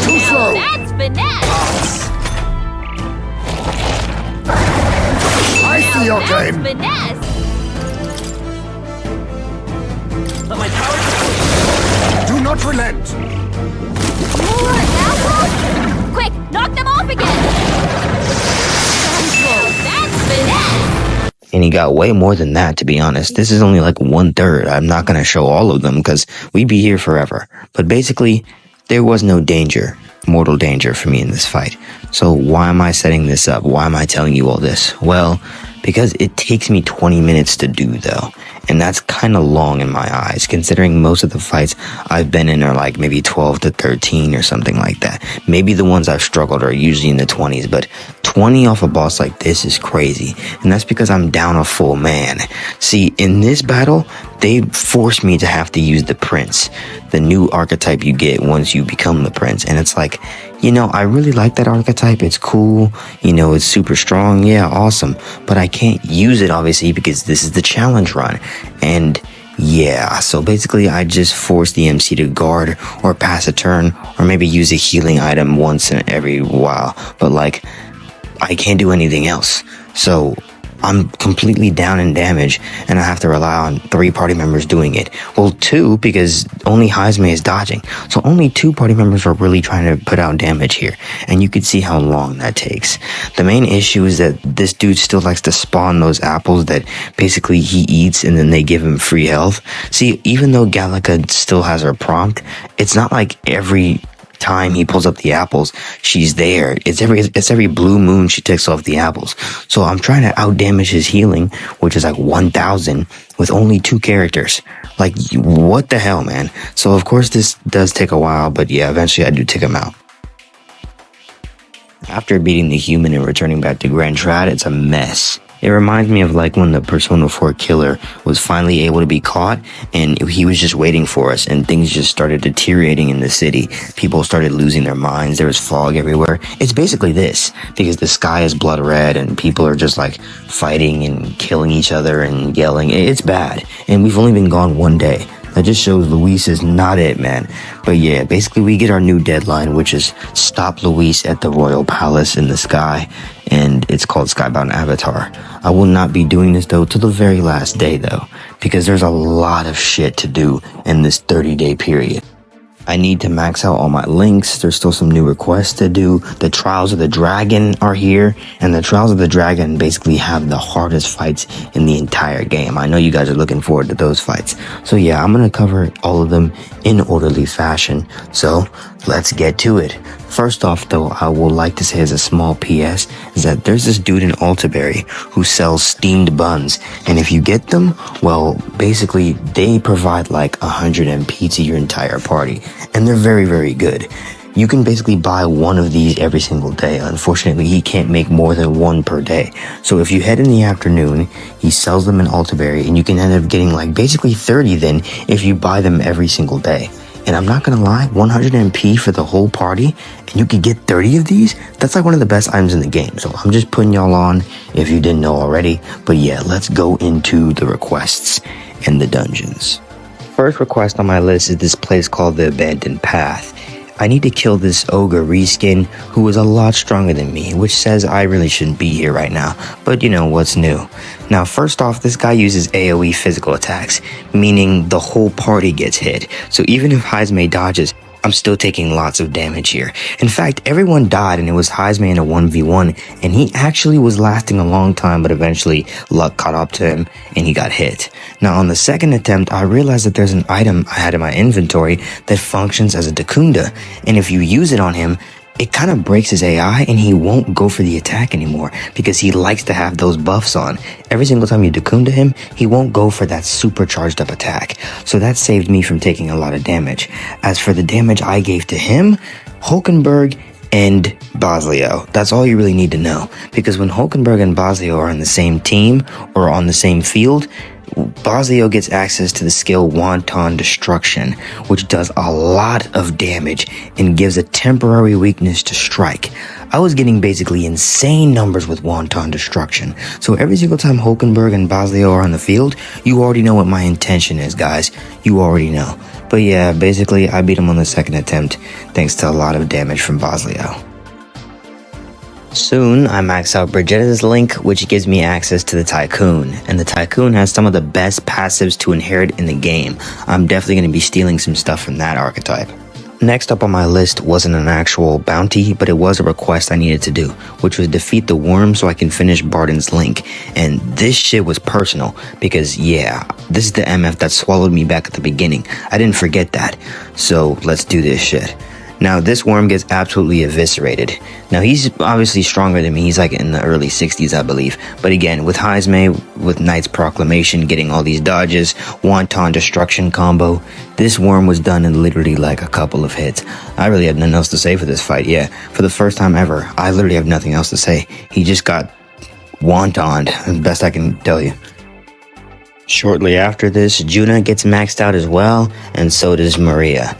Too slow! That's finesse! I see your That's game! finesse! Let my power... Do not relent! More apples? Quick, knock them off again! Now that's finesse! And he got way more than that, to be honest. This is only like 1/3. I'm not going to show all of them because we'd be here forever. But basically, there was no danger, mortal danger for me in this fight. So why am I setting this up? Why am I telling you all this? Well, because it takes me 20 minutes to do, though. And that's kind of long in my eyes, considering most of the fights I've been in are like maybe 12 to 13 or something like that. Maybe the ones I've struggled are usually in the 20s, but 20 off a boss like this is crazy. And that's because I'm down a full man. See, in this battle, they forced me to have to use the prince, the new archetype you get once you become the prince. And it's like, you know, I really like that archetype. It's cool. You know, it's super strong. Yeah, awesome. But I can't use it, obviously, because this is the challenge run. And yeah, so basically I just force the MC to guard or pass a turn or maybe use a healing item once in every while. But like, I can't do anything else. So I'm completely down in damage and I have to rely on 3 party members doing it. Well, 2, because only Heismay is dodging. So only 2 party members are really trying to put out damage here. And you can see how long that takes. The main issue is that this dude still likes to spawn those apples that basically he eats and then they give him free health. See, even though Gallica still has her prompt, it's not like every time he pulls up the apples, she's there. It's every blue moon she takes off the apples. So I'm trying to outdamage his healing, which is like 1,000 with only 2 characters. Like, what the hell, man? So of course this does take a while, but yeah, eventually I do take him out. After beating the human and returning back to Grand Trad, it's a mess. It reminds me of like when the Persona 4 killer was finally able to be caught and he was just waiting for us and things just started deteriorating in the city. People started losing their minds. There was fog everywhere. It's basically this because the sky is blood red and people are just like fighting and killing each other and yelling. It's bad. And we've only been gone 1 day. That just shows Louise is not it, man. But yeah, basically we get our new deadline, which is stop Louise at the Royal Palace in the sky. And it's called Skybound Avatar. I will not be doing this though till the very last day though, because there's a lot of shit to do in this 30-day period. I need to max out all my links. There's still some new requests to do. The Trials of the Dragon are here, and the Trials of the Dragon basically have the hardest fights in the entire game. I know you guys are looking forward to those fights. So yeah, I'm gonna cover all of them in orderly fashion. So let's get to it. First off though, I would like to say as a small PS is that there's this dude in Altaberry who sells steamed buns, and if you get them, well, basically they provide like 100 MP to your entire party, and they're very, very good. You can basically buy one of these every single day. Unfortunately, he can't make more than one per day. So if you head in the afternoon, he sells them in Altaberry, and you can end up getting like basically 30 then if you buy them every single day. And I'm not gonna lie, 100 MP for the whole party, and you can get 30 of these? That's like one of the best items in the game. So I'm just putting y'all on if you didn't know already. But yeah, let's go into the requests and the dungeons. First request on my list is this place called the Abandoned Path. I need to kill this ogre reskin who is a lot stronger than me, which says I really shouldn't be here right now, but you know what's new. Now first off, this guy uses AoE physical attacks, meaning the whole party gets hit, so even if Heismay dodges, I'm still taking lots of damage here. In fact, everyone died and it was Heismay in a 1v1, and he actually was lasting a long time, but eventually luck caught up to him and he got hit. Now on the second attempt, I realized that there's an item I had in my inventory that functions as a Dacunda, and if you use it on him, it kind of breaks his AI and he won't go for the attack anymore because he likes to have those buffs on. Every single time you Dacunda him, he won't go for that supercharged up attack. So that saved me from taking a lot of damage. As for the damage I gave to him, Hulkenburg and Basilio. That's all you really need to know. Because when Hulkenburg and Basilio are on the same team or on the same field, Basilio gets access to the skill Wanton Destruction, which does a lot of damage and gives a temporary weakness to strike. I was getting basically insane numbers with Wanton Destruction, so every single time Hulkenburg and Basilio are on the field, you already know what my intention is, guys. You already know. But yeah, basically I beat him on the second attempt thanks to a lot of damage from Basilio. Soon, I max out Brigitta's Link, which gives me access to the Tycoon, and the Tycoon has some of the best passives to inherit in the game. I'm definitely going to be stealing some stuff from that archetype. Next up on my list wasn't an actual bounty, but it was a request I needed to do, which was defeat the worm so I can finish Barden's Link. And this shit was personal, because yeah, this is the MF that swallowed me back at the beginning. I didn't forget that, so let's do this shit. Now, this worm gets absolutely eviscerated. Now, he's obviously stronger than me. He's like in the early 60s, I believe. But again, with Heismay, with Knight's Proclamation, getting all these dodges, Wanton Destruction combo, this worm was done in literally like a couple of hits. I really have nothing else to say for this fight, yeah. For the first time ever, I literally have nothing else to say. He just got Wantoned, the best I can tell you. Shortly after this, Junah gets maxed out as well, and so does Maria.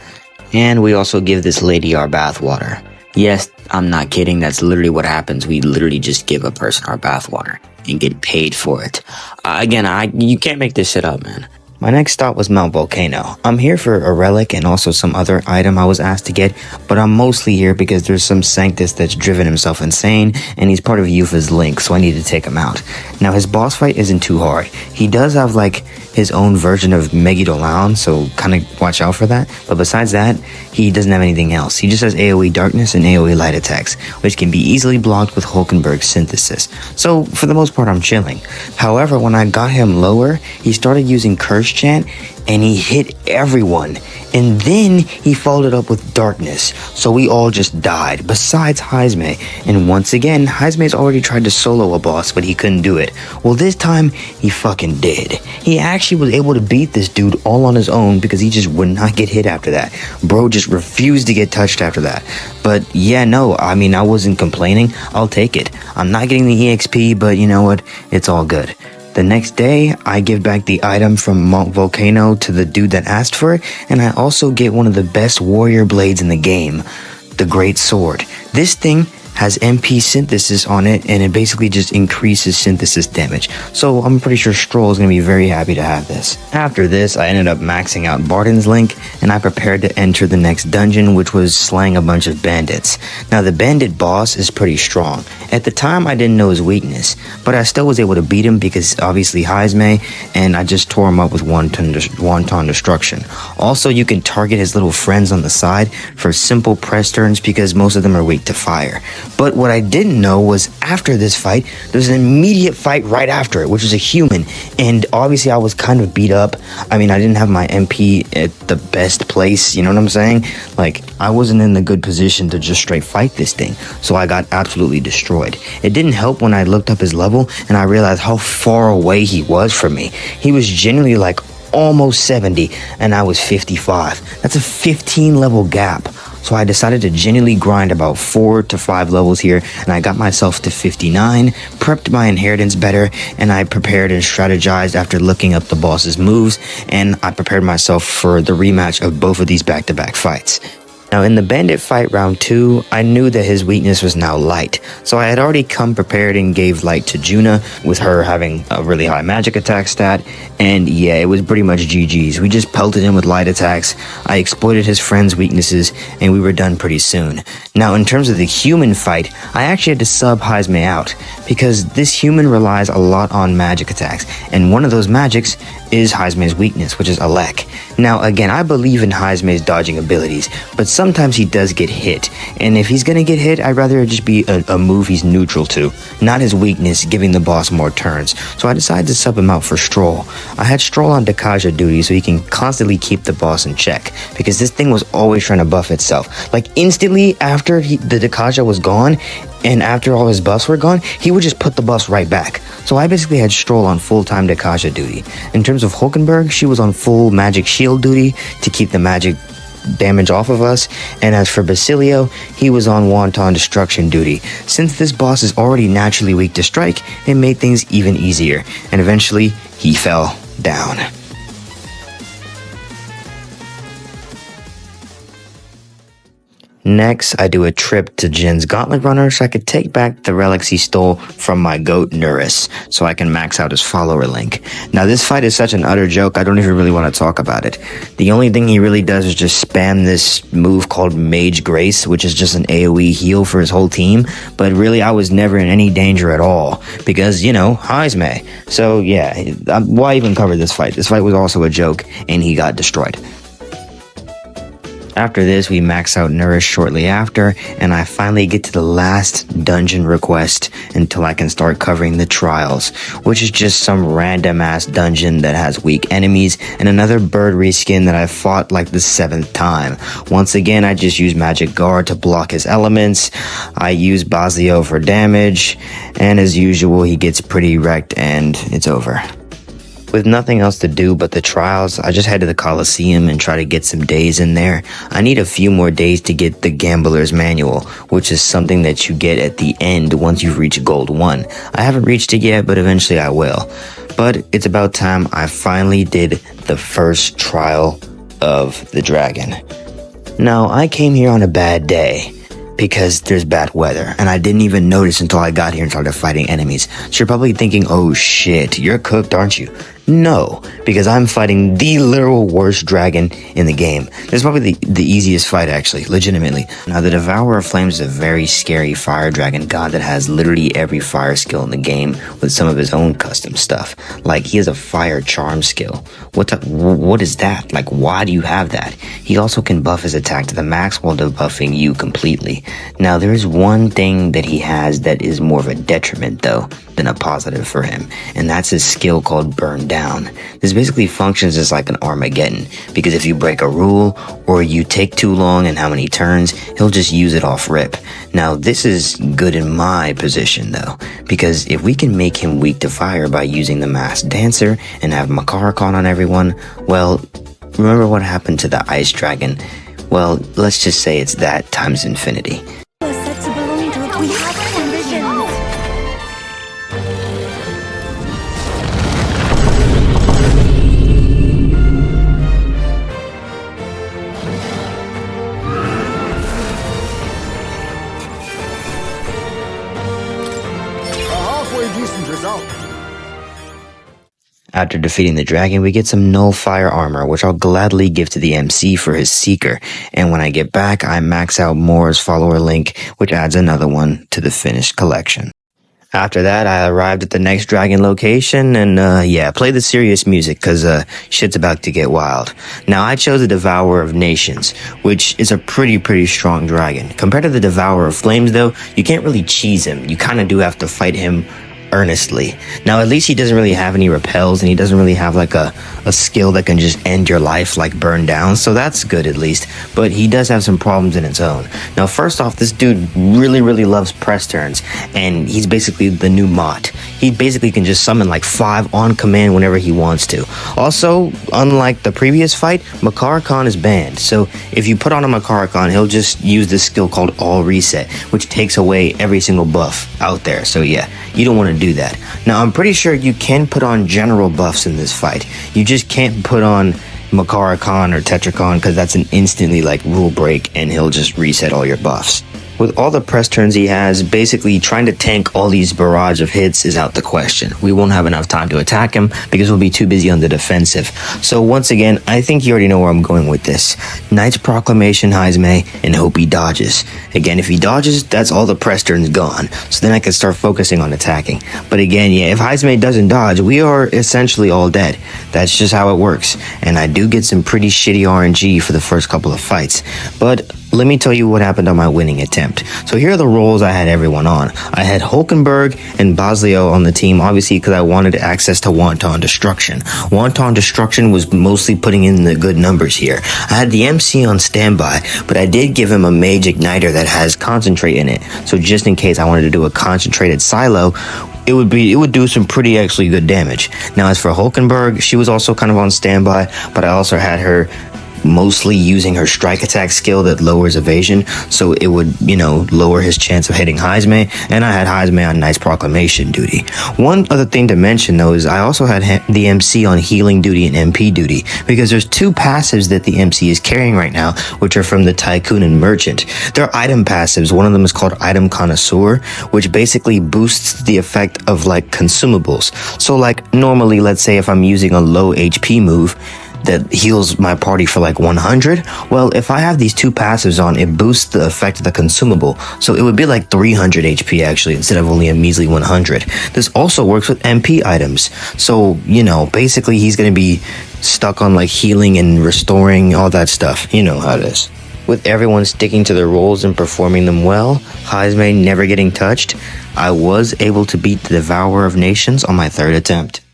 And we also give this lady our bathwater. Yes, I'm not kidding, that's literally what happens. We literally just give a person our bathwater and get paid for it. You can't make this shit up, man. My next stop was Mount Volcano. I'm here for a relic and also some other item I was asked to get, but I'm mostly here because there's some Sanctus that's driven himself insane, and he's part of Eupha's Link, so I need to take him out. Now, his boss fight isn't too hard. He does have, like, his own version of Megidolan, so kind of watch out for that. But besides that, he doesn't have anything else. He just has AoE Darkness and AoE Light attacks, which can be easily blocked with Hulkenburg's Synthesis. So, for the most part, I'm chilling. However, when I got him lower, he started using Curse Chant, and he hit everyone. And then he followed it up with Darkness, so we all just died, besides Heismay. And once again, Heismay's already tried to solo a boss, but he couldn't do it. Well, this time, he fucking did. He actually was able to beat this dude all on his own because he just would not get hit after that. Bro just refused to get touched after that. But yeah, no, I mean, I wasn't complaining. I'll take it. I'm not getting the EXP, but you know what? It's all good. The next day, I give back the item from Mount Volcano to the dude that asked for it, and I also get one of the best warrior blades in the game, the Great Sword. This thing has MP synthesis on it, and it basically just increases synthesis damage. So I'm pretty sure Strohl is going to be very happy to have this. After this, I ended up maxing out Barton's Link, and I prepared to enter the next dungeon, which was slaying a bunch of bandits. Now the bandit boss is pretty strong. At the time, I didn't know his weakness, but I still was able to beat him because obviously Heismay, and I just tore him up with Wanton Destruction. Also, you can target his little friends on the side for simple press turns because most of them are weak to fire. But what I didn't know was after this fight, there's an immediate fight right after it, which was a human, and obviously I was kind of beat up. I mean, I didn't have my MP at the best place, you know what I'm saying? Like, I wasn't in the good position to just straight fight this thing, so I got absolutely destroyed. It didn't help when I looked up his level and I realized how far away he was from me. He was genuinely like almost 70 and I was 55. That's a 15 level gap. So I decided to genuinely grind about 4 to 5 levels here, and I got myself to 59, prepped my inheritance better, and I prepared and strategized after looking up the boss's moves, and I prepared myself for the rematch of both of these back-to-back fights. Now in the bandit fight round 2, I knew that his weakness was now light, so I had already come prepared and gave light to Junah, with her having a really high magic attack stat, and yeah, it was pretty much GG's. We just pelted him with light attacks, I exploited his friend's weaknesses, and we were done pretty soon. Now in terms of the human fight, I actually had to sub Heismay out, because this human relies a lot on magic attacks, and one of those magics is Heismay's weakness, which is Alec. Now again, I believe in Heismay's dodging abilities, but sometimes he does get hit, and if he's gonna get hit, I'd rather it just be a move he's neutral to, not his weakness, giving the boss more turns. So I decided to sub him out for Strohl. I had Strohl on Dekaja duty so he can constantly keep the boss in check, because this thing was always trying to buff itself. Like instantly after the Dekaja was gone, and after all his buffs were gone, he would just put the buffs right back. So I basically had Strohl on full-time Dekaja duty. In terms of Hulkenburg, she was on full magic shield duty to keep the magic damage off of us, and as for Basilio, he was on wanton destruction duty. Since this boss is already naturally weak to strike, it made things even easier, and eventually he fell down. Next, I do a trip to Jin's Gauntlet Runner so I could take back the relics he stole from my goat Nuris, so I can max out his follower link. Now this fight is such an utter joke, I don't even really want to talk about it. The only thing he really does is just spam this move called Mage Grace, which is just an AoE heal for his whole team, but really I was never in any danger at all, because, you know, Heismay. So yeah, why even cover this fight? This fight was also a joke, and he got destroyed. After this, we max out Nourish shortly after, and I finally get to the last dungeon request until I can start covering the trials, which is just some random ass dungeon that has weak enemies and another bird reskin that I fought like the 7th time. Once again, I just use Magic Guard to block his elements, I use Basilio for damage, and as usual, he gets pretty wrecked and it's over. With nothing else to do but the trials, I just head to the Coliseum and try to get some days in there. I need a few more days to get the Gambler's Manual, which is something that you get at the end once you've reached Gold 1. I haven't reached it yet, but eventually I will. But it's about time I finally did the first trial of the dragon. Now, I came here on a bad day, because there's bad weather, and I didn't even notice until I got here and started fighting enemies. So you're probably thinking, oh shit, you're cooked, aren't you? No, because I'm fighting the literal worst dragon in the game. This is probably the easiest fight, actually, legitimately. Now, the Devourer of Flames is a very scary fire dragon god that has literally every fire skill in the game with some of his own custom stuff. Like, he has a fire charm skill. What is that? Like, why do you have that? He also can buff his attack to the max while debuffing you completely. Now, there is one thing that he has that is more of a detriment, though, than a positive for him, and that's his skill called Burn Down. This basically functions as like an Armageddon, because if you break a rule or you take too long and how many turns, he'll just use it off rip. Now this is good in my position though, because if we can make him weak to fire by using the Masked Dancer and have Makara caught on everyone, well, remember what happened to the Ice Dragon? Well, let's just say it's that times infinity. We're said to belong to a we have ambitions. result. After defeating the dragon, we get some nullfire armor, which I'll gladly give to the MC for his seeker. And when I get back, I max out Moore's follower link, which adds another one to the finished collection. After that, I arrived at the next dragon location and, play the serious music cause, shit's about to get wild. Now, I chose the Devourer of Nations, which is a pretty strong dragon. Compared to the Devourer of Flames, though, you can't really cheese him. You kinda do have to fight him earnestly. Now, at least he doesn't really have any repels, and he doesn't really have like a skill that can just end your life like burn down, so that's good at least, but he does have some problems in its own. Now, first off, this dude really loves press turns, and he's basically the new Mott. He basically can just summon like 5 on command whenever he wants to. Also, unlike the previous fight, Makarakan is banned, so if you put on a Makarakan, he'll just use this skill called All Reset, which takes away every single buff out there, so yeah, you don't want to do that. Now, I'm pretty sure you can put on general buffs in this fight. You just can't put on Makarakan or Tetrakan because that's an instantly like rule break and he'll just reset all your buffs. With all the press turns he has, basically trying to tank all these barrage of hits is out the question. We won't have enough time to attack him because we'll be too busy on the defensive. So once again, I think you already know where I'm going with this. Knight's Proclamation Heismay and hope he dodges. Again, if he dodges, that's all the press turns gone. So then I can start focusing on attacking. But again, yeah, if Heismay doesn't dodge, we are essentially all dead. That's just how it works. And I do get some pretty shitty RNG for the first couple of fights. But let me tell you what happened on my winning attempt. So here are the roles I had everyone on. I had Hulkenburg and Basilio on the team, obviously because I wanted access to Wanton Destruction. Wanton Destruction was mostly putting in the good numbers here. I had the MC on standby, but I did give him a Mage Igniter that has Concentrate in it. So just in case I wanted to do a concentrated silo, it would do some pretty actually good damage. Now as for Hulkenburg, she was also kind of on standby, but I also had her mostly using her strike attack skill that lowers evasion, so it would, lower his chance of hitting Heismay, and I had Heismay on Knight's Proclamation duty. One other thing to mention though is I also had the MC on healing duty and MP duty, because there's 2 passives that the MC is carrying right now, which are from the Tycoon and Merchant. They're item passives. One of them is called Item Connoisseur, which basically boosts the effect of like consumables. So like normally, let's say if I'm using a low HP move that heals my party for like 100, well, if I have these 2 passives on, it boosts the effect of the consumable, so it would be like 300 HP actually instead of only a measly 100. This also works with MP items, so basically he's gonna be stuck on like healing and restoring, all that stuff. You know how it is. With everyone sticking to their roles and performing them well, Heismay never getting touched, I was able to beat the Devourer of Nations on my 3rd attempt.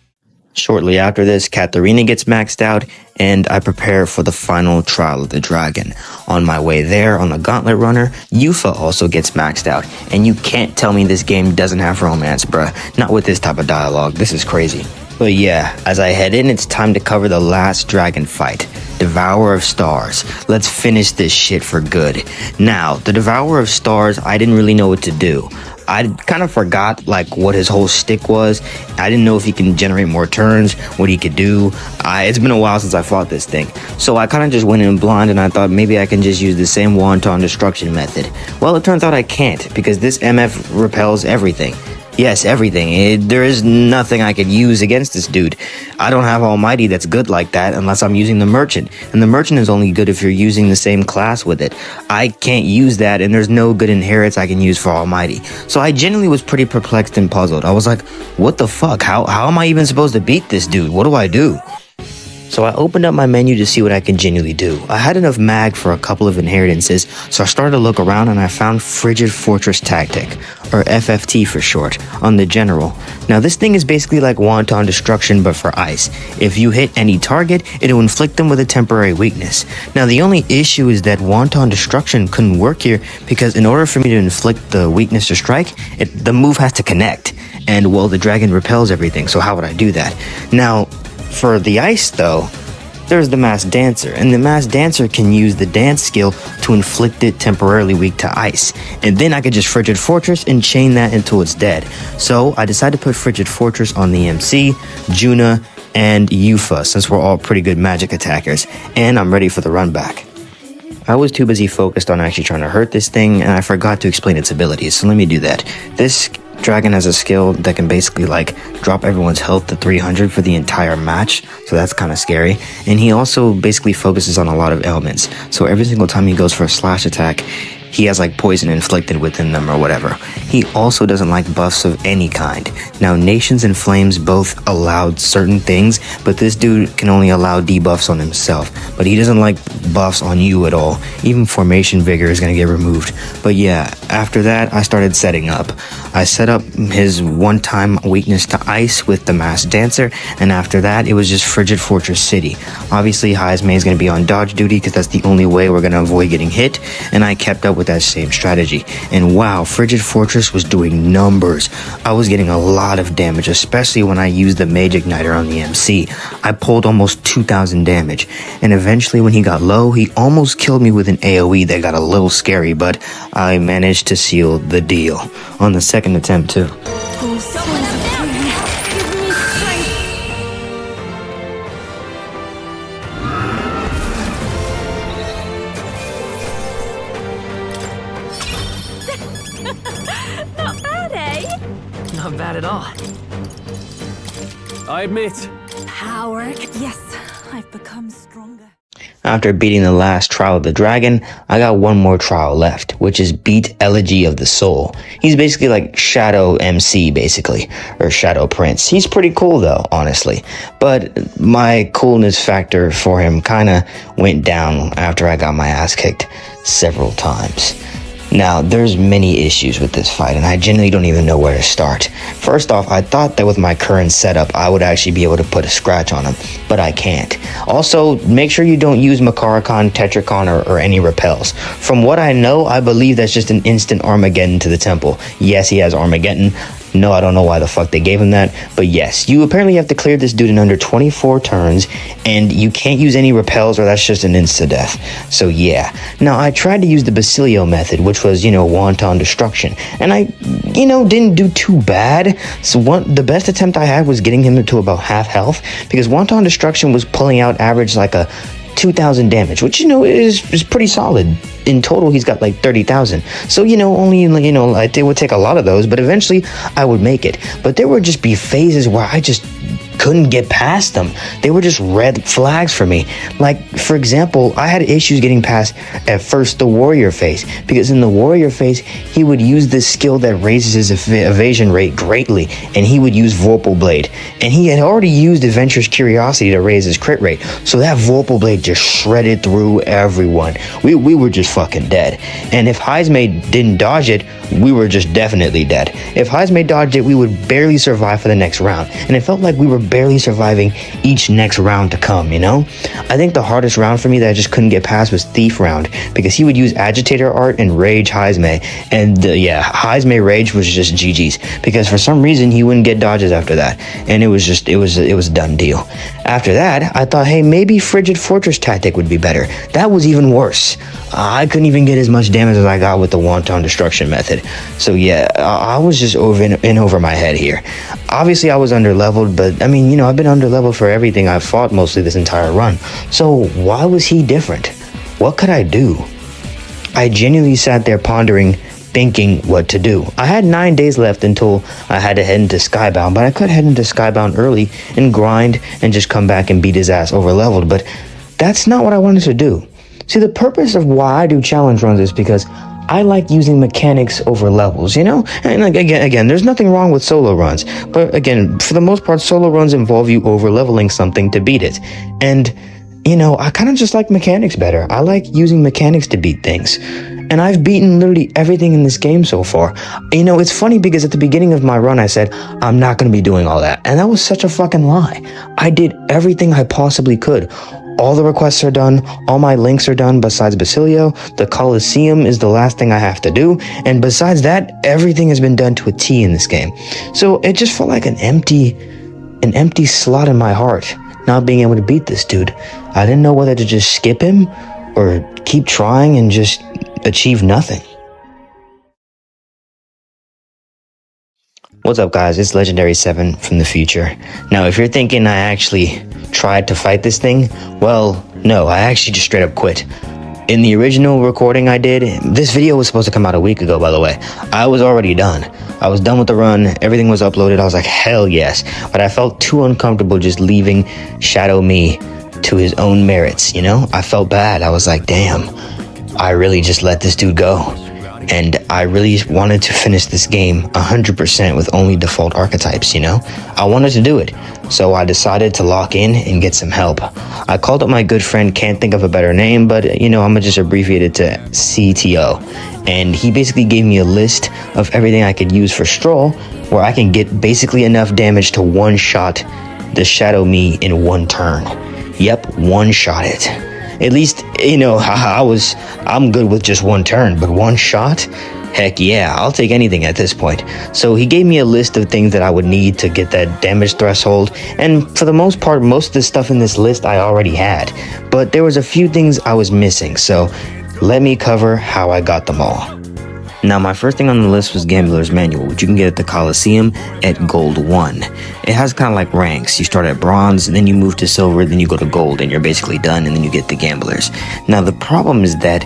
Shortly after this, Catherina gets maxed out, and I prepare for the final trial of the dragon. On my way there, on the Gauntlet Runner, Eupha also gets maxed out, and you can't tell me this game doesn't have romance, bruh. Not with this type of dialogue, this is crazy. But yeah, as I head in, it's time to cover the last dragon fight, Devourer of Stars. Let's finish this shit for good. Now, the Devourer of Stars, I didn't really know what to do. I kind of forgot like what his whole stick was. I didn't know if he can generate more turns, what he could do. It's been a while since I fought this thing, so I kind of just went in blind and I thought maybe I can just use the same Wanton Destruction method. Well, it turns out I can't, because this MF repels everything. Yes, everything. There is nothing I could use against this dude. I don't have Almighty that's good like that unless I'm using the Merchant. And the Merchant is only good if you're using the same class with it. I can't use that, and there's no good inherits I can use for Almighty. So I genuinely was pretty perplexed and puzzled. I was like, what the fuck? How am I even supposed to beat this dude? What do I do? So I opened up my menu to see what I can genuinely do. I had enough mag for a couple of inheritances, so I started to look around and I found Frigid Fortress Tactic, or FFT for short, on the general. Now this thing is basically like Wanton Destruction but for ice. If you hit any target, it'll inflict them with a temporary weakness. Now the only issue is that Wanton Destruction couldn't work here because in order for me to inflict the weakness to strike, the move has to connect. And well, the dragon repels everything, so how would I do that? Now, for the ice though, there's the Masked Dancer, and the Masked Dancer can use the dance skill to inflict it temporarily weak to ice, and then I could just Frigid Fortress and chain that until it's dead. So I decided to put Frigid Fortress on the MC, Junah, and Eupha, since we're all pretty good magic attackers, and I'm ready for the run back. I was too busy focused on actually trying to hurt this thing, and I forgot to explain its abilities, so let me do that. This Dragon has a skill that can basically like drop everyone's health to 300 for the entire match, so that's kind of scary. And he also basically focuses on a lot of elements, so every single time he goes for a slash attack, he has like poison inflicted within them or whatever. He also doesn't like buffs of any kind. Now, Nations and Flames both allowed certain things, but this dude can only allow debuffs on himself. But he doesn't like buffs on you at all. Even Formation Vigor is gonna get removed. But yeah, after that, I started setting up. I set up his one-time weakness to ice with the Masked Dancer, and after that, it was just Frigid Fortress City. Obviously, Heismay is gonna be on dodge duty because that's the only way we're gonna avoid getting hit, and I kept up with that same strategy. And wow, Frigid Fortress was doing numbers. I was getting a lot of damage, especially when I used the Mage Igniter on the MC. I pulled almost 2,000 damage, and eventually when he got low, he almost killed me with an AoE that got a little scary, but I managed to seal the deal on the second attempt too. Not bad, eh? Not bad at all. I admit, Power. Yes, I've become stronger. After beating the last trial of the dragon, I got one more trial left, which is beat Elegy of the Soul. He's basically like Shadow MC, basically, or Shadow Prince. He's pretty cool though, honestly. But my coolness factor for him kinda went down after I got my ass kicked several times. Now, there's many issues with this fight, and I genuinely don't even know where to start. First off, I thought that with my current setup, I would actually be able to put a scratch on him, but I can't. Also, make sure you don't use Makaracon, Tetracon, or any repels. From what I know, I believe that's just an instant Armageddon to the temple. Yes, he has Armageddon. No, I don't know why the fuck they gave him that, but yes, you apparently have to clear this dude in under 24 turns, and you can't use any repels or that's just an insta-death. So yeah. Now, I tried to use the Basilio method, which was, wanton destruction, and I, didn't do too bad. So the best attempt I had was getting him to about half health, because wanton destruction was pulling out average like a 2,000 damage, which is pretty solid. In total, he's got like 30,000. So only it would take a lot of those, but eventually I would make it. But there would just be phases where I just couldn't get past them. They were just red flags for me. Like, for example, I had issues getting past at first the warrior phase, because in the warrior phase he would use this skill that raises his evasion rate greatly, and he would use Vorpal Blade, and he had already used Adventurous Curiosity to raise his crit rate, so that Vorpal Blade just shredded through everyone. We were just fucking dead, and if Heismay didn't dodge it, we were just definitely dead. If Heismay dodged it, we would barely survive for the next round, and it felt like we were barely surviving each next round to come, I think the hardest round for me that I just couldn't get past was Thief round, because he would use Agitator Art and Rage Heismay, and Heismay Rage was just GG's, because for some reason he wouldn't get dodges after that, and it was a done deal. After that, I thought, hey, maybe Frigid Fortress tactic would be better. That was even worse. I couldn't even get as much damage as I got with the Wanton Destruction method. So yeah, I was just over my head here. Obviously, I was under-leveled, but I mean, I've been under-leveled for everything I've fought mostly this entire run. So why was he different? What could I do? I genuinely sat there pondering, thinking what to do. I had 9 days left until I had to head into Skybound, but I could head into Skybound early and grind and just come back and beat his ass over-leveled, but that's not what I wanted to do. See, the purpose of why I do challenge runs is because I like using mechanics over levels, And again, there's nothing wrong with solo runs. But again, for the most part, solo runs involve you over leveling something to beat it. And, I kind of just like mechanics better. I like using mechanics to beat things. And I've beaten literally everything in this game so far. It's funny because at the beginning of my run, I said, I'm not going to be doing all that. And that was such a fucking lie. I did everything I possibly could. All the requests are done, all my links are done besides Basilio, the Colosseum is the last thing I have to do, and besides that, everything has been done to a T in this game. So it just felt like an empty slot in my heart, not being able to beat this dude. I didn't know whether to just skip him, or keep trying and just achieve nothing. What's up, guys? It's Legendary 7 from the future. Now, if you're thinking I actually tried to fight this thing, well, no, I actually just straight up quit. In the original recording I did, this video was supposed to come out a week ago, by the way. I was already done. I was done with the run, everything was uploaded, I was like, hell yes. But I felt too uncomfortable just leaving Shadow Me to his own merits, you know? I felt bad. I was like, damn, I really just let this dude go. And I really wanted to finish this game 100% with only default archetypes, you know? I wanted to do it. So I decided to lock in and get some help. I called up my good friend, can't think of a better name, but you know, I'm gonna just abbreviate it to CTO. And he basically gave me a list of everything I could use for Strohl, where I can get basically enough damage to one-shot the Shadow Me in one turn. Yep, one-shot it. At least, you know, I'm good with just one turn, but one shot? Heck yeah, I'll take anything at this point. So he gave me a list of things that I would need to get that damage threshold, and for the most part, most of the stuff in this list I already had. But there was a few things I was missing, so let me cover how I got them all. Now, my first thing on the list was Gambler's Manual, which you can get at the Coliseum at Gold 1. It has kind of like ranks. You start at Bronze, then you move to Silver, then you go to Gold, and you're basically done, and then you get the Gamblers. Now, the problem is that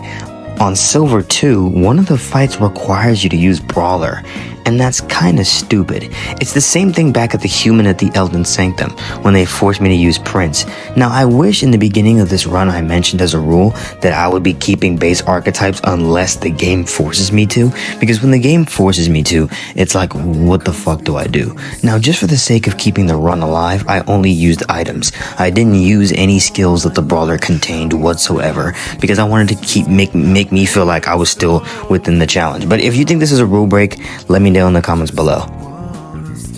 on Silver 2, one of the fights requires you to use Brawler, and that's kind of stupid. It's the same thing back at the Human at the Elden Sanctum, when they forced me to use Prince. Now, I wish in the beginning of this run I mentioned as a rule that I would be keeping base archetypes unless the game forces me to, because when the game forces me to, it's like, what the fuck do I do? Now, just for the sake of keeping the run alive, I only used items. I didn't use any skills that the Brawler contained whatsoever, because I wanted to make me feel like I was still within the challenge. But if you think this is a rule break, let me know in the comments below.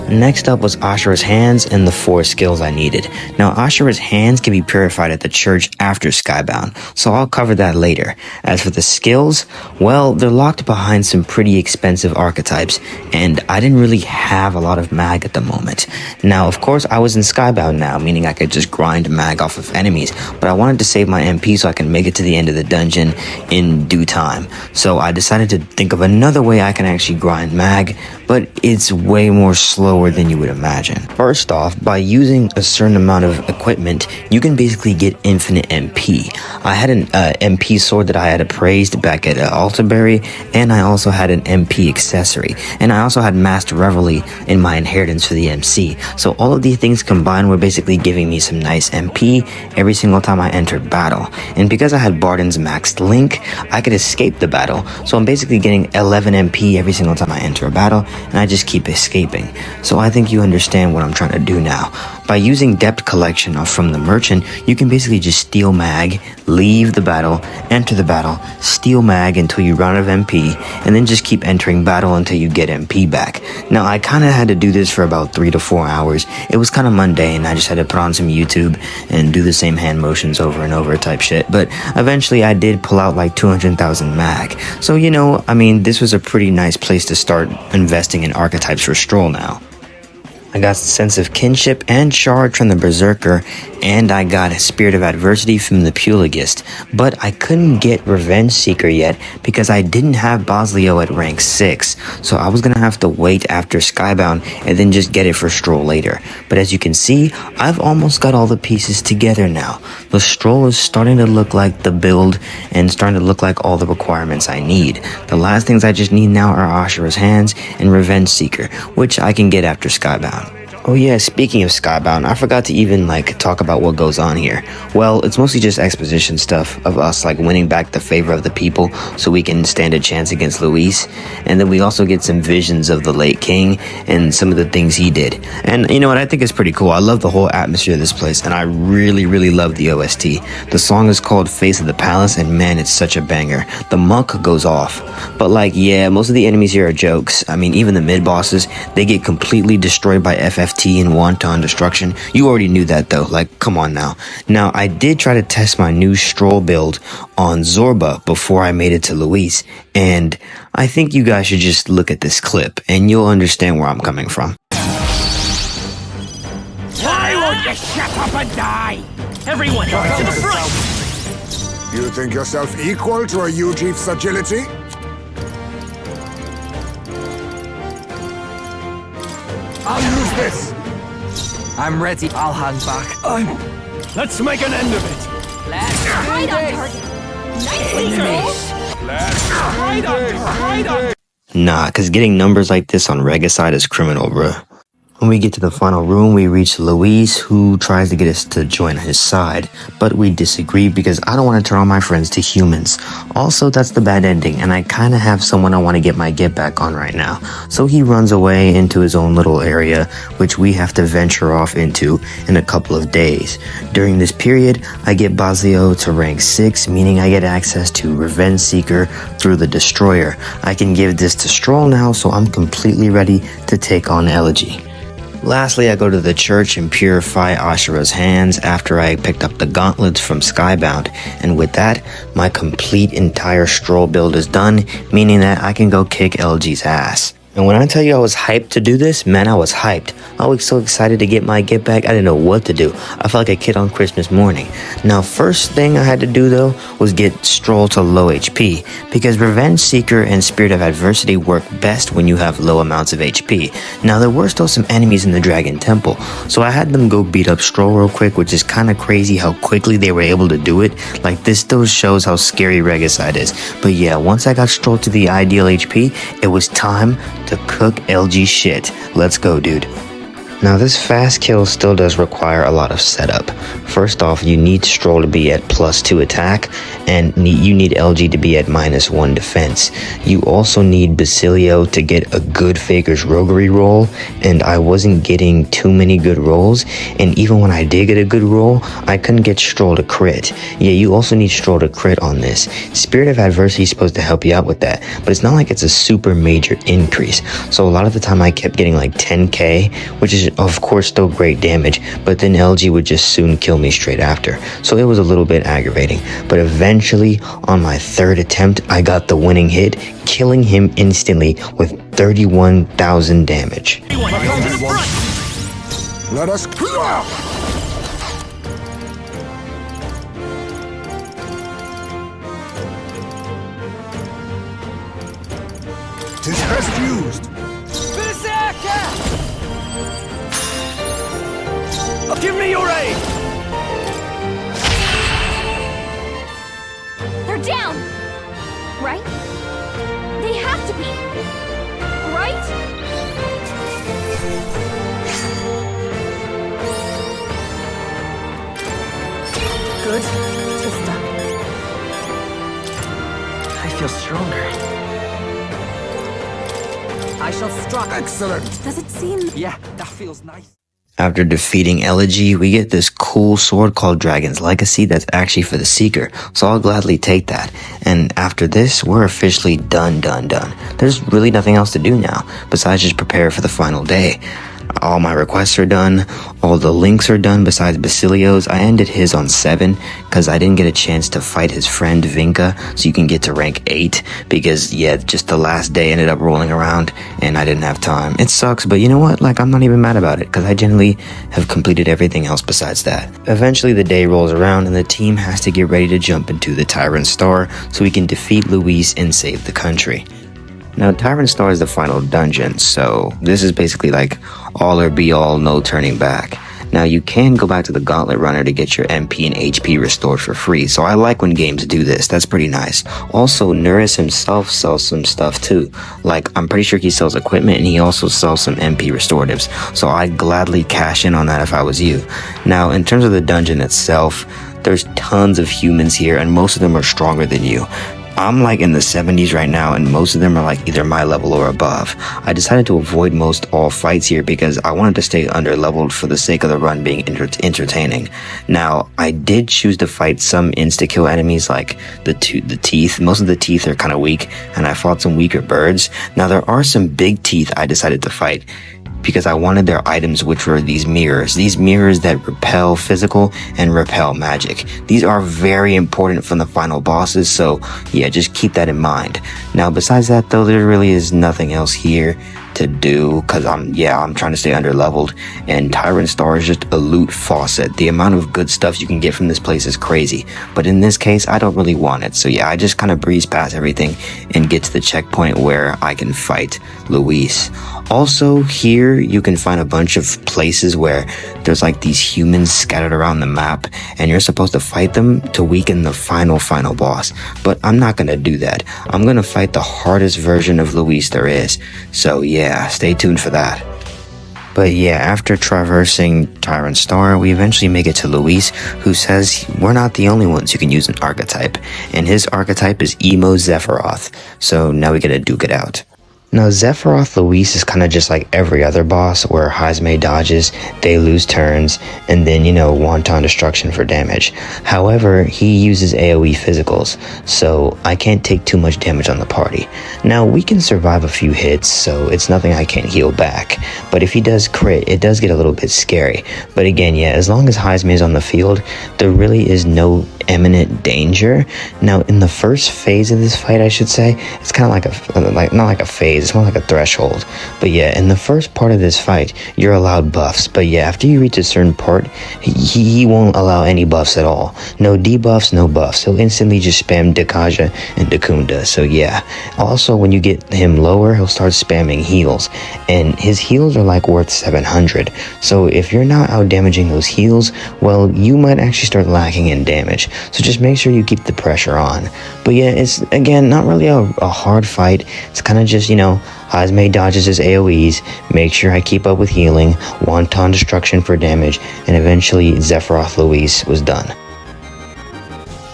Next up was Ashura's Hands and the 4 skills I needed. Now, Ashura's Hands can be purified at the church after Skybound, so I'll cover that later. As for the skills, well, they're locked behind some pretty expensive archetypes, and I didn't really have a lot of mag at the moment. Now, of course, I was in Skybound now, meaning I could just grind mag off of enemies, but I wanted to save my MP so I can make it to the end of the dungeon in due time. So I decided to think of another way I can actually grind mag, but it's way more slower than you would imagine. First off, by using a certain amount of equipment, you can basically get infinite MP. I had an MP sword that I had appraised back at Altaberry, and I also had an MP accessory, and I also had Master Reveille in my inheritance for the MC. So all of these things combined were basically giving me some nice MP every single time I entered battle. And because I had Barden's maxed link, I could escape the battle. So I'm basically getting 11 MP every single time I enter a battle, and I just keep escaping. So I think you understand what I'm trying to do now. By using Depth Collection from the merchant, you can basically just steal mag, leave the battle, enter the battle, steal mag until you run out of MP, and then just keep entering battle until you get MP back. Now, I kind of had to do this for about 3 to 4 hours. It was kind of mundane. I just had to put on some YouTube and do the same hand motions over and over type shit. But eventually, I did pull out like 200,000 mag. So, you know, I mean, this was a pretty nice place to start investing in archetypes for Strohl now. I got Sense of Kinship and Charge from the Berserker, and I got Spirit of Adversity from the Pulagist, but I couldn't get Revenge Seeker yet because I didn't have Basilio at rank 6, so I was gonna have to wait after Skybound and then just get it for Strohl later. But as you can see, I've almost got all the pieces together now. The Strohl is starting to look like the build and starting to look like all the requirements I need. The last things I just need now are Ashura's Hands and Revenge Seeker, which I can get after Skybound. Oh yeah, speaking of Skybound, I forgot to even talk about what goes on here. Well, it's mostly just exposition stuff of us winning back the favor of the people so we can stand a chance against Louise. And then we also get some visions of the late king and some of the things he did. And you know what, I think it's pretty cool. I love the whole atmosphere of this place, and I really, really love the OST. The song is called Face of the Palace, and man, it's such a banger. The monk goes off. But yeah, most of the enemies here are jokes. I mean, even the mid-bosses, they get completely destroyed by FFT and wanton destruction. You already knew that though, come on now. Now, I did try to test my new Strohl build on Zorba before I made it to Louise, and I think you guys should just look at this clip and you'll understand where I'm coming from. Why won't you shut up and die? Everyone, to the front! You think yourself equal to a U-Chief's agility? I'll use this! I'm ready. I'll hang back. Let's make an end of it! Right on target. Nah, cause getting numbers like this on Regicide is criminal, bruh. When we get to the final room, we reach Louise, who tries to get us to join his side, but we disagree because I don't want to turn all my friends to humans. Also, that's the bad ending, and I kind of have someone I want to get my get back on right now. So he runs away into his own little area, which we have to venture off into in a couple of days. During this period, I get Basilio to rank 6, meaning I get access to Revenge Seeker through the Destroyer. I can give this to Strohl now, so I'm completely ready to take on Elegy. Lastly, I go to the church and purify Ashura's hands after I picked up the gauntlets from Skybound, and with that, my complete entire Strohl build is done, meaning that I can go kick LG's ass. And when I tell you I was hyped to do this, man, I was hyped. I was so excited to get my get back, I didn't know what to do. I felt like a kid on Christmas morning. Now, first thing I had to do though was get Strohl to low HP, because Revenge Seeker and Spirit of Adversity work best when you have low amounts of HP. Now, there were still some enemies in the Dragon Temple, so I had them go beat up Strohl real quick, which is kind of crazy how quickly they were able to do it. Like, this still shows how scary Regicide is. But yeah, once I got Strohl to the ideal HP, it was time to cook LG shit. Let's go, dude. Now, this fast kill still does require a lot of setup. First off, you need Strohl to be at +2 attack, and you need LG to be at -1 defense. You also need Basilio to get a good Faker's Roguery roll, and I wasn't getting too many good rolls, and even when I did get a good roll, I couldn't get Strohl to crit. Yeah, you also need Strohl to crit on this. Spirit of Adversity is supposed to help you out with that, but it's not like it's a super major increase. So a lot of the time I kept getting like 10k, which is of course still great damage, but then LG would just soon kill me straight after. So it was a little bit aggravating, but eventually on my 3rd attempt, I got the winning hit, killing him instantly with 31,000 damage. Let us clear out! Tis best used. Give me your aid! They're down! Right? They have to be! Right? Good to stop. I feel stronger. I shall strike. Excellent! Does it seem... Yeah, that feels nice. After defeating Elegy, we get this cool sword called Dragon's Legacy that's actually for the Seeker, so I'll gladly take that. And after this, we're officially done. There's really nothing else to do now, besides just prepare for the final day. All my requests are done, all the links are done besides Basilio's. I ended his on 7 because I didn't get a chance to fight his friend Vinka, so you can get to rank 8 because, yeah, just the last day ended up rolling around and I didn't have time. It sucks, but you know what? Like, I'm not even mad about it because I generally have completed everything else besides that. Eventually, the day rolls around and the team has to get ready to jump into the Tyrant Star so we can defeat Louise and save the country. Now, Tyrant Star is the final dungeon, so this is basically like all or be all, no turning back. Now, you can go back to the Gauntlet Runner to get your MP and HP restored for free, so I like when games do this. That's pretty nice. Also, Nuris himself sells some stuff too. Like, I'm pretty sure he sells equipment and he also sells some MP restoratives, so I'd gladly cash in on that if I was you. Now, in terms of the dungeon itself, there's tons of humans here and most of them are stronger than you. I'm like in the 70s right now and most of them are like either my level or above. I decided to avoid most all fights here because I wanted to stay under leveled for the sake of the run being entertaining. Now, I did choose to fight some insta-kill enemies like the teeth. Most of the teeth are kind of weak and I fought some weaker birds. Now, there are some big teeth I decided to fight because I wanted their items, which were these mirrors that repel physical and repel magic. These are very important from the final bosses, so yeah, just keep that in mind. Now, besides that though, there really is nothing else here to to do because I'm trying to stay under leveled, and Tyrant Star is just a loot faucet. The amount of good stuff you can get from this place is crazy, but in this case I don't really want it, so yeah, I just kind of breeze past everything and get to the checkpoint where I can fight Louise. Also, here you can find a bunch of places where there's like these humans scattered around the map, and you're supposed to fight them to weaken the final boss. But I'm not gonna do that. I'm gonna fight the hardest version of Louise there is. So yeah, stay tuned for that. But yeah, after traversing Tyrant Star, we eventually make it to Louise, who says we're not the only ones who can use an archetype, and his archetype is Emo Zephyroth. So now we gotta duke it out. Now, Zephyroth Louise is kind of just like every other boss where Heismay dodges, they lose turns, and then, wanton destruction for damage. However, he uses AoE physicals, so I can't take too much damage on the party. Now, we can survive a few hits, so it's nothing I can't heal back. But if he does crit, it does get a little bit scary. But again, yeah, as long as Heismay is on the field, there really is no imminent danger. Now, in the first phase of this fight, I should say, it's kind of not like a phase, it's more like a threshold. But yeah, in the first part of this fight, you're allowed buffs. But yeah, after you reach a certain part, he won't allow any buffs at all. No debuffs, no buffs. He'll instantly just spam Dekaja and Dekunda. So yeah. Also, when you get him lower, he'll start spamming heals. And his heals are like worth 700. So if you're not out damaging those heals, well, you might actually start lacking in damage. So just make sure you keep the pressure on. But yeah, it's, again, not really a hard fight. It's kind of just, Heismay dodges his AoEs, make sure I keep up with healing, wanton destruction for damage, and eventually Zephyroth Louise was done.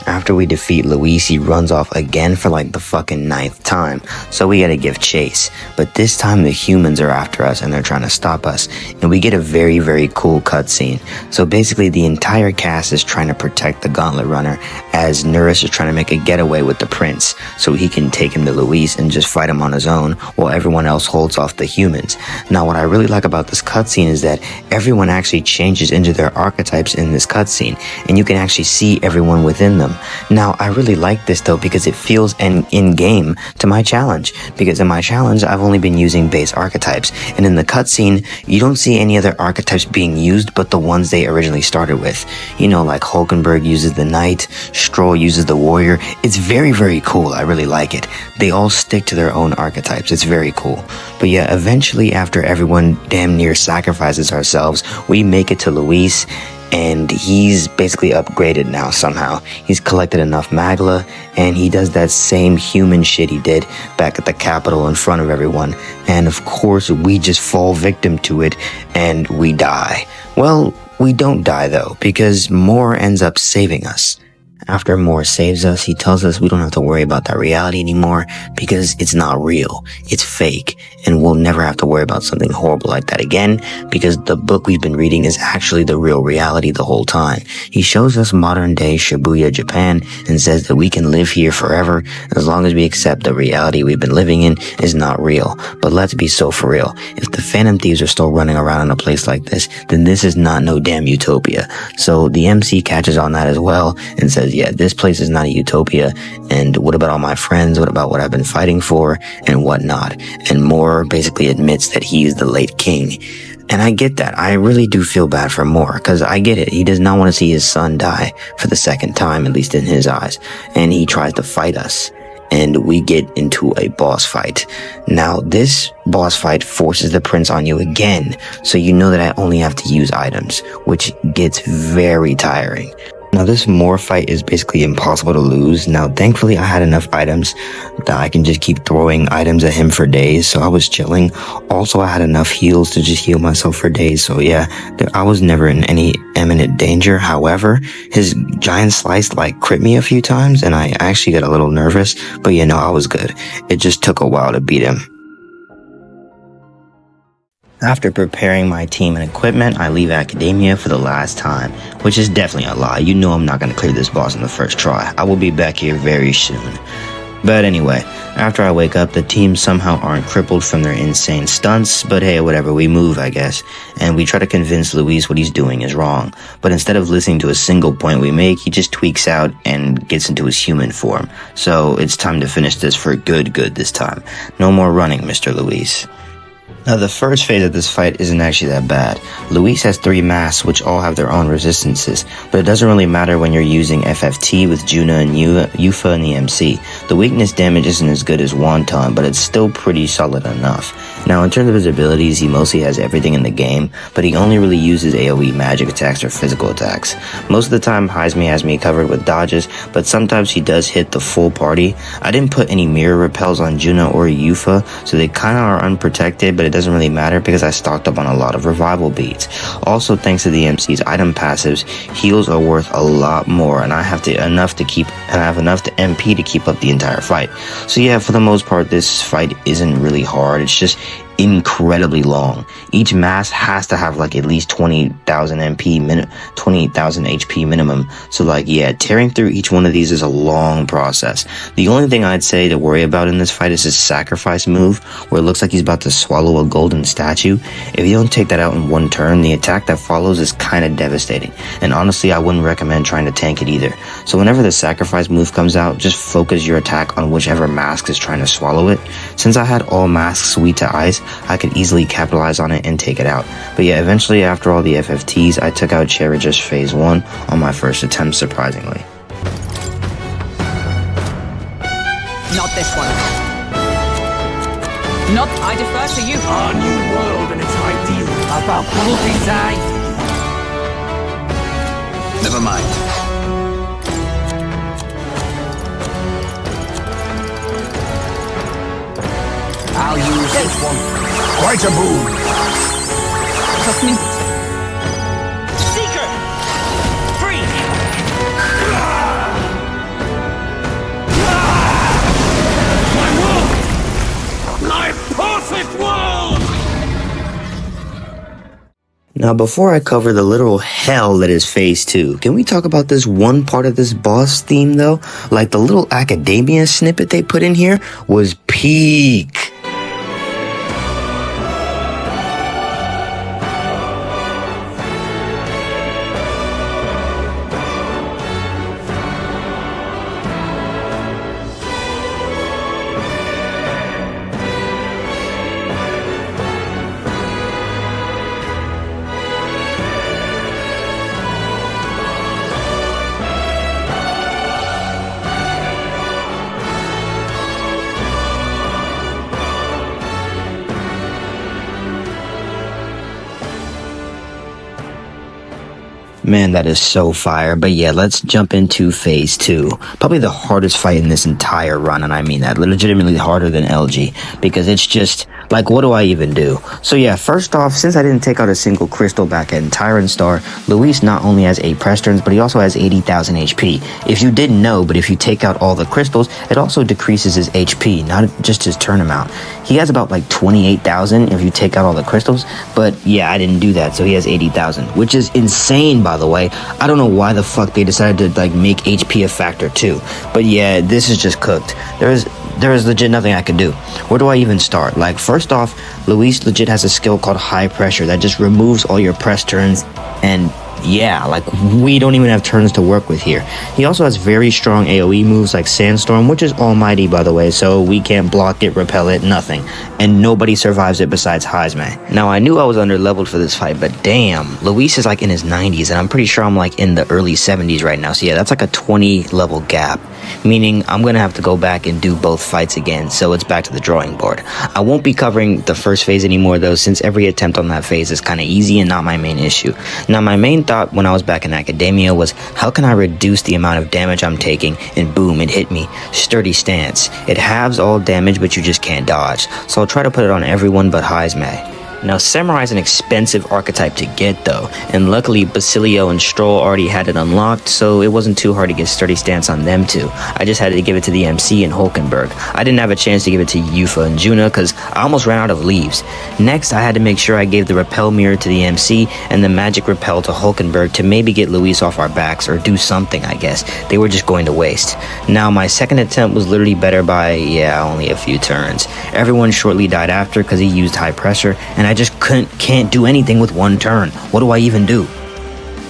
After we defeat Louise, he runs off again for like the fucking 9th time, so we gotta give chase. But this time the humans are after us and they're trying to stop us, and we get a very, very cool cutscene. So basically the entire cast is trying to protect the Gauntlet Runner, as Nurse is trying to make a getaway with the prince, so he can take him to Louise and just fight him on his own, while everyone else holds off the humans. Now what I really like about this cutscene is that everyone actually changes into their archetypes in this cutscene, and you can actually see everyone within them. Now, I really like this though because it feels in-game to my challenge, because in my challenge I've only been using base archetypes, and in the cutscene you don't see any other archetypes being used but the ones they originally started with. Like Hulkenburg uses the knight, Strohl uses the warrior. It's very, very cool. I really like it. They all stick to their own archetypes. It's very cool. But yeah, eventually after everyone damn near sacrifices ourselves, we make it to Louise, and he's basically upgraded now somehow. He's collected enough magla, and he does that same human shit he did back at the Capitol in front of everyone. And of course, we just fall victim to it, and we die. Well, we don't die though, because Moore ends up saving us. After Moore saves us, he tells us we don't have to worry about that reality anymore because it's not real, it's fake, and we'll never have to worry about something horrible like that again because the book we've been reading is actually the real reality the whole time. He shows us modern day Shibuya, Japan, and says that we can live here forever as long as we accept the reality we've been living in is not real. But let's be so for real. If the Phantom Thieves are still running around in a place like this, then this is not no damn utopia. So the MC catches on that as well and says, yeah, this place is not a utopia, and what about all my friends? What about what I've been fighting for, and whatnot? And Moore basically admits that he is the late king. And I get that. I really do feel bad for Moore, because I get it. He does not want to see his son die for the second time, at least in his eyes. And he tries to fight us. And we get into a boss fight. Now, this boss fight forces the prince on you again, so you know that I only have to use items, which gets very tiring. Now, this Moore fight is basically impossible to lose. Now, thankfully, I had enough items that I can just keep throwing items at him for days, so I was chilling. Also, I had enough heals to just heal myself for days, so yeah, I was never in any imminent danger. However, his giant slice, crit me a few times, and I actually got a little nervous, but yeah, no, I was good. It just took a while to beat him. After preparing my team and equipment, I leave academia for the last time, which is definitely a lie. You know I'm not going to clear this boss in the first try. I will be back here very soon. But anyway, after I wake up, the team somehow aren't crippled from their insane stunts, but hey, whatever, we move, I guess. And we try to convince Louise what he's doing is wrong. But instead of listening to a single point we make, he just tweaks out and gets into his human form. So it's time to finish this for good this time. No more running, Mr. Louise. Now, the first phase of this fight isn't actually that bad. Louise has 3 masks, which all have their own resistances, but it doesn't really matter when you're using FFT with Junah and Eupha in the MC. The weakness damage isn't as good as Wonton, but it's still pretty solid enough. Now, in terms of his abilities, he mostly has everything in the game, but he only really uses AoE magic attacks or physical attacks. Most of the time, Heismay has me covered with dodges, but sometimes he does hit the full party. I didn't put any mirror repels on Junah or Eupha, so they kinda are unprotected, but it doesn't really matter because I stocked up on a lot of revival beads. Also, thanks to the MC's item passives, heals are worth a lot more, and I have enough to MP to keep up the entire fight. So yeah, for the most part, this fight isn't really hard. It's just incredibly long. Each mask has to have like at least 20,000 HP minimum. So like, yeah, tearing through each one of these is a long process. The only thing I'd say to worry about in this fight is his sacrifice move, where it looks like he's about to swallow a golden statue. If you don't take that out in one turn, the attack that follows is kind of devastating. And honestly, I wouldn't recommend trying to tank it either. So whenever the sacrifice move comes out, just focus your attack on whichever mask is trying to swallow it. Since I had all masks sweet to ice, I could easily capitalize on it and take it out. But yeah, eventually after all the FFTs, I took out Cherige's phase 1 on my first attempt, surprisingly. Not this one. Not, I defer to you. Our new world and its ideal about cruelty's eye. Never mind. I'll use this one. Quite a move. Trust me. Seeker! Free! My perfect world! Now, before I cover the literal hell that is phase 2, can we talk about this one part of this boss theme though? Like the little academia snippet they put in here was peak. Man, that is so fire. But yeah, let's jump into phase 2. Probably the hardest fight in this entire run, and I mean that. Legitimately harder than LG, because it's just, like, what do I even do? So yeah, first off, since I didn't take out a single crystal back in Tyrant Star, Louise not only has 8 press turns, but he also has 80,000 HP. If you didn't know, but if you take out all the crystals, it also decreases his HP, not just his turn amount. He has about like 28,000 if you take out all the crystals, but yeah, I didn't do that, so he has 80,000, which is insane, by the way. I don't know why the fuck they decided to like make HP a factor too, but yeah, this is just cooked. There is legit nothing I can do. Where do I even start? Like, first off, Louise legit has a skill called High Pressure that just removes all your press turns, and yeah, like, we don't even have turns to work with here. He also has very strong AoE moves like Sandstorm, which is almighty, by the way, so we can't block it, repel it, nothing. And nobody survives it besides Heismay. Now, I knew I was under-leveled for this fight, but damn, Louise is like in his 90s, and I'm pretty sure I'm like in the early 70s right now. So yeah, that's like a 20-level gap, meaning I'm gonna have to go back and do both fights again, so it's back to the drawing board. I won't be covering the first phase anymore though, since every attempt on that phase is kind of easy and not my main issue. Now, my main thought when I was back in academia was, how can I reduce the amount of damage I'm taking? And boom, it hit me. Sturdy Stance. It halves all damage, but you just can't dodge. So I'll try to put it on everyone but Heismay. Now, Samurai is an expensive archetype to get though, and luckily Basilio and Strohl already had it unlocked, so it wasn't too hard to get Sturdy Stance on them too. I just had to give it to the MC and Hulkenburg. I didn't have a chance to give it to Eupha and Junah because I almost ran out of leaves. Next, I had to make sure I gave the Repel Mirror to the MC and the Magic Repel to Hulkenburg to maybe get Louise off our backs or do something, I guess. They were just going to waste. Now, my second attempt was literally better by, yeah, only a few turns. Everyone shortly died after because he used High Pressure, and I just can't do anything with one turn. What do I even do?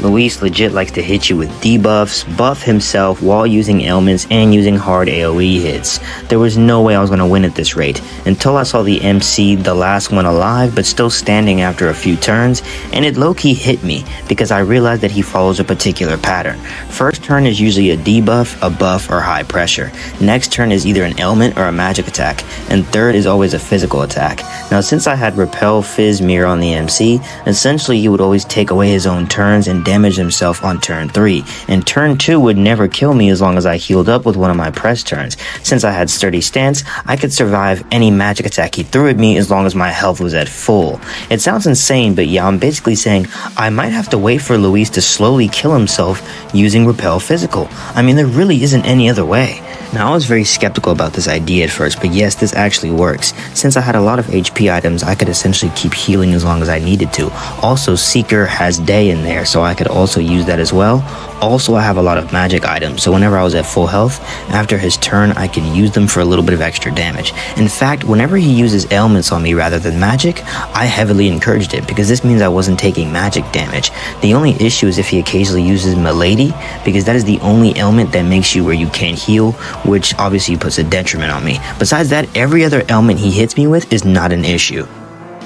Louise legit likes to hit you with debuffs, buff himself while using ailments and using hard AoE hits. There was no way I was going to win at this rate, until I saw the MC, the last one alive but still standing after a few turns, and it low-key hit me because I realized that he follows a particular pattern. First turn is usually a debuff, a buff, or high pressure. Next turn is either an ailment or a magic attack, and third is always a physical attack. Now since I had Repel, Fizz, Mirror on the MC, essentially he would always take away his own turns and damage himself on turn 3, and turn 2 would never kill me as long as I healed up with one of my press turns. Since I had sturdy stance, I could survive any magic attack he threw at me as long as my health was at full. It sounds insane, but yeah, I'm basically saying I might have to wait for Louise to slowly kill himself using Repel Physical. I mean, there really isn't any other way. Now, I was very skeptical about this idea at first, but yes, this actually works. Since I had a lot of HP items, I could essentially keep healing as long as I needed to. Also, Seeker has Day in there, so I could also use that as well. Also, I have a lot of magic items, so whenever I was at full health, after his turn, I could use them for a little bit of extra damage. In fact, whenever he uses ailments on me rather than magic, I heavily encouraged it, because this means I wasn't taking magic damage. The only issue is if he occasionally uses Milady, because that is the only ailment that makes you where you can't heal, which obviously puts a detriment on me. Besides that, every other ailment he hits me with is not an issue.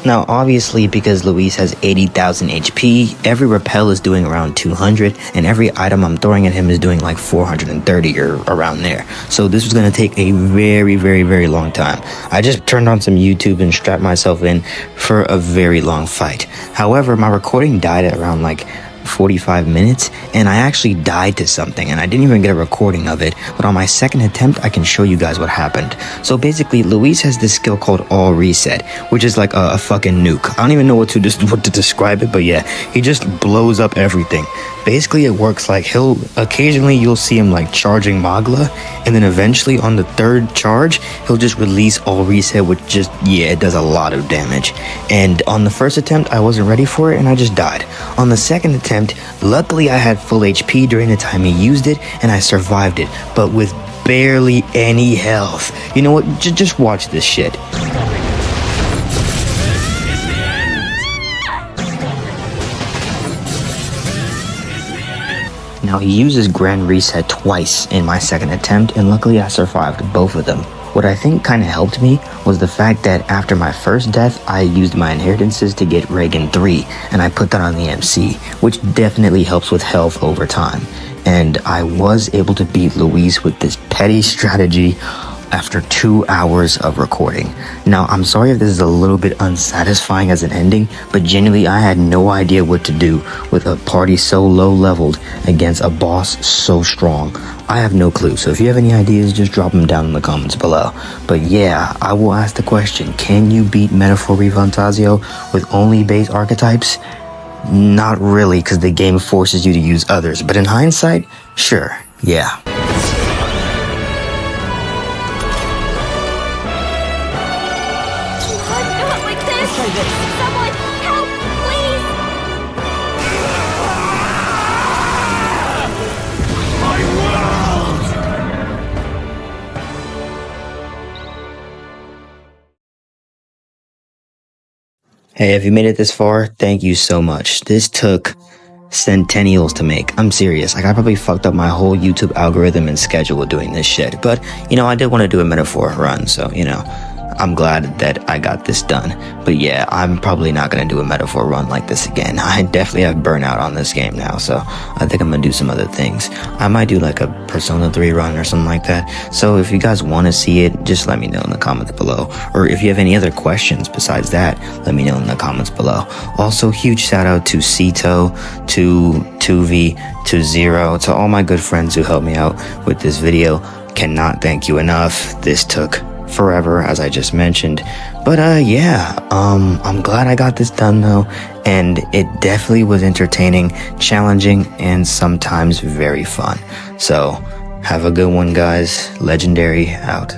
Now, obviously, because Louise has 80,000 HP, every repel is doing around 200, and every item I'm throwing at him is doing like 430 or around there. So this was going to take a very, very, very long time. I just turned on some YouTube and strapped myself in for a very long fight. However, my recording died at around like 45 minutes, and I actually died to something, and I didn't even get a recording of it, but on my second attempt I can show you guys what happened. So basically, Louise has this skill called All Reset, which is like a fucking nuke. I don't even know what to describe it, but yeah, he just blows up everything. Basically, it works like occasionally you'll see him like charging Magla, and then eventually on the third charge, he'll just release All Reset, which just, yeah, it does a lot of damage. And on the first attempt, I wasn't ready for it, and I just died. On the second attempt, luckily I had full HP during the time he used it, and I survived it, but with barely any health. You know what, just watch this shit. Now, he uses Grand Reset twice in my second attempt, and luckily I survived both of them. What I think kind of helped me was the fact that after my first death, I used my inheritances to get Reagan 3, and I put that on the MC, which definitely helps with health over time. And I was able to beat Louise with this petty strategy after 2 hours of recording. Now, I'm sorry if this is a little bit unsatisfying as an ending, but genuinely I had no idea what to do with a party so low leveled against a boss so strong. I have no clue, so if you have any ideas, just drop them down in the comments below. But yeah, I will ask the question, can you beat Metaphor Renfantazio with only base archetypes? Not really, because the game forces you to use others, but in hindsight, sure, yeah. Someone help, please! Hey, if you made it this far, thank you so much. This took centennials to make. I'm serious. Like, I probably fucked up my whole YouTube algorithm and schedule doing this shit. But, you know, I did want to do a metaphor run, so, you know, I'm glad that I got this done. But yeah, I'm probably not going to do a metaphor run like this again. I definitely have burnout on this game now, so I think I'm going to do some other things. I might do like a Persona 3 run or something like that. So if you guys want to see it, just let me know in the comments below. Or if you have any other questions besides that, let me know in the comments below. Also, huge shout out to Cito, to 2V, to Zero, to all my good friends who helped me out with this video. Cannot thank you enough. This took forever, as I just mentioned, but yeah, I'm glad I got this done though, and it definitely was entertaining, challenging, and sometimes very fun. So have a good one, guys. Legendary out.